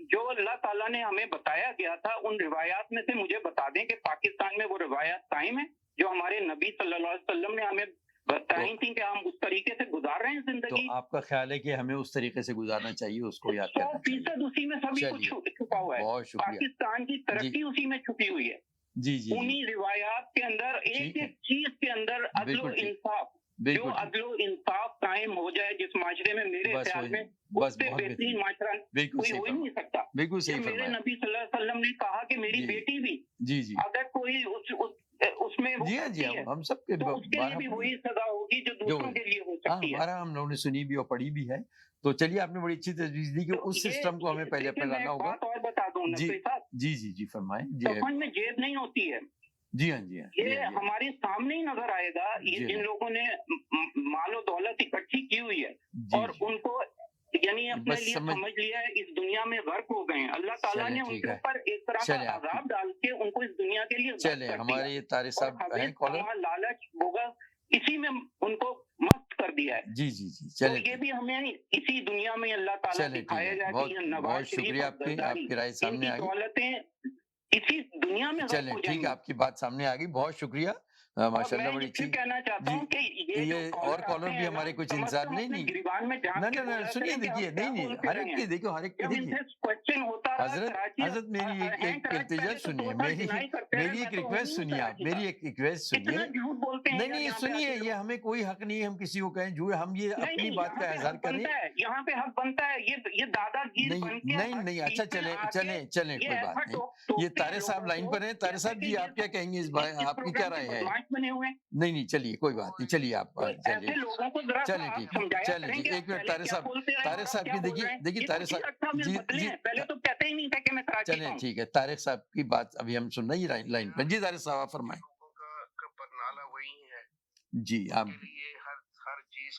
जो अल्लाह ताला ने हमें बताया गया था उन रिवायात में से मुझे बता दें कि पाकिस्तान में वो रिवायात कायम है जो हमारे नबी सल्लल्लाहु अलैहि वसल्लम ने हमें बताई थी कि हम उस तरीके से गुजार रहे हैं जिंदगी। तो आपका ख्याल है कि हमें उस तरीके से गुजारना चाहिए, उसको याद करना चाहिए। 100% उसी में सभी कुछ छुपा हुआ है। बहुत शुक्रिया। पाकिस्तान की तरक्की उसी में छुपी हुई है। जी जी उन्हीं रिवायात के अंदर, एक एक चीज के अंदर अदलो इंसाफ, जो अदलो इंसाफ कायम हो जाए जिस माशरे में, मेरे ख्याल में उससे बेहतरीन माशरा कोई हो ही नहीं सकता। बिल्कुल सही। मेरे नबी सल्लल्लाहु अलैहि वसल्लम ने कहा कि मेरी बेटी भी जी अगर कोई उसमें वो करती है, हम सबके तो उसके लिए भी वही सजा होगी जो दूसरों के लिए हो सकती है। हम लोगों ने सुनी भी और पढ़ी भी है। तो चलिए, आपने बड़ी अच्छी तजवीज दी कि उस सिस्टम को हमें पहले अपनाना होगा। बात और बता दूं जी फरमाएं। कफन में जेब नहीं होती है। जी हाँ। ये हमारे सामने ही नजर आएगा। ये जिन लोगों ने मालो दौलत इकट्ठी की हुई है और उनको यानी अपने लिए समझ लिया है, इस दुनिया में गर्क हो गए हैं, अल्लाह ताला ने उनके ऊपर एक तरह का अजाब डाल के उनको इस दुनिया के लिए चले हमारे ये तारिक साहब हैं कॉलर, लालच होगा इसी में उनको मस्त कर दिया है। जी चले, तो ये भी हमें इसी दुनिया में अल्लाह ताला दिखाएगा कि बहुत शुक्रिया आपकी राय सामने आ गई। दौलतें इसी दुनिया में चले, ठीक है, आपकी बात सामने आ गई, बहुत शुक्रिया माशाल्लाह, बड़ी अच्छी। कहना चाहता हूं कि ये और कॉलर भी हमारे कुछ इंसान नहीं ना सुनिए, देखिए नहीं हर एक की देखो, हर एक की देखिए क्वेश्चन होता है। हजरत मेरी एक इल्तिजा सुनिए, मेरी एक रिक्वेस्ट सुनिए, आप मेरी एक रिक्वेस्ट सुनिए। नहीं सुनिए, ये हमें कोई हक नहीं है हम किसी को कहें झूठ, हम ये अपनी बात का इजहार करें। यहाँ पे हक बनता है। ये दादागिरी नहीं अच्छा चले कोई बात नहीं। ये तारे साहब लाइन पर हैं। तारे साहब जी, आप क्या कहेंगे इस बारे, आपकी क्या राय है? बने हुए नहीं चलिए कोई बात नहीं, चलिए आप चलिए ठीक है, चलिए ठीक, एक मिनट तारे साहब की देखिए तारे साहब जी पहले तो कहते ही नहीं था कि मैं कराची चलिए ठीक है, तारिक साहब की बात अभी हम सुन रही है लाइन पर। जी तारिक साहब आप फरमाएं। बरनाला वही है जी, आप हर चीज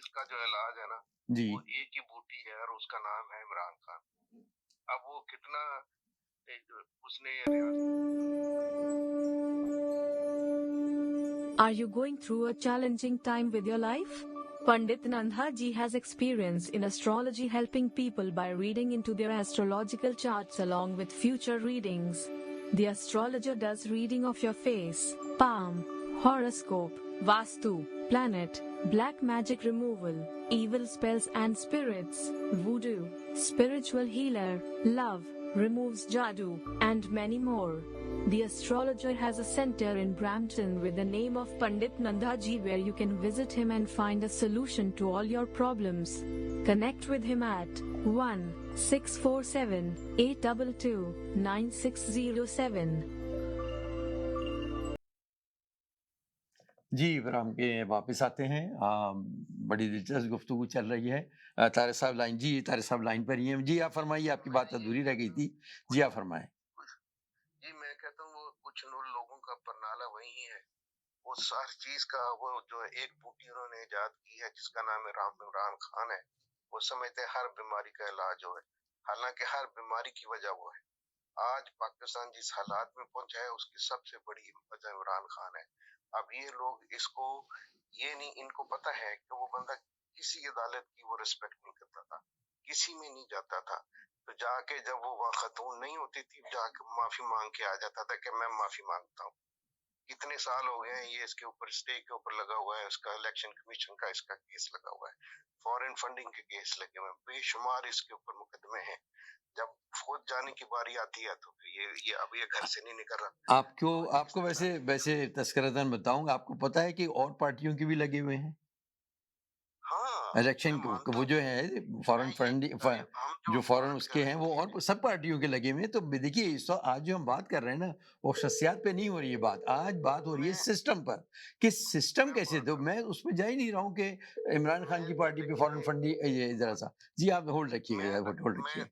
का जो इलाज है ना जी, वो एक ही बूटी है और उसका नाम है इमरान खान। अब वो कितना उसने Are you going through a challenging time with your life? Pandit Nandha ji has experience in astrology, helping people by reading into their astrological charts along with future readings. The astrologer does reading of your face, palm, horoscope, vastu, planet, black magic removal, evil spells and spirits, voodoo, spiritual healer, love, removes jadoo, and many more. The astrologer has a center in Brampton with the name of Pandit Nandha ji, where you can visit him and find a solution to all your problems. Connect with him at 1-647-822-9607. जी, फिर हम के वापस आते हैं। बड़ी दिलचस्प गुफ्तगू चल रही है। तारिक साहब लाइन, जी तारिक साहब लाइन पर ही हैं। जी आप फरमाइए, आपकी बात अधूरी रह गई थी। जी आप फरमाएं। जी मैं कहता हूँ वो कुछ लोगों का परनाला वही है। वो हर चीज का वो जो एक बूटी उन्होंने इजाद की है जिसका नाम इमरान खान है। वो समझते हैं हर बीमारी का इलाज हो है, हालांकि हर बीमारी की वजह वो है। आज पाकिस्तान जिस हालात में पहुंचा है उसकी सबसे बड़ी वजह इमरान खान है। अब ये लोग इसको ये नहीं, इनको पता है कि वो बंदा किसी अदालत की वो रिस्पेक्ट नहीं करता था, किसी में नहीं जाता था। तो जाके जब वो वहाँ खतून नहीं होती थी जाके माफी मांग के आ जाता था कि मैं माफी मांगता हूँ। कितने साल हो गए हैं ये इसके ऊपर स्टे के ऊपर लगा हुआ है, उसका इलेक्शन कमीशन का इसका केस लगा हुआ है, फॉरेन फंडिंग के केस लगे हुए हैं, बेशुमार इसके ऊपर मुकदमे हैं। जब खुद जाने की बारी आती है तो ये अब ये घर से नहीं निकल रहा। आपको वैसे तस्करतन बताऊंगा, आपको पता है कि और पार्टियों के भी लगे हुए हैं। हाँ, इलेक्शन वो जो है फॉरेन फंडिंग जो फॉरेन उसके हैं वो और सब पार्टियों के लगे हुए हैं। तो देखिए आज जो हम बात कर रहे हैं ना, वो शख्सियत पे नहीं हो रही है बात, आज बात हो रही है सिस्टम पर कि सिस्टम कैसे। तो मैं उस पर जा ही नहीं रहा हूँ कि इमरान खान की पार्टी पे फॉरेन फंडिंग। ये जरा सा जी आप होल्ड रखिएगा, होल्ड रखिए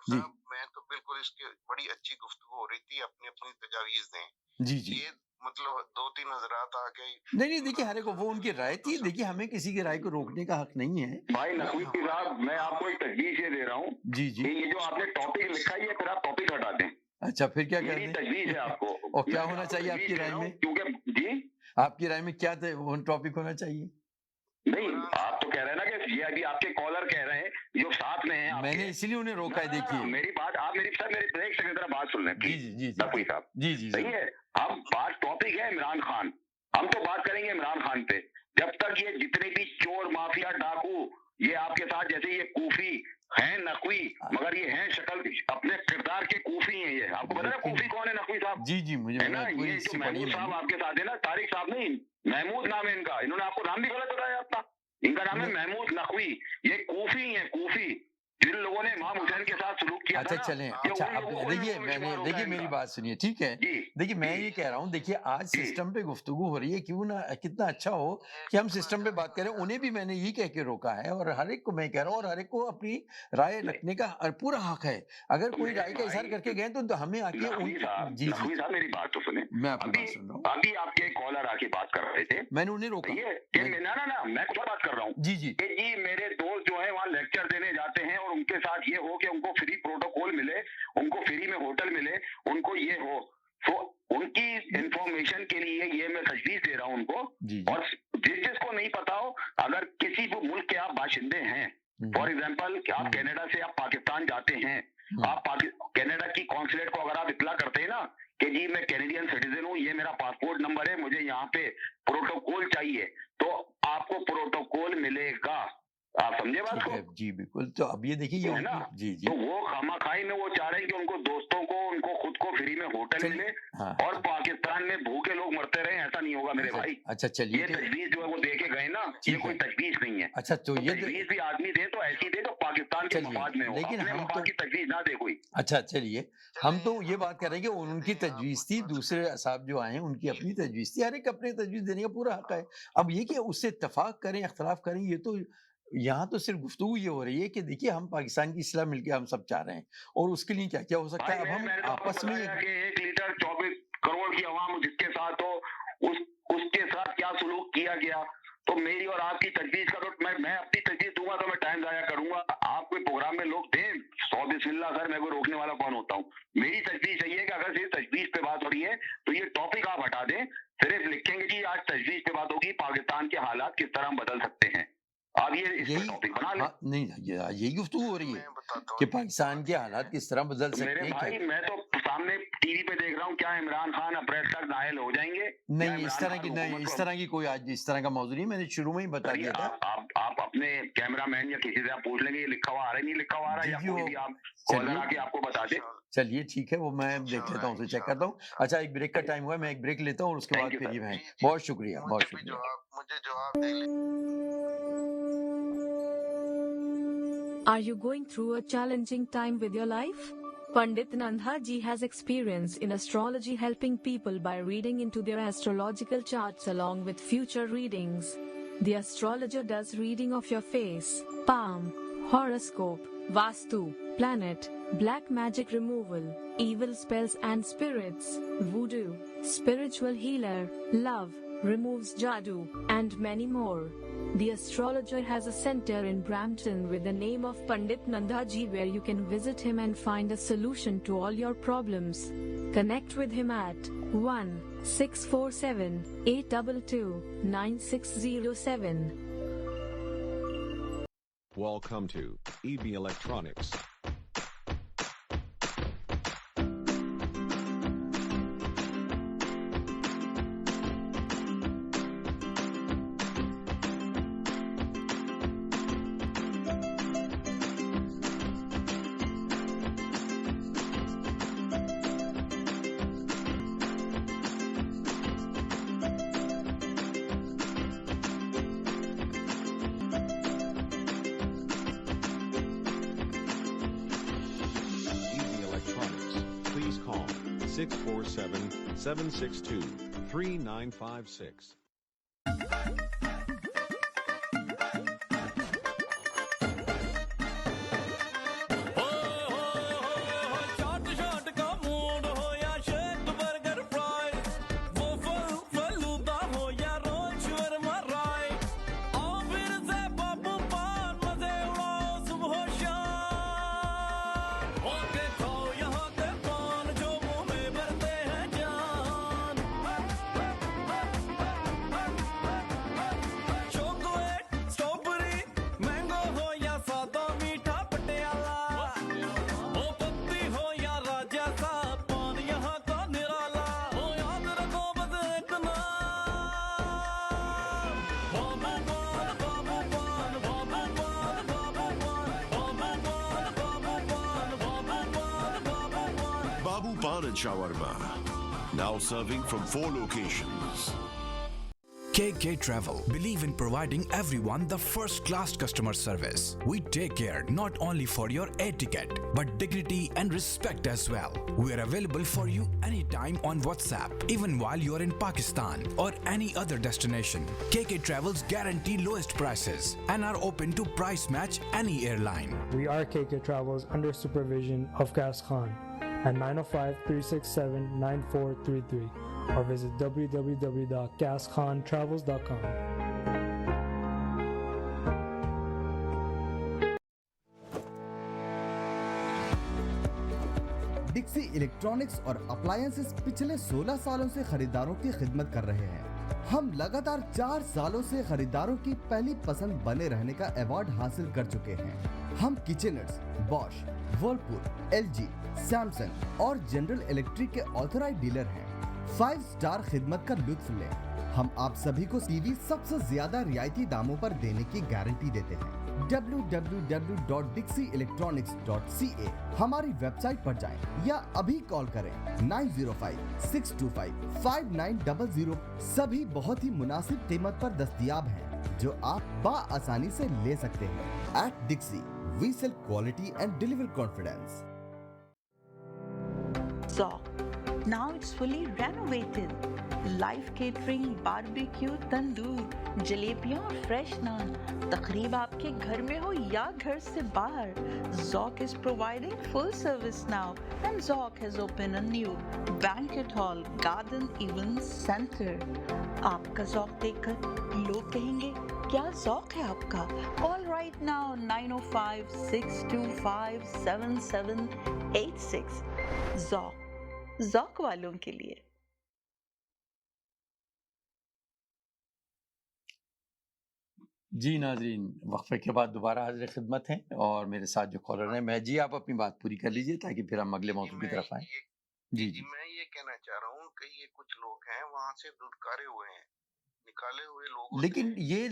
जी। मैं तो बिल्कुल इसकी बड़ी अच्छी गुफ्तगू हो रही थी, अपनी अपनी तजावीज दें। जी ये मतलब 2-3 हज़रात आ गए। नहीं देखिए हर एक वो उनकी राय थी। देखिए हमें किसी की राय को रोकने का हक नहीं है। भाई नकवी साहब, मैं आपको एक तजवीज ये दे रहा हूँ जी ये जो आपने टॉपिक लिखा है, फिर आप टॉपिक हटा दें। अच्छा फिर क्या कर दें? तजवीज है आपको। और क्या होना चाहिए आपकी राय में? क्योंकि जी आपकी राय में क्या टॉपिक होना चाहिए? नहीं, आप तो कह रहे हैं ना कि ये अभी आपके कॉलर कह रहे हैं जो साथ में हैं, मैंने इसीलिए उन्हें रोका है। देखिए मेरी बात, आप मेरी एक सेकंड जरा बात सुन लें प्लीज। जी नकवी साहब, जी सही है, हम बात टॉपिक है इमरान खान, हम तो बात करेंगे इमरान खान पे। जब तक ये जितने भी चोर माफिया डाकू ये आपके साथ, जैसे ये कूफी हैं नकवी, मगर ये हैं शक्ल अपने किरदार के कूफी हैं। ये आपको पता है कूफी कौन है नकवी साहब? जी मुझे है ना, ये जो महमूद साहब आपके साथ है ना, तारिक साहब नहीं, महमूद नाम है इनका, इन्होंने आपको नाम भी गलत बताया अपना, इनका नाम है महमूद नकवी। ये कूफी है, कूफी जिन लोगों ने इमाम हुसैन के साथ सलूक किया। अच्छा चलें, अच्छा अब देखिए मेरी बात सुनिए, ठीक है। देखिए मैं ये कह रहा हूँ, देखिए आज सिस्टम पे गुफ्तगू हो रही है, क्यों ना कितना अच्छा हो कि हम सिस्टम पे बात करें। उन्हें भी मैंने यही कह के रोका है और हर एक को मैं कह रहा हूँ, और हर एक को अपनी राय रखने का पूरा हक है। अगर कोई राय का इज़हार करके गए तो हमें आके जी साहब मेरी बात तो सुने, मैं आपकी बात सुन रहा हूँ। अभी आपके कॉलर आके बात कर रहे थे, मैंने उन्हें रोका। ना मैं कुछ बात कर रहा हूँ। जी मेरे दोस्त जो है वहाँ लेक्चर देने जाते हैं और उनके साथ ये हो कि उनको फ्री प्रोटोकॉल मिले, उनको फ्री में होटल मिले, उनको ये हो, तो उनकी इंफॉर्मेशन के लिए ये मैं तजवीज दे रहा हूँ उनको। और जिसको नहीं पता हो, अगर किसी भी मुल्क के आप बाशिंदे हैं, फॉर एग्जाम्पल आप कनाडा से आप पाकिस्तान जाते हैं, आप कनाडा की कॉन्सुलेट को अगर आप इतला करते हैं ना कि जी मैं कैनेडियन सिटीजन हूँ, ये मेरा पासपोर्ट नंबर है, मुझे यहाँ पे प्रोटोकॉल चाहिए, तो आपको प्रोटोकॉल मिलेगा। आप समझे बात को? जी बिल्कुल। तो अब ये देखिए ये है ना, जी तो वो खामाखाई में वो चाह रहे हैं कि उनको दोस्तों को, उनको खुद को फ्री में होटल मिले। और पाकिस्तान में भूखे लोग मरते रहे, ऐसा नहीं होगा मेरे भाई। अच्छा चलिए, ये तजवीज जो है वो दे के गए ना, ये कोई तजवीज नहीं है। अच्छा तो ये तजवीज भी आदमी दे तो ऐसी दे तो पाकिस्तान के मफाद में हो, लेकिन अपने हम मफाद की तजवीज ना दे कोई। अच्छा चलिए, हम तो ये बात कर रहे हैं कि उनकी तजवीज थी, दूसरे साहब जो आए उनकी अपनी तजवीज थी, हर एक अपने तजवीज देने का पूरा हक है। अब ये कि उससे इत्तेफाक करें इख्तलाफ करें, ये तो यहाँ तो सिर्फ गुफ्तगू ये हो रही है कि देखिए हम पाकिस्तान की इस्लाह मिलके हम सब चाह रहे हैं, और उसके लिए क्या क्या हो सकता है। अब हम आपस में 1 लीटर 24 करोड़ की आवाम जिसके साथ हो, उसके साथ क्या सलूक किया गया, तो मेरी और आपकी तजवीज का तो मैं अपनी तजवीज दूंगा तो मैं टाइम जाया करूंगा। आप कोई प्रोग्राम में लोग दें 100 बिस्मिल्लाह सर, मैं कोई रोकने वाला कौन होता हूँ। मेरी तजवीज यही है कि अगर सिर्फ तजवीज पे बात हो रही है तो ये टॉपिक आप हटा दें, सिर्फ लिखेंगे जी आज तजवीज पे बात होगी, पाकिस्तान के हालात किस तरह हम बदल सकते हैं। आप ये इस टॉपिक बना लें। नहीं यही गुफ्तगू हो रही है कि पाकिस्तान के हालात किस तरह बदल सकते हैं। मेरे भाई मैं तो सामने टीवी पे देख रहा हूँ, क्या इमरान खान अप्रैल तक नायल हो जाएंगे? नहीं इस तरह की कोई आज इस तरह का मौजूद नहीं, मैंने शुरू में ही बता दिया था। आप अपने कैमरामैन या किसी से आप पूछ लेंगे ये लिखा हुआ आ रहा है नहीं लिखा हुआ आ रहा है, या कोई भी आप कॉलर आके आपको बता दे। चलिए ठीक है, वो मैं देख लेता हूँ, उसे चेक करता हूँ। अच्छा एक ब्रेक का टाइम हुआ, मैं एक ब्रेक लेता हूँ और उसके बाद फिर ये बहुत शुक्रिया, बहुत शुक्रिया। मुझे जवाब दे। Are you going through a challenging time with your life? Pandit Nandha ji has experience in astrology, helping people by reading into their astrological charts along with future readings. The astrologer does reading of your face, palm, horoscope, vastu, planet, black magic removal, evil spells and spirits, voodoo, spiritual healer, love, removes jadoo, and many more. The astrologer has a center in Brampton with the name of Pandit Nandha ji, where you can visit him and find a solution to all your problems. Connect with him at 1-647-822-9607. Welcome to EB Electronics. Please call 647-762-3956. Pan and Shawarma. Now serving from 4 locations. KK Travel believe in providing everyone the first-class customer service. We take care not only for your air ticket, but dignity and respect as well. We are available for you anytime on WhatsApp, even while you are in Pakistan or any other destination. KK Travels guarantee lowest prices and are open to price match any airline. We are KK Travels under supervision of Gas Khan at 905-367-9433 or visit www.gaskhontravels.com. डिक्सी electronics और appliances पिछले 16 सालों से खरीदारों की खिदमत कर रहे हैं। हम लगातार 4 सालों से खरीदारों की पहली पसंद बने रहने का अवार्ड हासिल कर चुके हैं। हम किचनर्स, बॉश, वर्लपूल, एलजी, सैमसंग और जनरल इलेक्ट्रिक के ऑथराइज्ड डीलर हैं। 5 स्टार खिदमत का लुत्फ लें। हम आप सभी को टीवी सबसे ज्यादा रियायती दामों पर देने की गारंटी देते हैं। www.dixieelectronics.ca हमारी वेबसाइट पर जाएं या अभी कॉल करें 905-625-5900। सभी बहुत ही मुनासिब कीमत पर दस्तयाब हैं जो आप आसानी से ले सकते हैं। At Dixie, we sell quality and deliver confidence. Zoc. Now it's fully renovated. Live catering, barbecue, tandoor, जलेबियाँ और fresh naan. तकरीब आपके घर में हो या घर से बाहर, Zoc is providing full service now, and Zoc has opened a new banquet hall, garden event center. आपका Zoc देखकर लोग कहेंगे क्या Zoc है आपका? Call right now 905-625-7786. Zoc. Zoc वालों के लिए। जी नाजरीन, वक्फे के बाद दोबारा हाजिर खिदमत हैं और मेरे साथ जो कॉलर हैं, मैं जी आप अपनी बात पूरी कर लीजिए ताकि फिर हम अगले मौजू की तरफ आए। जी जी मैं ये कहना चाह रहा हूँ कि ये कुछ लोग हैं वहां से दुदकारे हुए हैं, निकाले हुए लोग।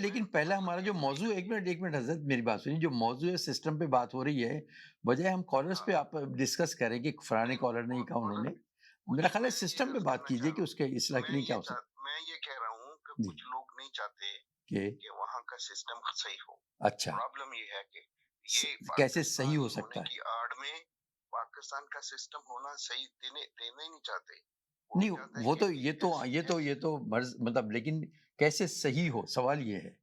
लेकिन पहला हमारा जो मौजू, एक मिनट हजरत मेरी बात सुनिए, जो मौजू है सिस्टम पे बात हो रही है, बजाय हम कॉलर्स पे आप डिस्कस करें कि फलाने कॉलर ने कहा, उन्होंने, मेरा ख्याल है सिस्टम पे बात कीजिए कि उसके इसलाह के लिए क्या हो सकता। मैं ये कह रहा हूँ कि कुछ लोग नहीं चाहते कि वहाँ का सिस्टम सही हो। अच्छा, प्रॉब्लम ये है कि ये कैसे सही हो सकता है? की आड़ में पाकिस्तान का सिस्टम होना सही देना ही नहीं चाहते। नहीं, वो तो ये तो मर्ज, मतलब, लेकिन कैसे सही हो, सवाल ये है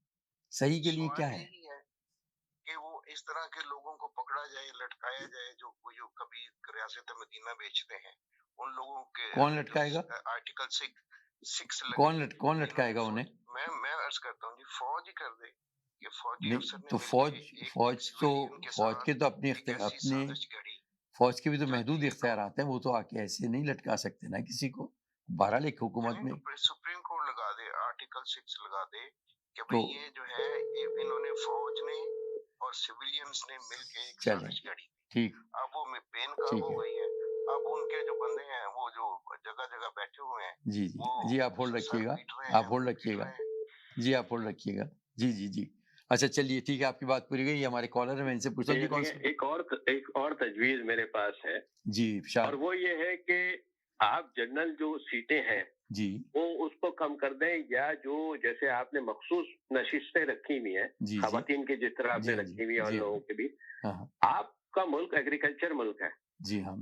सही के लिए क्या है कि वो इस तरह के लोगों को पकड़ा जाए, लटकाया जाए, जो कभी रियासत मदीना बेचते हैं, उन लोगों के। कौन लटकाएगा? आर्टिकल 6 कौन लटकाएगा उन्हें? मैं अर्ज करता हूँ जी, फौज ही कर दे कि फौजी अफसर ने। तो फौज के तो अपने फौज के भी तो महदूद इख्तियारात हैं, वो तो आके ऐसे नहीं लटका सकते ना किसी को। बहरहाल एक हुकूमत में सुप्रीम कोर्ट लगा दे, आर्टिकल 6 लगा दे कि भाई ये जो है इन्होंने फौज ने और सिविलियंस ने मिलके एक साजिश घड़ी। ठीक, अब वो बेनकाब हो गई है। अब उनके जो बंदे हैं वो जो जगह बैठे हुए हैं। जी आप होल्ड रखिएगा, जी। अच्छा चलिए, ठीक है, आपकी बात पूरी गई। हमारे कॉलर है, मैं इनसे पूछता हूँ एक और तजवीज मेरे पास है जी, और वो ये है कि आप जनरल जो सीटें हैं जी, वो उसको कम कर दें, या जो जैसे आपने मखसूस नशिस्तें रखी हुई हैं खवातीन की, जिस तरह आपने रखी हुई है और लोगों के भी। आपका मुल्क एग्रीकल्चर मुल्क है। जी हाँ,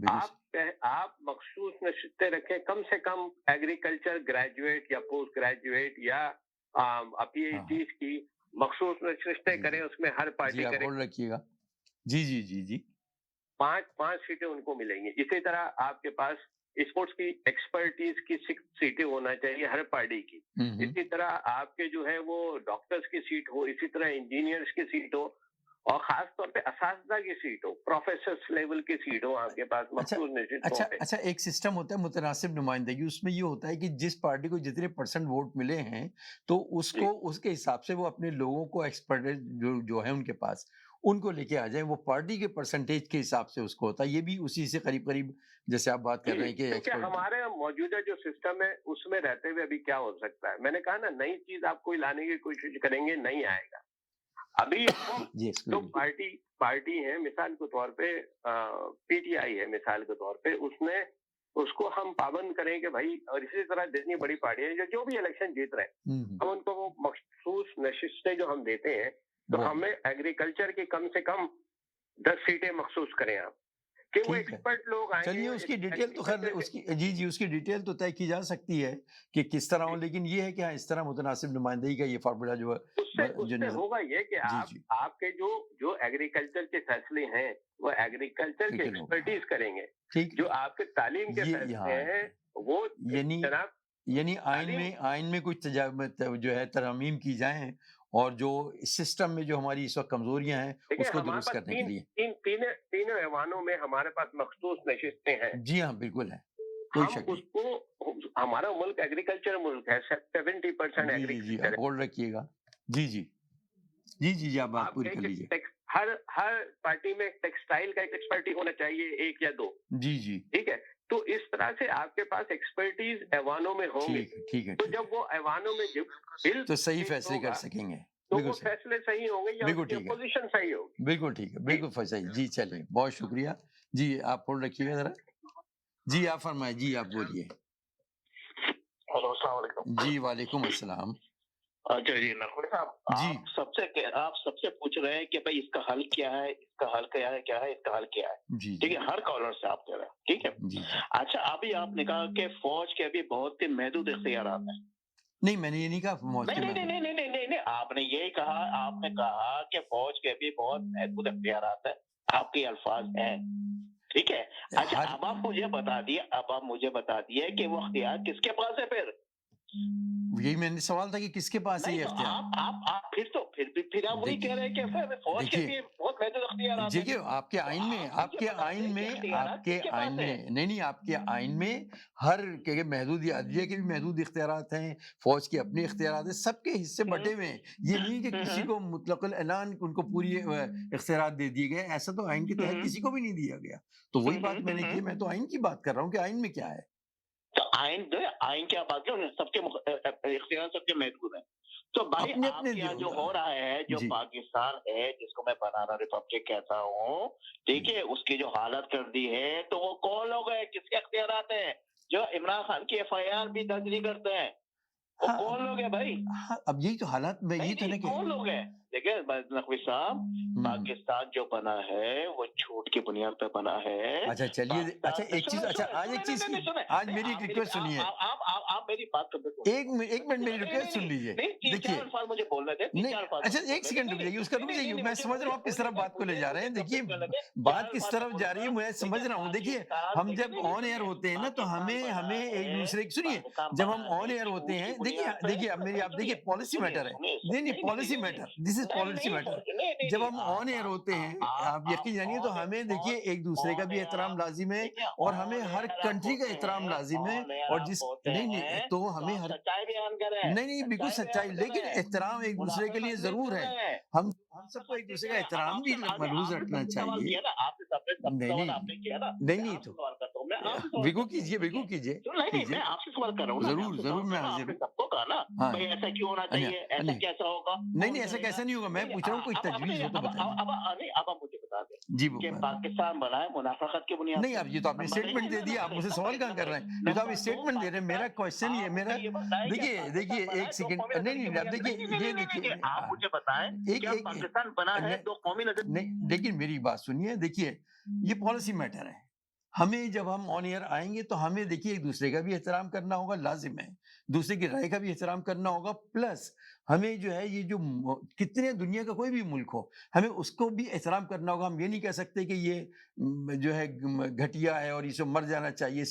आप मखसूस नशिस्तें रखें, कम से कम एग्रीकल्चर ग्रेजुएट या पोस्ट ग्रेजुएट या PhD की मखसूस नशिस्तें करें, उसमें हर पार्टी करे। रखिएगा जी। 5 सीटें उनको मिलेंगी। इसी तरह आपके पास स्पोर्ट्स की एक्सपर्टीज की 6 सीटें होना चाहिए हर पार्टी की। इसी तरह आपके जो है वो डॉक्टर्स की सीट हो, इसी तरह इंजीनियर्स की सीट हो, और खास तौर पे असातिज़ा की सीट हो, प्रोफेसर्स लेवल की सीट हो आपके पास। अच्छा, एक सिस्टम होता है मुतनासिब नुमाइंदगी, उसमें ये होता है कि जिस पार्टी को जितने % वोट मिले हैं तो उसको उसके हिसाब से वो अपने लोगों को एक्सपर्ट जो है उनके पास, उनको लेके आ जाए, वो पार्टी के % के हिसाब से उसको होता है। ये भी उसी से करीब जैसे आप बात कर रहे हैं कि हमारे मौजूदा जो सिस्टम है उसमें रहते हुए अभी क्या हो सकता है। मैंने कहा ना, नई चीज आप कोई लाने की कोशिश करेंगे, नहीं आएगा। अभी जो पार्टी है, मिसाल के तौर पे PTI है, मिसाल के तौर पे उसने उसको हम पाबंद करें कि भाई, और इसी तरह जितनी बड़ी पार्टी है जो भी इलेक्शन जीत रहे हैं, हम उनको वो मखसूस नशिस्तें जो हम देते हैं, तो हमें एग्रीकल्चर की कम से कम 10 सीटें मखसूस करें आप, कि वो एक्सपर्ट लोग आएंगे। चलिए उसकी डिटेल तो खैर उसकी डिटेल तो तय की जा सकती है कि किस तरह हो, लेकिन ये है कि हाँ इस तरह मुतनासिब नुमाइंदगी का ये फार्मूला जो है उससे होगा ये कि आपके जो एग्रीकल्चर के फैसले हैं वो एग्रीकल्चर के एक्सपर्टीज करेंगे, जो आपके तालीम के फैसले हैं वो यानी आइन में कुछ जो है तरमीम की जाए और जो सिस्टम में जो हमारी इस वक्त कमजोरियां हैं उसको दुरुस्त करने के लिए तीनों ऐवानों में हमारे पास मखसूस नशिस्तें हैं। जी हाँ बिल्कुल है, कोई शक नहीं। उसको हमारा मुल्क एग्रीकल्चर मुल्क है, 70% एग्रीकल्चर बोल रखिएगा। जी जी जी जी जी आप बात पूरी कर लीजिए। हर पार्टी में टेक्सटाइल का एक एक्सपर्टी होना चाहिए, 1 या 2। जी जी ठीक है, तो इस तरह से आपके पास एक्सपर्टीज ऐवानों में होंगे। ठीक है। तो जब वो ऐवानों में बिल तो सही फैसले कर सकेंगे, तो वो फैसले सही होंगे या उसकी पोजीशन सही होगी। बिल्कुल ठीक है, बिल्कुल सही। जी चलिए बहुत शुक्रिया जी, आप फोन रखिएगा जरा। जी आप फरमाए, जी आप बोलिए। हेलो अस्सलाम वालेकुम। जी वालेकुम अस्सलाम। अच्छा जी नकवी साहब, आप सबसे पूछ रहे हैं कि भाई इसका हल क्या है, इसका हल क्या है, इसका हल क्या है। ठीक है, हर कॉलर से आप कह रहे हैं, ठीक है। अच्छा, अभी आपने कहा कि फौज के अभी बहुत ही महदूद इख्तियारात हैं। नहीं मैंने ये नहीं कहा फौज के, नहीं, आपने यही कहा, आपने कहा कि फौज के भी बहुत महदूद इख्तियारात है, आपके अल्फाज हैं, ठीक है। अच्छा अब आप मुझे बता दिए कि वो इख्तियार किसके पास है। यही मैंने सवाल था कि किसके पास है ये इख्तियार। आप फिर आप वही कह रहे हैं कि फौज के भी बहुत महदूद इख्तियारात हैं। देखिए आपके आइन में आपके आइन में हर के महदूद अदलिया के भी महदूद इख्तियारात हैं, फौज के अपने इख्तियारात हैं, सबके हिस्से बटे हुए हैं। ये नहीं कि किसी को मुतलकल ऐलान उनको पूरी इख्तियारात दे दिए गए, ऐसा तो आइन के तहत किसी को भी नहीं दिया गया। तो वही बात मैंने की, मैं तो आइन की बात कर रहा हूँ कि आइन में क्या है। तो आइन क्या बात है, सबके इख्तियार सबके महदूद हैं। तो भाई आपके यहाँ जो हो रहा है, जो पाकिस्तान है जिसको मैं बनाना रिपब्लिक कहता हूँ, ठीक है, उसकी जो हालत कर दी है, तो वो कौन लोग हैं, किसके इख्तियारात हैं? जो इमरान खान की FIR भी दर्ज नहीं करते हैं, वो कौन लोग हैं भाई? अब यही तो हालात में यही तो कौन लोग हैं? देखिए नकवी साहब, पाकिस्तान जो बना है वो झूठ की बुनियाद पे बना है। अच्छा चलिए, अच्छा एक चीज, अच्छा आज मेरी एक रिक्वेस्ट सुनिए। आप मेरी बात कर, एक मिनट मेरी रिक्वेस्ट सुन लीजिए। देखिए मुझे बोलने दें। अच्छा एक सेकंड रुक जाइए, उसका रुक जाइए, मैं समझ रहा हूँ आप किस तरफ बात को ले जा रहे हैं। देखिए बात किस तरफ जा रही है मैं समझ रहा हूँ। देखिए हम जब ऑन एयर होते हैं ना, तो हमें एक दूसरे की, सुनिए, जब हम ऑन एयर होते हैं, देखिए अब मेरी, आप देखिए पॉलिसी मैटर है, नहीं policy matter, this is policy matter. जब हम ऑन एयर होते हैं, आप यकीन जानिए, तो हमें देखिए एक दूसरे का भी एहतराम लाजिम है और हमें हर कंट्री का एहतराम लाजिम है। और जिस नहीं तो हमें हर नहीं बिल्कुल सच्चाई, लेकिन एहतराम एक दूसरे के लिए जरूर है। हम सबको एक दूसरे का एहतराम भी मलूज रखना चाहिए। नहीं तो बिल्कुल कीजिए मैं आपसे सवाल कर रहा हूँ। जरूर मैं हाजिर हूँ। सबको कहा ना भाई ऐसा क्यों होना चाहिए, ऐसा कैसा होगा? नहीं ऐसा कैसा नहीं होगा, मैं पूछ रहा हूँ कोई तजवीज हो तो बताइए। अब आप मुझे बता दें जी, कि पाकिस्तान बना है मुनाफाकत की बुनियाद। नहीं, अब ये तो आपने स्टेटमेंट दे दिया, आप मुझे सवाल कहाँ कर रहे हैं? ये तो आप स्टेटमेंट दे रहे हैं। मेरा क्वेश्चन ये, मेरा देखिए एक सेकंड, नहीं अब देखिए आप मुझे बताएं कि पाकिस्तान बना है दो कौमी नजर। नहीं लेकिन मेरी बात सुनिए, देखिए ये पॉलिसी मैटर है। हमें जब हम ऑन एयर आएंगे तो हमें देखिए एक दूसरे का भी एहतराम करना होगा, लाजिम है, दूसरे की राय का भी एहतराम करना होगा। प्लस हमें जो है ये जो कितने दुनिया का कोई भी मुल्क हो, हमें उसको भी एहतराम करना होगा। हम ये नहीं कह सकते कि ये जो है घटिया है और इसे मर जाना चाहिए,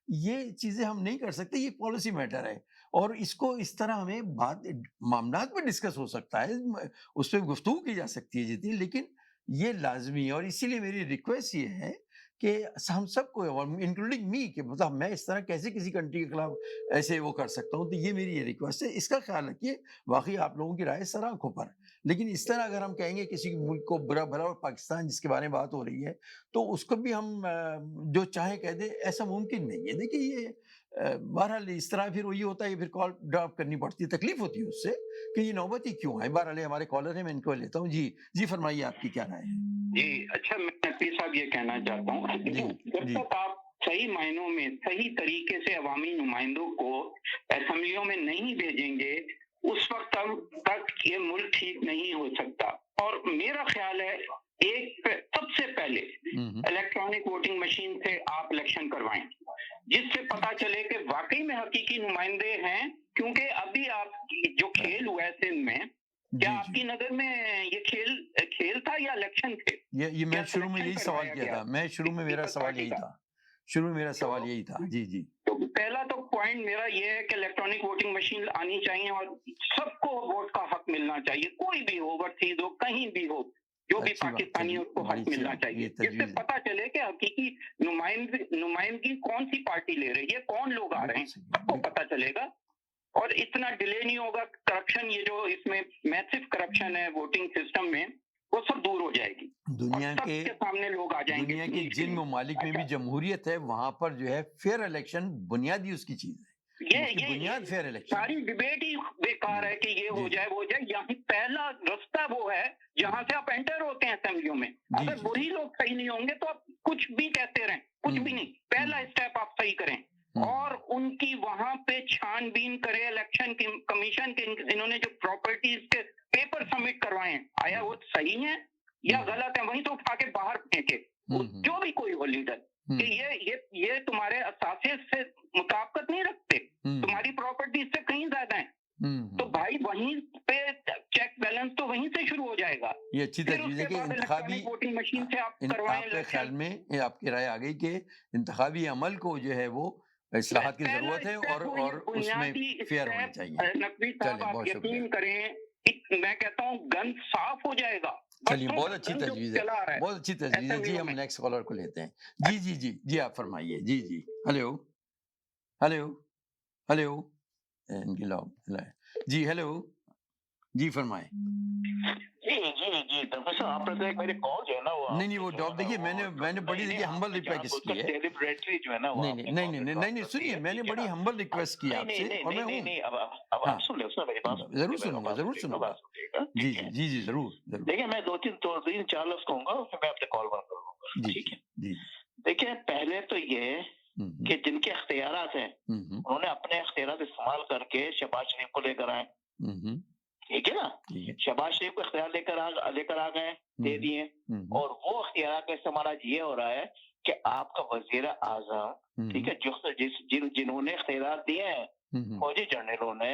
ये चीजें हम नहीं कर सकते। ये पॉलिसी मैटर है और इसको इस तरह हमें मामला में डिस्कस हो सकता है, उस पर गुफ्तगू की जा सकती है जितनी, लेकिन ये लाजमी है। और इसीलिए मेरी रिक्वेस्ट ये है कि हम सबको, इंक्लूडिंग मी, कि मतलब मैं इस तरह कैसे किसी कंट्री के खिलाफ ऐसे वो कर सकता हूँ। तो ये मेरी ये रिक्वेस्ट है, इसका ख्याल रखिए। वाकई आप लोगों की राय सर आंखों पर, लेकिन इस तरह अगर हम कहेंगे किसी मुल्क को बुरा भला, और पाकिस्तान जिसके बारे में बात हो रही है, तो उसको भी हम जो चाहे कह दे, ऐसा मुमकिन नहीं है। देखिए ये बहरहाल इस तरह फिर वही होता है, फिर कॉल ड्रॉप करनी पड़ती है, तकलीफ होती है उससे कि ये नौबत ही क्यों है। बहरहाल हमारे कॉलर है, मैं इनको लेता हूँ। जी फरमाइए, आपकी क्या राय है? जी अच्छा, मैं पी साहब ये कहना चाहता हूँ, जब तक आप सही मायनों में सही तरीके से अवामी नुमाइंदों को असेंबलियों में नहीं भेजेंगे, उस वक्त तक ये मुल्क ठीक नहीं हो सकता। और मेरा ख्याल है सबसे पहले इलेक्ट्रॉनिक वोटिंग मशीन से आप इलेक्शन करवाएं, जिससे पता चले कि वाकई में हकीकी नुमाइंदे हैं। क्योंकि अभी आप जो खेल हुआ है सिंध में, क्या आपकी नजर में ये खेल था या इलेक्शन थे? ये मैं शुरू में यही सवाल किया था, मेरा सवाल यही था, शुरू में मेरा सवाल यही था। जी जी। तो पहला तो पॉइंट मेरा ये है कि इलेक्ट्रॉनिक वोटिंग मशीन आनी चाहिए और सबको वोट का हक मिलना चाहिए, कोई भी हो, ओवरसीज हो, कहीं भी हो, जो भी पाकिस्तानी हो, उसको हक मिलना चाहिए, जिससे पता चले कि हकीकी नुमाइंदगी कौन सी पार्टी ले रही है, कौन लोग आ रहे हैं, सबको पता चलेगा और इतना डिले नहीं होगा। करप्शन, ये जो इसमें मैसिव करप्शन है वोटिंग सिस्टम में, वो सब दूर हो जाएगी। दुनिया के सामने लोग आ जाएंगे। दुनिया के जिन ममालिक में भी जमहूरियत है, वहां पर जो है फेयर इलेक्शन बुनियादी उसकी चीज है। ये बुनियाद फेयर इलेक्शन। सारी डिबेट ही बेकार है कि ये हो जाए वो हो जाए। यहाँ पहला रास्ता वो है जहाँ से आप एंटर होते हैं असेंबलियों में। अगर वही लोग सही नहीं होंगे तो आप कुछ भी कहते रहें, कुछ भी नहीं, पहला स्टेप आप सही करें और उनकी वहां पे छानबीन करे इलेक्शन कमीशन के। इन्होंने जो प्रॉपर्टीज के पेपर सबमिट करवाए हैं, आया वो सही है या गलत है, वहीं तो उठा के बाहर फेंके, जो भी कोई हो लीडर, कि ये तुम्हारे असासे से मुताबिकत नहीं रखते, तुम्हारी प्रॉपर्टीज से कहीं ज्यादा है, तो भाई वहीं पे चेक बैलेंस तो वहीं से शुरू हो जाएगा। ये अच्छी तजवीज़ है कि इंतखाबी वोटिंग मशीन से आप करवाएं। आपके ख्याल में आपकी राय आ गई कि इंतखाबी अमल को जो है वो इस्लाहात की जरूरत है और उसमें फेयर होना चाहिए। नकवी साहब, आप यकीन करें, मैं कहता हूँ गन साफ हो जाएगा। चलिए, बहुत अच्छी तजवीज़ है, बहुत अच्छी तजवीज़ है जी। हम नेक्स्ट कॉलर को लेते हैं। जी जी जी जी, आप फरमाइए। जी जी, हेलो हेलो हेलो जी, हेलो जी, फरमाए। जी जी जी, प्रोफेसर आपने तो एक मेरी कॉल जो है ना वो नहीं वो जॉब देखिए, मैंने बड़ी देखिए हम्बल रिक्वेस्ट की है। सेलिब्रेटरी जो है ना वो नहीं सुनिए, मैंने बड़ी हम्बल रिक्वेस्ट की आपसे और मैं हूँ। अब आप सुन लो मेरी बात। जरूर सुनूंगा। जी जी जी, जरूर। देखिए, मैं दो तीन चार लफ्ज कहूंगा, फिर मैं अपने कॉल बंद करूंगा। ठीक है जी। देखिए, पहले तो ये कि जिनके इख्तियारात हैं उन्होंने अपने इख्तियारात इस्तेमाल करके शहबाज शरीफ को लेकर आए। ठीक है ना, शहबाज शरीफ को इख्तियार लेकर आ गए, दे दिए, और वो इख्तियार का इस्तेमाल आज ये हो रहा है कि आपका वजीर आजम, ठीक है, जिन्होंने इख्तियार दिए हैं फौजी जनरलों ने,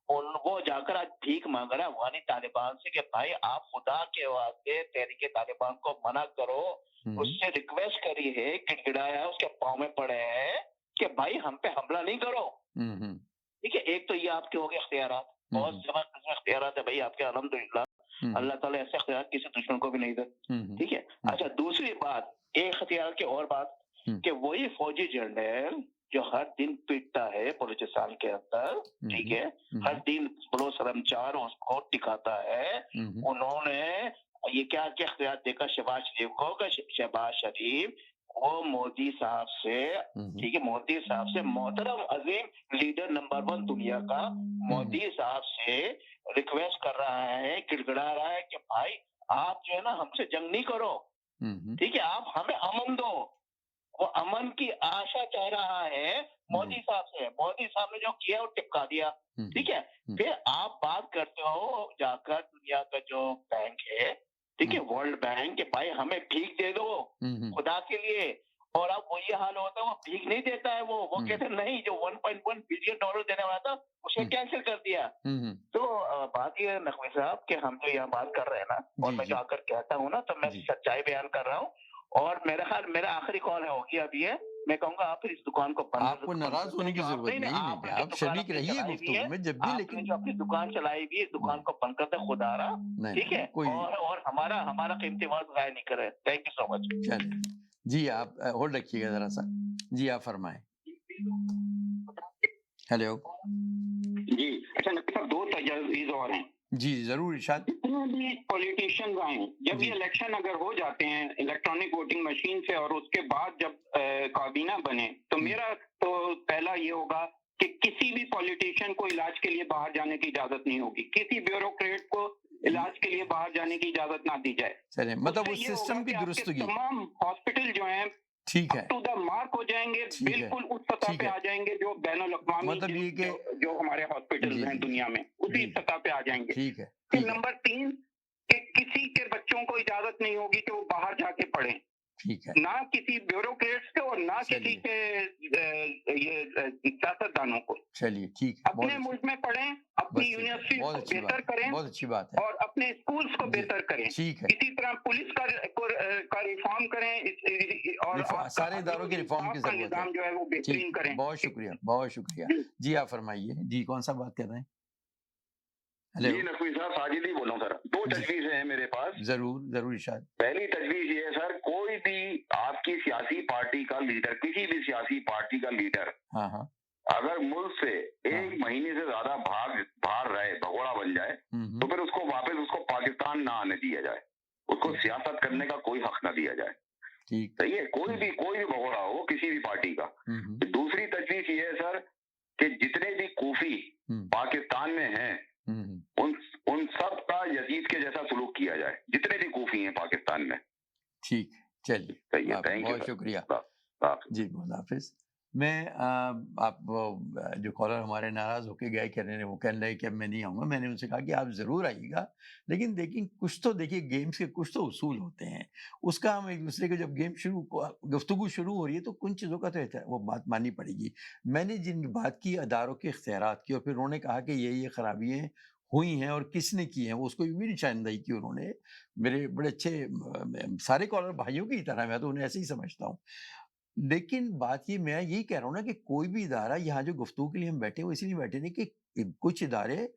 वो जाकर आज भीख मांग रहा है अफगानी तालिबान से कि भाई आप खुदा के वास्ते तहरीके तालिबान को मना करो, उससे रिक्वेस्ट करी है, गिड़गिड़ाया, उसके पाँव में पड़े हैं कि भाई हम पे हमला नहीं करो। ठीक है, एक तो ये आपके हो गए इख्तियारात, बहुत जबरदस्त इख्तियारात है भाई आपके, अल्हम्दुलिल्लाह। अल्लाह ताला ऐसे इख्तियार किसी दुश्मन को भी नहीं दे। ठीक है, अच्छा, दूसरी बात, एक इख्तियार की और बात कि वही फौजी जनरल जो हर दिन पीटता है बलूचिस्तान के अंदर, ठीक है, हर दिन बड़ो शर्मचार उसको टिकाता है, उन्होंने ये क्या इख्तियार देखा शहबाज शरीफ को, शहबाज शरीफ वो मोदी साहब से, ठीक है, मोदी साहब से, मोहतरम अजीम लीडर नंबर 1 दुनिया का, मोदी साहब से रिक्वेस्ट कर रहा है, गिड़गिड़ा रहा है कि भाई आप जो है ना हमसे जंग नहीं करो, ठीक है, आप हमें अमन दो। वो अमन की आशा चाह रहा है मोदी साहब से। मोदी साहब ने जो किया वो टिपका दिया। ठीक है, फिर आप बात करते हो जाकर दुनिया का जो बैंक है, ठीक है, वर्ल्ड बैंक, के भाई हमें भीख दे दो खुदा के लिए, और अब वो ये हाल होता है, वो भीख नहीं देता है, वो कहते नहीं, जो 1.1 बिलियन डॉलर देने वाला था उसे कैंसिल कर दिया। तो बात ये है नकवी साहब कि हम जो यहाँ बात कर रहे हैं ना, और मैं जो आकर कहता हूँ ना, तो मैं सच्चाई बयान कर रहा हूँ, और मेरा ख्याल मेरा आखिरी कॉल होगी अब ये, मैं कहूंगा आप इस दुकान को बंद, आपको नाराज होने की जरूरत नहीं, आप शरीक रहिए गुफ्तगू में जब भी, लेकिन जो अपनी दुकान चलाई हुई, इस दुकान को बंद कर दे खुदारा, ठीक है, और हमारा कीमती वक्त जाया नहीं करे। Thank you so much. चलिए जी, आप होल्ड रखिएगा जरा सा। जी, आप फरमाएं। हेलो जी, अच्छा नकवी साहब, 2 तजवीज़ और हैं। जी जरूर इरशाद। जितने भी पॉलिटिशियंस आए, जब ये इलेक्शन अगर हो जाते हैं इलेक्ट्रॉनिक वोटिंग मशीन से, और उसके बाद जब काबीना बने, तो मेरा तो पहला ये होगा कि किसी भी पॉलिटिशियन को इलाज के लिए बाहर जाने की इजाजत नहीं होगी, किसी ब्यूरोक्रेट को इलाज के लिए बाहर जाने की इजाजत ना दी जाए। चलिए, मतलब उस सिस्टम की दुरुस्तगी, तमाम हॉस्पिटल जो हैं ठीक है, टू द मार्क हो जाएंगे, बिल्कुल उस सतह पे आ जाएंगे जो बैनुल-अक़वामी मतलब ये कि जो हमारे हॉस्पिटल हैं दुनिया में, उसी सतह पे आ जाएंगे। ठीक है। फिर नंबर 3 कि किसी के बच्चों को इजाजत नहीं होगी कि वो बाहर जाके पढ़ें, ठीक है, ना किसी ब्यूरोक्रेट्स को और ना किसी के ये सियासतदानों को। चलिए ठीक है, अपने मुल्क में पढ़ें, अपनी यूनिवर्सिटी को बेहतर करें, बहुत अच्छी बात है, और अपने स्कूल्स को बेहतर करें। ठीक है, इसी तरह पुलिस का रिफॉर्म करें और सारे इदारों की रिफॉर्म की जरूरत है, निजाम जो है वो बेहतरीन करें। बहुत शुक्रिया, बहुत शुक्रिया जी। आप फरमाइए जी, कौन सा बात कर रहे हैं? जी नकवी साहब, साजिद ही बोल रहा हूँ सर। 2 तजवीज़ें हैं मेरे पास। जरूर इरशाद। पहली तजवीज़ ये है सर, कोई भी आपकी सियासी पार्टी का लीडर, किसी भी सियासी पार्टी का लीडर अगर मुल्क से 1 महीने से ज्यादा बाहर रहे, भगोड़ा बन जाए, तो फिर उसको वापस उसको पाकिस्तान ना आने दिया जाए, उसको सियासत करने का कोई हक ना दिया जाए। सही है, कोई भी भगोड़ा हो किसी भी पार्टी का। दूसरी तजवीज़ ये है सर कि जितने भी कूफी पाकिस्तान में हैं, उन सब का यजीद के जैसा सलूक किया जाए, जितने भी कूफी हैं पाकिस्तान में। ठीक, चलिए, बहुत शुक्रिया जी, बहुत हाफिज। मैं आप जो कॉलर हमारे नाराज होके गए कहने वो कह रहे कि अब मैं नहीं आऊँगा, मैंने उनसे कहा कि आप ज़रूर आइएगा, लेकिन देखिए कुछ तो देखिए गेम्स के कुछ तो उसूल होते हैं, उसका हम एक दूसरे के जब गेम गुफ्तगू शुरू हो रही है तो कुछ चीज़ों का तो वो बात माननी पड़ेगी। मैंने जिन बात की अदारों के इख्तियारात की और फिर उन्होंने कहा कि ये खराबियाँ हुई हैं और किसने की हैं, वो उसको भी निशानदेही की उन्होंने। मेरे बड़े अच्छे सारे कॉलर भाइयों की तरह, मैं तो उन्हें ऐसे ही समझता हूँ। लेकिन बात ये मैं यही कह रहा हूँ ना कि कोई भी इदारा यहाँ जो गुफ्तगू के लिए हम बैठे हैं, वो इसलिए बैठे नहीं कि कुछ इदारे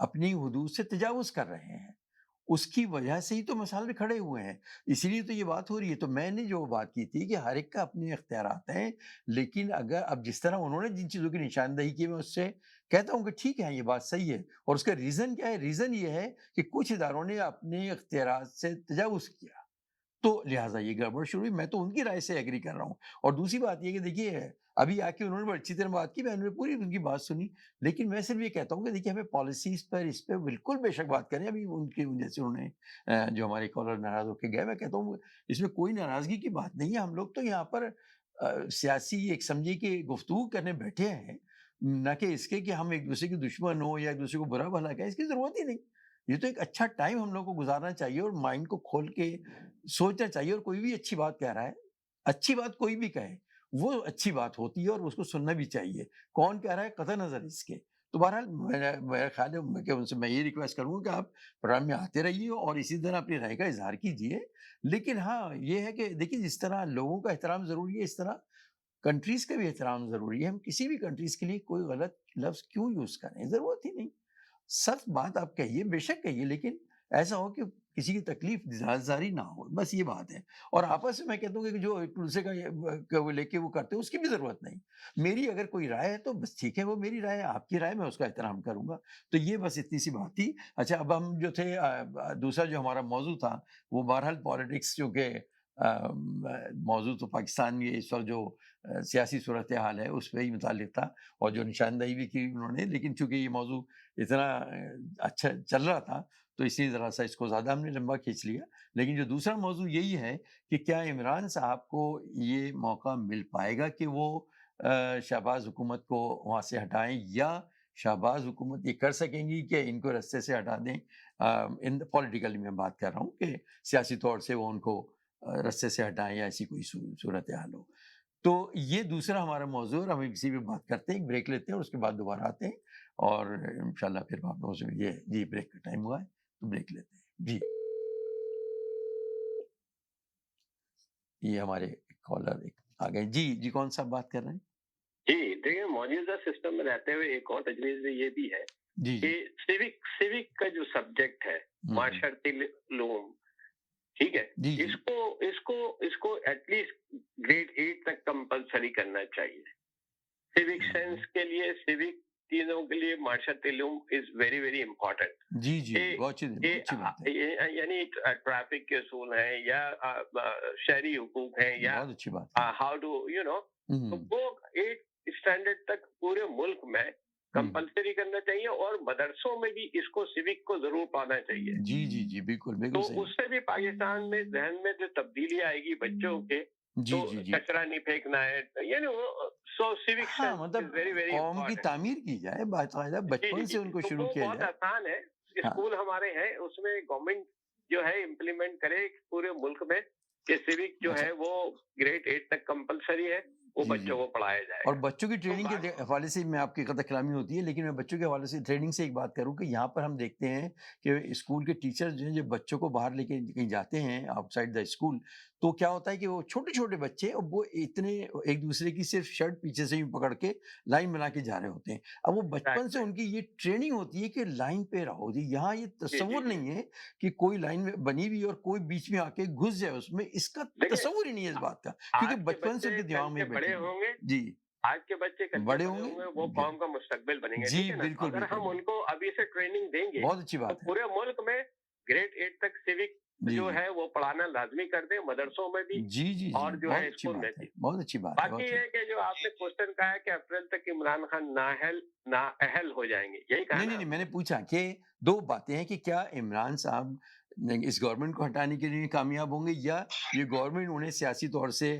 अपनी हुदूद से तजावुज़ कर रहे हैं, उसकी वजह से ही तो मसाले खड़े हुए हैं, इसीलिए तो ये बात हो रही है। तो मैंने जो बात की थी कि हर एक का अपने इख्तियारात हैं, लेकिन अगर अब जिस तरह उन्होंने जिन चीज़ों की निशानदेही की, मैं उससे कहता हूँ कि ठीक है, ये बात सही है। और उसका रीज़न क्या है? रीज़न ये है कि कुछ इदारों ने अपने इख्तियारात से तजावुज़ किया, तो लिहाजा ये गड़बड़ शुरू हुई। मैं तो उनकी राय से एग्री कर रहा हूँ। और दूसरी बात ये कि देखिए अभी आके उन्होंने बड़ी अच्छी तरह बात की, मैंने पूरी उनकी बात सुनी, लेकिन मैं सिर्फ ये कहता हूँ कि देखिए हमें पॉलिसीज पर इस पे बिल्कुल बेशक बात करें। अभी उनकी जैसे उन्होंने जो हमारे कॉलर नाराज होकर गए, मैं कहता हूँ इसमें कोई नाराजगी की बात नहीं है। हम लोग तो यहाँ पर सियासी एक समझिए कि गुफ्तगू करने बैठे हैं, न कि इसके कि हम एक दूसरे के दुश्मन हो या एक दूसरे को बुरा भला कहें, इसकी जरूरत ही नहीं। ये तो एक अच्छा टाइम हम लोग को गुजारना चाहिए और माइंड को खोल के सोचना चाहिए। और कोई भी अच्छी बात कह रहा है, अच्छी बात कोई भी कहे, वो अच्छी बात होती है और उसको सुनना भी चाहिए। कौन कह रहा है कतई नजर इसके। तो बहरहाल मेरा ख्याल है कि उनसे मैं ये रिक्वेस्ट करूँगा कि आप प्रोग्राम में आते रहिए और इसी तरह अपनी राय का इजहार कीजिए। लेकिन हाँ, ये है कि देखिए जिस तरह लोगों का एहतराम जरूरी है, इस तरह कंट्रीज का भी एहतराम जरूरी है। हम किसी भी कंट्रीज के लिए कोई गलत लफ्ज क्यों यूज करें, जरूरत ही नहीं। सख्त बात आप कहिए, बेशक कहिए, लेकिन ऐसा हो कि किसी की तकलीफ जारी ना हो, बस ये बात है। और आपस में मैं कहता हूँ कि जो एक दूसरे का लेके वो करते हैं, उसकी भी जरूरत नहीं। मेरी अगर कोई राय है तो बस ठीक है, वो मेरी राय है, आपकी राय मैं उसका एहतराम करूंगा। तो ये बस इतनी सी बात थी। अच्छा, अब हम जो थे दूसरा जो हमारा मौजू था वो बहरहाल पॉलिटिक्स, जो कि मौजू तो पाकिस्तान में इस वक्त जो सियासी सूरत हाल है उस पर ही मुतालिक था और जो निशानदेही भी की उन्होंने। लेकिन चूंकि ये मौजू इतना अच्छा चल रहा था तो इसी तरह से इसको ज़्यादा हमने लंबा खींच लिया। लेकिन जो दूसरा मौजू यही है कि क्या इमरान साहब को ये मौका मिल पाएगा कि वो शहबाज हुकूमत को वहाँ से हटाएं, या शहबाज हुकूमत ये कर सकेंगी कि इनको रास्ते से हटा दें। इन पॉलिटिकली मैं बात कर रहा हूँ कि सियासी तौर से वो उनको रास्ते से हटाएं या ऐसी कोई सूरत हाल हो। तो ये दूसरा हमारा मौजू, और हम किसी भी बात करते हैं, एक ब्रेक लेते हैं और उसके बाद दोबारा आते हैं और इंशाल्लाह फिर आप लोगों से ये जी ब्रेक का टाइम हुआ है तो ब्रेक लेते हैं जी। ये हमारे कॉलर आ गए जी, कौन सा बात कर रहे हैं? जी देखिए, मौजूदा सिस्टम में रहते हुए एक और तजवीज़ ये भी है कि सिविक का जो सब्जेक्ट है, माशरती उलूम, ठीक है, इसको एटलीस्ट ग्रेड 8 तक कंपलसरी करना चाहिए। सिविक सेंस के लिए, सिविक चीजों के लिए माशरती उलूम इज वेरी वेरी इम्पोर्टेंट। यानी ट्रैफिक के असूल हैं या शहरी हुकूक हैं या हाउ टू तो वो 8 स्टैंडर्ड तक पूरे मुल्क में कंपलसरी करना चाहिए और मदरसों में भी इसको सिविक को जरूर पाना चाहिए। जी बिल्कुल तो उससे भी पाकिस्तान में जहन में जो तब्दीली आएगी बच्चों के, तो कचरा नहीं फेंकना है, यानी वो सो सिविक हाँ, मतलब वेरी वेरी कौम की तामीर की जाए, बाकायदा बचपन से उनको शुरू किया बहुत जाए। आसान है। स्कूल हमारे हैं, उसमें गवर्नमेंट जो है इम्प्लीमेंट करे पूरे मुल्क में कि सिविक जो है वो ग्रेड 8 तक कंपलसरी है, वो बच्चों को पढ़ाया जाए। और बच्चों की ट्रेनिंग के हवाले से मैं आपकी कदर कलामी होती है, लेकिन मैं बच्चों के हवाले से ट्रेनिंग से एक बात करूं कि यहाँ पर हम देखते हैं कि स्कूल के टीचर्स जो हैं, जो बच्चों को बाहर लेके कहीं जाते हैं आउटसाइड द स्कूल, तो क्या होता है कि वो छोटे छोटे बच्चे, वो इतने एक दूसरे की सिर्फ शर्ट पीछे से ही पकड़ के लाइन बना के जा रहे होते हैं। अब वो बचपन से उनकी ये ट्रेनिंग होती है कि लाइन पे रहो जी। यहाँ ये तस्वुर नहीं है कि कोई लाइन में बनी हुई और कोई बीच में आके घुस जाए उसमें, इसका तस्वुर ही नहीं है इस बात का, क्योंकि बचपन से उनके दिमाग में बड़े होंगे जी, आज के बच्चे बड़े होंगे, वो कौम का मुस्तकबिल बनेंगे। जी बिल्कुल। अगर हम उनको अभी से ट्रेनिंग देंगे, बहुत अच्छी बात तो पूरे मुल्क में ग्रेड 8 तक सिविक जो है वो पढ़ाना लाजमी कर दे, मदरसों में भी जी और जो है स्कूल में भी। बहुत अच्छी बात बाकी ये कि जो आपने क्वेश्चन कहा है कि अप्रैल तक इमरान खान नाअहल हो जाएंगे, यही कहा? नहीं, मैंने पूछा कि दो बातें हैं कि क्या इमरान साहब इस गवर्नमेंट को हटाने के लिए कामयाब होंगे या ये गवर्नमेंट उन्हें सियासी तौर से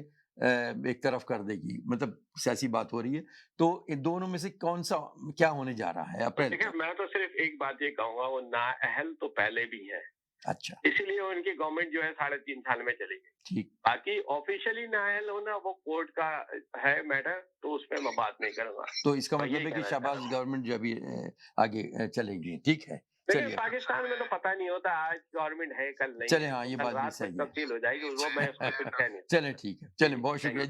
एक तरफ कर देगी, मतलब सियासी बात हो रही है, तो इन दोनों में से कौन सा क्या होने जा रहा है अप्रैल तक? मैं तो सिर्फ एक बात ये कहूंगा, वो नाअहल तो पहले भी है, अच्छा, इसीलिए उनकी गवर्नमेंट जो है 3.5 साल में चलेगी। ठीक, बाकी ऑफिशियली नाअहल होना वो कोर्ट का है मैटर, तो उसमें मैं बात नहीं करूंगा। तो इसका मतलब है कि शहबाज गवर्नमेंट जो अभी आगे चलेगी, ठीक है। लेकिन पाकिस्तान में तो पता नहीं होता, आज गवर्नमेंट है कल नहीं। चले, हाँ ये बात भी सही है, तब्दील हो जाएगी, वो मैं उसको कुछ कह नहीं। चले ठीक है, चले, बहुत शुक्रिया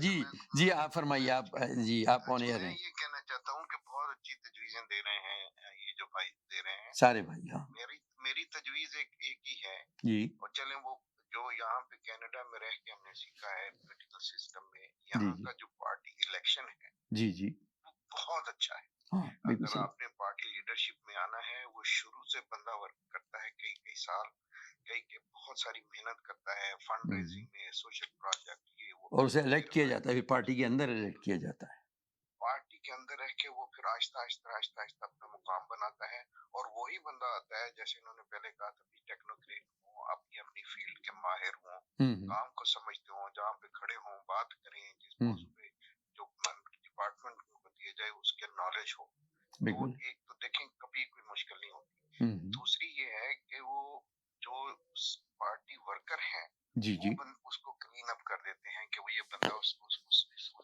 जी। आप फरमाइए, आप जी आप कौन है? ये कहना चाहता हूँ कि बहुत अच्छी तजवीजें दे रहे हैं ये जो भाई दे रहे हैं, सारे भाई। हाँ, मेरी तजवीज एक ही है जी, और चले वो जो यहाँ पे कनाडा में रह के हमने सीखा है पॉलिटिकल सिस्टम में, यहाँ का जो पार्टी इलेक्शन है जी वो बहुत अच्छा है। हाँ, अगर आपने पार्टी लीडरशिप में आना है, वो शुरू से बंदा वर्क करता है, कई साल बहुत सारी मेहनत करता है फंड रेजिंग में, सोशल प्रोजेक्ट, ये वो, और उसे इलेक्ट किया जाता है, पार्टी के अंदर इलेक्ट किया जाता है। पार्टी के अंदर रह के वो फिर आहिस्ता आहिस्ता अपना मुकाम बनाता है, और वही बंदा आता है, जैसे इन्होंने पहले कहा था, टेक्नोक्रेट हो, अपनी फील्ड के माहिर हो, काम को समझते हो, जहाँ पे खड़े हो बात करें, जिस मौजू पे जो डिपार्टमेंट को दिए जाए उसके नॉलेज हो, तो एक तो देखें कभी कोई मुश्किल नहीं होती। दूसरी ये है कि वो जो पार्टी वर्कर हैं जी उसको क्लीन अप कर देते हैं कि वो ये बंदा उस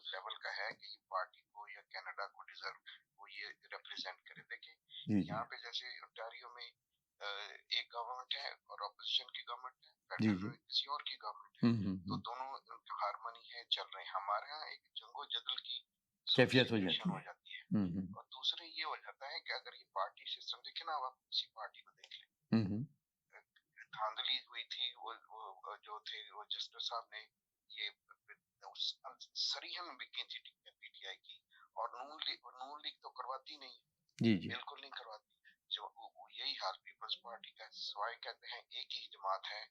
लेवल का है कि ये पार्टी को या कनाडा को डिजर्व, वो ये रिप्रेजेंट करे। देखें यहाँ पे जैसे ओंटारियो में एक गवर्नमेंट है और ऑपोजिशन की गवर्नमेंट है, फेडरल किसी और की गवर्नमेंट है, तो दोनों उनके हारमोनी है, चल रहे हैं। हमारे यहाँ एक जंगो जदल की कैफियत हो जाती है। और दूसरे ये हो जाता है कि अगर ये पार्टी सिस्टम देखे ना, आप किसी पार्टी को देख लें, धांधली हुई थी, वो जो थे वो जस्टिस साहब ने ये सरीहन बिकी थी पीटीआई की, और नून लीग तो करवाती नहीं, बिल्कुल नहीं करवाती। जो यही हाल पीपल्स पार्टी का, सवाए कहते हैं एक ही जमात है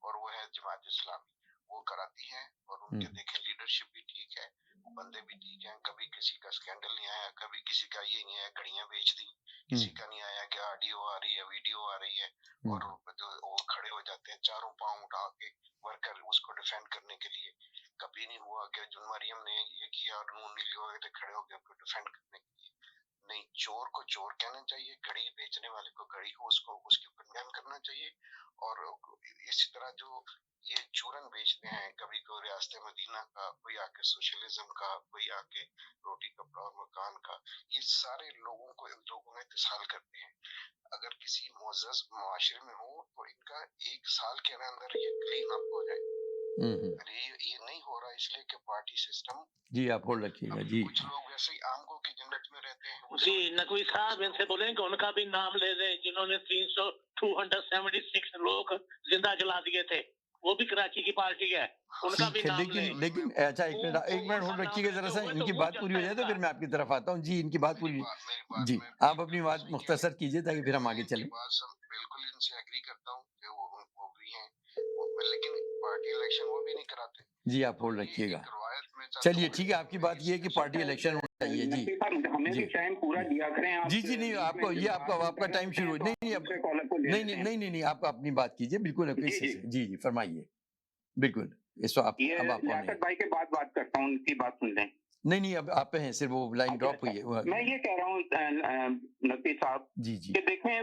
और वो है जमात इस्लामी, वो कराती है, और उनके देखें लीडरशिप भी ठीक है, बंदे भी ठीक हैं, कभी किसी का स्कैंडल नहीं आया, कभी किसी का ये नहीं है घड़ियां बेच दी, किसी का नहीं आया कि ऑडियो आ रही है, वीडियो आ रही है, और वो खड़े हो जाते हैं चारों पांव उठा के वर्कर उसको डिफेंड करने के लिए। कभी नहीं हुआ कि जुन मरियम ने ये किया और नून नीली हो गए खड़े हो गए उसको डिफेंड करने के लिए। नहीं, चोर को चोर कहना चाहिए, घड़ी बेचने वाले को घड़ी हो, उसको उसके कंडेम करना चाहिए। और इसी तरह जो ये चूरन बेचते हैं, कभी कोई रियासत मदीना का, कोई आके सोशलिज्म का, कोई आके रोटी कपड़ा और मकान का, ये सारे लोगों को इन लोगों में इत्तेसाल करते हैं। अगर किसी मुअज़्ज़ज़ मुआशरे में हो तो इनका 1 साल के अंदर ये क्लीन अप हो जाए। ये नहीं हो रहा इसलिए कि पार्टी सिस्टम। जी आप होल्ड रखिएगा जी। कुछ लोग वैसे ही आमों की जन्नत में रहते हैं। जी नकवी साहब इनसे बोलें कि उनका भी नाम ले दें जिन्होंने 276 लोग जिंदा जला दिए थे, वो भी कराची की पार्टी है, उनका भी नाम लेकिन अच्छा एक मिनट होल्ड रखिएगा जरा सा, इनकी बात पूरी हो जाए तो फिर मैं आपकी तरफ आता हूँ। जी इनकी बात पूरी, जी आप अपनी बात मुख्तसर कीजिए ताकि फिर हम आगे चलें। बिल्कुल इनसे एग्री करता हूँ कि वो भी हैं, लेकिन पार्टी इलेक्शन वो भी नहीं कराते। जी आप होल्ड रखिएगा। चलिए ठीक है, आपकी बात ये है कि पार्टी इलेक्शन होना चाहिए। जी हमें भी टाइम पूरा दिया करें। जी नहीं, आपको ये आपका टाइम शुरू नहीं, आप अपनी बात कीजिए बिल्कुल। जी फरमाइए बिल्कुल। इस आप ये अब आप लियाकत भाई के बात करता हूँ, उनकी बात सुन लें। नहीं अब आप हैं, सिर्फ वो लाइन ड्रॉप हुई है। मैं ये कह रहा हूँ नकवी साहब जी कि देखें,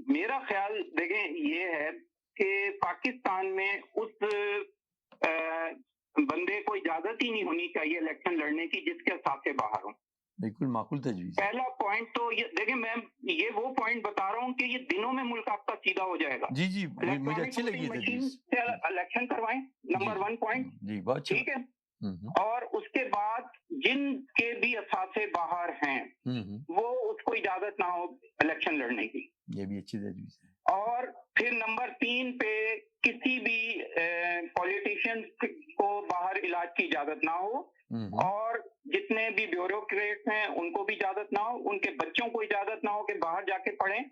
मेरा ख्याल देखें ये है कि पाकिस्तान में उस बंदे को इजाजत ही नहीं होनी चाहिए इलेक्शन लड़ने की जिसके साथ से बाहर हो। बिल्कुल माकूल तजवीज़। पहला पॉइंट तो ये देखें, मैं ये वो पॉइंट बता रहा हूँ कि ये दिनों में मुल्क आपका सीधा हो जाएगा। जी मुझे अच्छी लगी है तजवीज़। से इलेक्शन करवाएं, नंबर 1 पॉइंट। जी बहुत ठीक है। और उसके बाद जिनके भी असासे बाहर हैं वो उसको इजाजत ना हो इलेक्शन लड़ने की, ये भी अच्छी तजवीज़ है। और फिर नंबर 3 पे किसी भी पॉलिटिशियन को बाहर इलाज की इजाजत ना हो, और जितने भी ब्यूरोक्रेट्स हैं उनको भी इजाजत ना हो, उनके बच्चों को इजाजत ना हो कि बाहर जाके पढ़ें।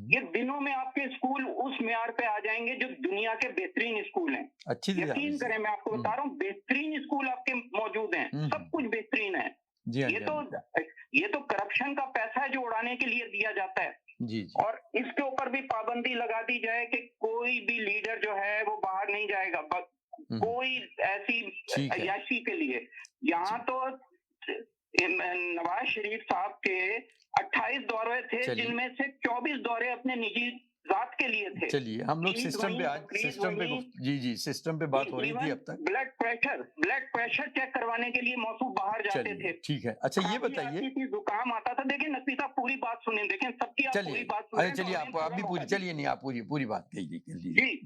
ये दिनों में आपके स्कूल उस मेयार पे आ जाएंगे जो दुनिया के बेहतरीन स्कूल हैं। यकीन करें, मैं आपको बता रहा हूँ, बेहतरीन स्कूल आपके मौजूद हैं, सब कुछ बेहतरीन है। ये तो करप्शन का पैसा है जो उड़ाने के लिए दिया जाता है। जी। और इसके ऊपर भी पाबंदी लगा दी जाए कि कोई भी लीडर जो है वो बाहर नहीं जाएगा कोई ऐसी अयाशी के लिए। यहाँ तो नवाज शरीफ साहब के 28 दौरे थे जिनमें से 24 दौरे अपने निजी जात के लिए थे। चलिए हम लोग सिस्टम पे बात हो रही थी अब तक। ब्लड प्रेशर चेक करवाने के लिए मौसूफ बाहर जाते थे। ठीक है, अच्छा ये बताइए, जुकाम आता था। देखिए नकवी साहब पूरी बात सुने, देखें सबकी आप पूरी बात सुने। चलिए आप भी पूरी, चलिए नहीं आप पूरी बात कहिए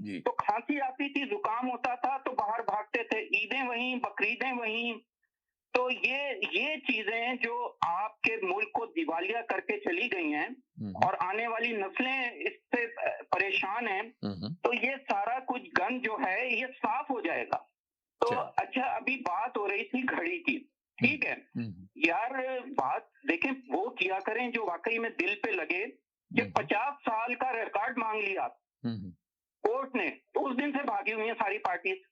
जी। तो खांसी आती थी, जुकाम होता था तो बाहर भागते थे, ईदें वहीं, बकरीदें वहीं। तो ये चीजें जो आपके मुल्क को दिवालिया करके चली गई हैं और आने वाली नस्लें इससे परेशान हैं, तो ये सारा कुछ गंद जो है ये साफ हो जाएगा। तो अच्छा, अभी बात हो रही थी घड़ी की, ठीक है यार, बात देखें वो किया करें जो वाकई में दिल पे लगे। जब 50 साल का रिकॉर्ड मांग लिया कोर्ट ने, तो उस दिन से भागी हुई है सारी पार्टी।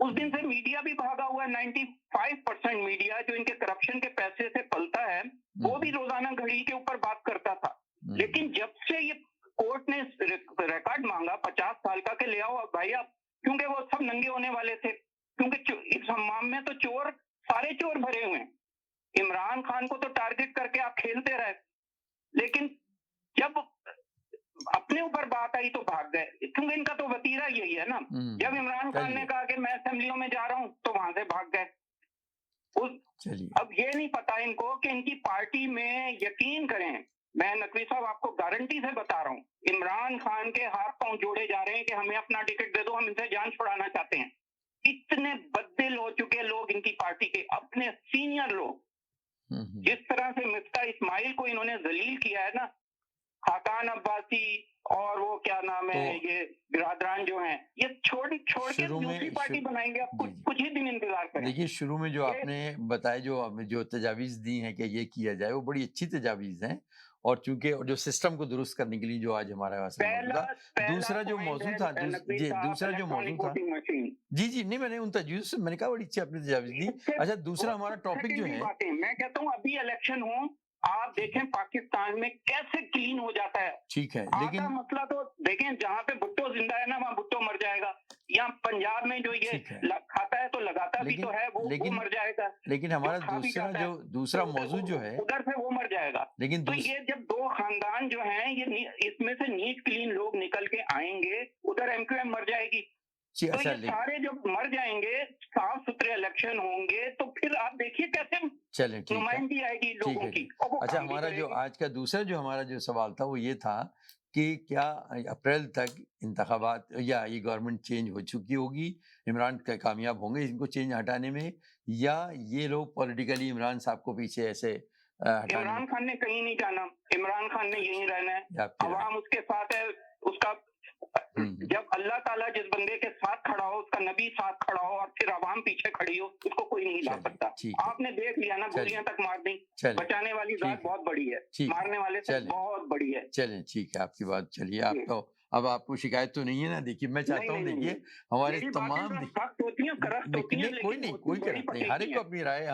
उस दिन से मीडिया भी भागा हुआ है। 95% मीडिया जो इनके करप्शन के पैसे से पलता है वो भी रोजाना घड़ी के ऊपर बात करता था। लेकिन जब से ये कोर्ट ने रिकॉर्ड मांगा 50 साल का के ले आओ भाई आप, क्योंकि वो सब नंगे होने वाले थे, क्योंकि इस हमाम में तो चोर, सारे चोर भरे हुए हैं। इमरान खान को तो टारगेट करके आप खेलते रहे, लेकिन जब अपने ऊपर बात आई तो भाग गए, क्योंकि इनका तो वतीरा यही है ना। जब इमरान खान ने कहा कि मैं असेंबलियों में जा रहा हूं तो वहां से भाग गए। अब ये नहीं पता इनको कि इनकी पार्टी में, यकीन करें मैं नकवी साहब आपको गारंटी से बता रहा हूं, इमरान खान के हाथ पांव जोड़े जा रहे हैं कि हमें अपना टिकट दे दो, हम इनसे जान छुड़ाना चाहते हैं। इतने बददिल हो चुके लोग इनकी पार्टी के, अपने सीनियर लोग। जिस तरह से मिफ्ता इस्माइल को इन्होंने जलील किया है ना, खाकान अब्बासी और वो क्या नाम है, ये बिरादरान जो हैं, ये छोड़ के दूसरी पार्टी बनाएंगे। आप कुछ ही दिन इंतजार करें। देखिए शुरू में जो आपने बताया, जो तजावीज दी हैं कि ये किया जाए, वो बड़ी अच्छी तजावीज हैं। और चूंकि जो सिस्टम को दुरुस्त करने के लिए जो आज हमारे पास दूसरा जो मौजूद था जी नहीं, मैंने उन तजवीज़ से मैंने कहा बड़ी अच्छी आपने तजावीज़ दी। अच्छा दूसरा हमारा टॉपिक जो है, मैं कहता हूँ अभी इलेक्शन हो, आप देखें पाकिस्तान में कैसे क्लीन हो जाता है। ठीक है, लेकिन मसला तो देखें, जहाँ पे भुट्टो जिंदा है ना वहाँ भुट्टो मर जाएगा। यहाँ पंजाब में जो ये खाता है तो लगाता भी तो है, वो मर जाएगा। लेकिन हमारा दूसरा मौजूद जो है उधर से वो मर जाएगा। लेकिन तो ये जब दो खानदान जो हैं, ये इसमें से नीट क्लीन लोग निकल के आएंगे, उधर MQM मर जाएगी। तो ये सारे जब मर जाएंगे, साफ सुथरे इलेक्शन होंगे, तो फिर आप देखिए कैसे नुमाइंदगी आएगी लोगों की। अच्छा हमारा जो आज का दूसरा जो हमारा जो सवाल था वो ये था कि क्या अप्रैल तक इंतखाबात या ये गवर्नमेंट चेंज हो चुकी होगी, इमरान कामयाब होंगे इनको चेंज हटाने में, या ये लोग पॉलिटिकली इमरान साहब को पीछे ऐसे इमरान खान ने कहीं नहीं जाना, इमरान खान ने यहीं रहना है, अवाम उसके साथ है। उसका जब अल्लाह ताला जिस बंदे के साथ खड़ा हो, उसका नबी साथ खड़ा हो और फिर अवाम पीछे खड़ी हो, उसको कोई नहीं ला सकता। आपने देख लिया ना, गोलियां तक मार दी। बचाने वाली जात बहुत बड़ी है, मारने वाले से बहुत बड़ी है। चलें ठीक है, आपकी बात चलिए। आपको अब आपको शिकायत तो नहीं है ना? देखिए मैं चाहता हूँ, देखिए हमारे तमाम कोई नहीं, हर एक को अपनी राय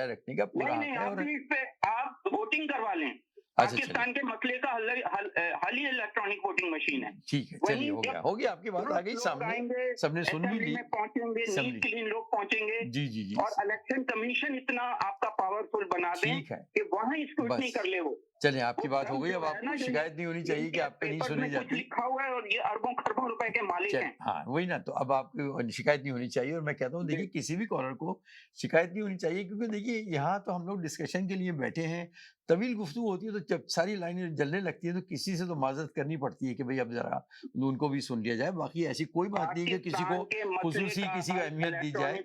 रखने का पूरा हक है। आप वोटिंग करवा लें, पाकिस्तान के मसले का हल ही इलेक्ट्रॉनिक वोटिंग मशीन है। ठीक है, चलिए हो गया आपकी बात आ गई सामने, सबने सुन भी ली, पहुंचेंगे, नीट क्लीन लोग पहुंचेंगे जी जी जी, और इलेक्शन कमीशन इतना आपका पावरफुल बना दें कि वहां स्क्रूटनी कर ले। वो चलिए आपकी बात हो गई, अब आपको शिकायत नहीं होनी चाहिए कि आपकी नहीं सुनी जाती। लिखा हुआ है और ये अरबों खरबों रुपए के मालिक हैं। हाँ वही ना, तो अब आपको शिकायत नहीं होनी चाहिए। और मैं कहता हूँ देखिए किसी भी कॉलर को शिकायत नहीं होनी चाहिए, क्योंकि देखिए यहाँ तो हम लोग डिस्कशन के लिए बैठे हैं, तवील गुफ्तगू होती है, तो जब सारी लाइनें जलने लगती है तो किसी से तो माजरत करनी पड़ती है कि भाई अब जरा उनको भी सुन लिया जाए। बाकी ऐसी कोई बात नहीं है कि किसी को खुसूसी किसी को अहमियत दी जाए।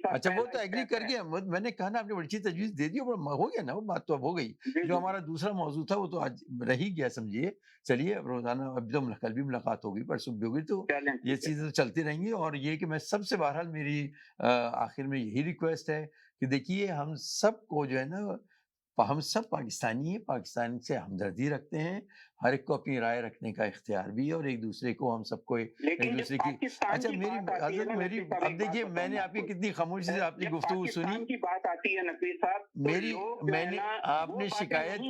अच्छा वो तो एग्री कर गया, मैंने कहा ना आपने बड़ी अच्छी तजवीज़ दे दी, हो गया ना वो बात, तो अब हो गई। जो हमारा दूसरा मौजूद था वो तो आज रह ही गया समझिए। चलिए अब रोजाना अभी तो कल भी मुलाकात होगी, परसों भी होगी, तो ये चीजें तो चलती रहेंगी। और ये कि मैं सबसे बहरहाल मेरी आखिर में यही रिक्वेस्ट है कि देखिए हम सबको जो है ना, हम सब पाकिस्तानी हैं, पाकिस्तान से हमदर्दी रखते हैं, हर एक को अपनी राय रखने का इख्तियार भी है, और एक दूसरे को हम सबको एक दूसरे की अच्छा मेरी अब देखिए मैंने आपकी कितनी खामोशी से आपकी गुफ्तगू सुनी की बात आती है नकवी साहब, मेरी मैंने आपने शिकायत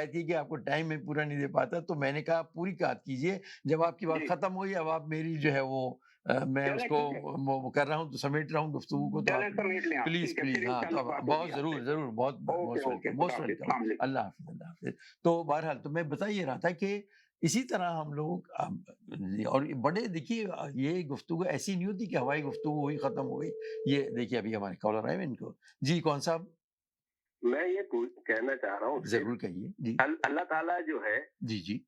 की कि आपको टाइम में पूरा नहीं दे पाता, तो मैंने कहा आप पूरी बात कीजिए। जब आपकी बात खत्म हुई, अब आप मेरी जो है वो मैं उसको कर रहा हूँ, तो समेट रहा हूँ गुफ्तगू को, तो प्लीज हाँ, तो बहुत जरूर बहुत मोस्ट वेलकम। अल्लाह हाफिज। तो बहरहाल तो मैं बता ये रहा था कि इसी तरह हम लोग और बड़े देखिए ये गुफ्तगू ऐसी नहीं होती कि हवाई गुफ्तगू हुई खत्म हो गई। ये देखिए अभी हमारे कॉलर आए इनको जी, कौन साहब? मैं ये कहना चाह रहा हूँ, जरूर कहिए जी। अल्लाह ताला जो है जी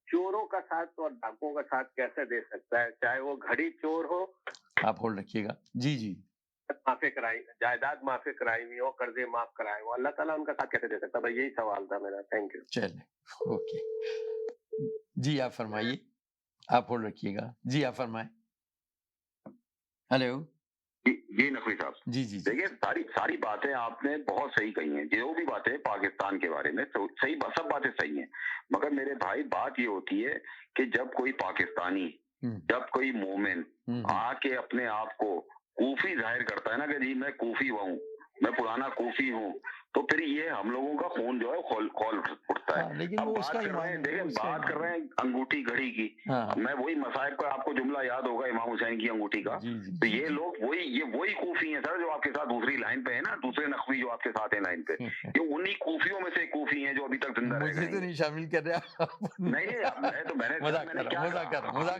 चोरों का साथ और डाकुओं का साथ कैसे दे सकता है, चाहे वो घड़ी चोर हो। आप होल्ड रखिएगा जी। माफी कराई, जायदाद माफी कराई हुई हो, कर्जे माफ कराए हो, अल्लाह ताला उनका साथ कैसे दे सकता है? यही सवाल था मेरा। Thank you. चलिए ओके जी, आप फरमाइए, आप होल्ड रखिएगा जी, आप फरमाए। हेलो जी नकवी साहब जी देखिए सारी बातें आपने बहुत सही कही हैं, जो भी बातें पाकिस्तान के बारे में तो सही, सब बातें सही हैं, मगर मेरे भाई बात ये होती है कि जब कोई पाकिस्तानी, जब कोई मोमिन आके अपने आप को कूफी जाहिर करता है ना कि जी मैं कूफी हूँ, मैं पुराना कूफी हूँ, तो फिर ये हम लोगों का खून जो है खोल उठता है। लेकिन अब बात कर रहे हैं अंगूठी घड़ी की, मैं वही मसाइब का आपको जुमला याद होगा इमाम हुसैन की अंगूठी का, तो ये लोग वही कूफी हैं सर जो आपके साथ दूसरी लाइन पे है ना, दूसरे नकवी जो आपके साथ है लाइन पे, ये उन्हीं कूफियों में से कूफी हैं जो अभी तक जिंदा रह गए। मुझे तो नहीं शामिल कर रहा मैंने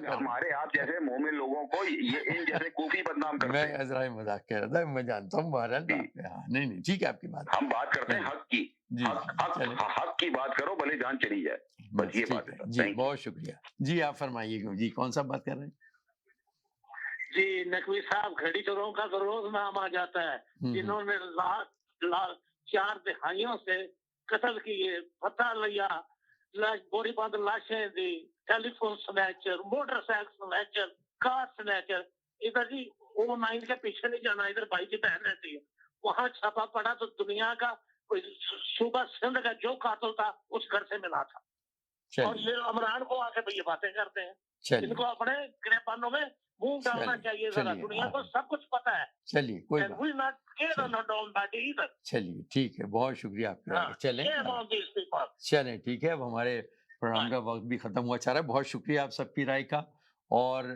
हमारे आप जैसे मोमिन लोगों को ये इन जैसे कूफी बदनाम करते हैं। मैं मजाक कर रहा था, मैं जानता हूँ बहरहाल। नहीं ठीक है आपकी बात। हम बात करते हैं हक की, हक की बात करो भले जान चली जाए, बस ये बात है जी। बहुत शुक्रिया जी, आप फरमाइए जी, कौन सा बात कर रहे हैं जी? नकवी साहब घड़ी चोरों का तो रोज नाम आ जाता है, जिन्होंने 4 दिहाइयों से कत्ल किए, पता लिया, बोरी बंद लाशें दी, telephone snatcher, motorcycle snatcher, car snatcher. इधर जी वो 9 के पीछे नहीं जाना, इधर भाई की बहन रहती है, वहां छापा पड़ा तो दुनिया का सूबा सिंध का जो कातिल था उस घर से मिला था। और ये इमरान को आके ये बातें करते हैं, इनको अपने गिरफ्तारों में मुंह डालना चाहिए जरा, दुनिया को सब कुछ पता है। चलिए कोई बात, चलिए ठीक है, बहुत शुक्रिया आपका। चलें ठीक है, अब हमारे प्रोग्राम का वक्त भी खत्म हुआ चाह रहा है। बहुत शुक्रिया आप सबकी राय का। और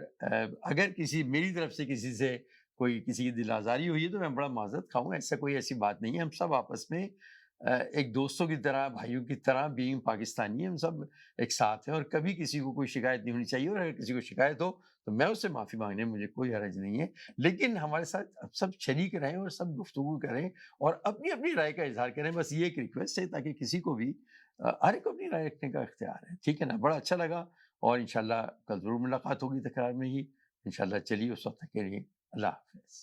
अगर किसी मेरी तरफ से किसी से कोई किसी की दिल आज़ारी हुई है तो मैं बड़ा माजरत खाऊंगा, ऐसी बात नहीं है। हम सब आपस में एक दोस्तों की तरह, भाइयों की तरह, बीइंग पाकिस्तानी, हम सब एक साथ हैं और कभी किसी को कोई शिकायत नहीं होनी चाहिए। और अगर किसी को शिकायत हो तो मैं उससे माफ़ी मांगने में मुझे कोई हर्ज नहीं है, लेकिन हमारे साथ सब शरीक रहें और सब गुफ्तगू करें और अपनी अपनी राय का इजहार करें। बस ये एक रिक्वेस्ट है, ताकि किसी को भी हर एक को अपनी राय रखने का इख्तियार है। ठीक है ना? बड़ा अच्छा लगा और इंशाल्लाह कल ज़रूर मुलाकात होगी तकरार में ही इंशाल्लाह। चलिए उस वक्त के लिए अल्लाह हाफ़िज़।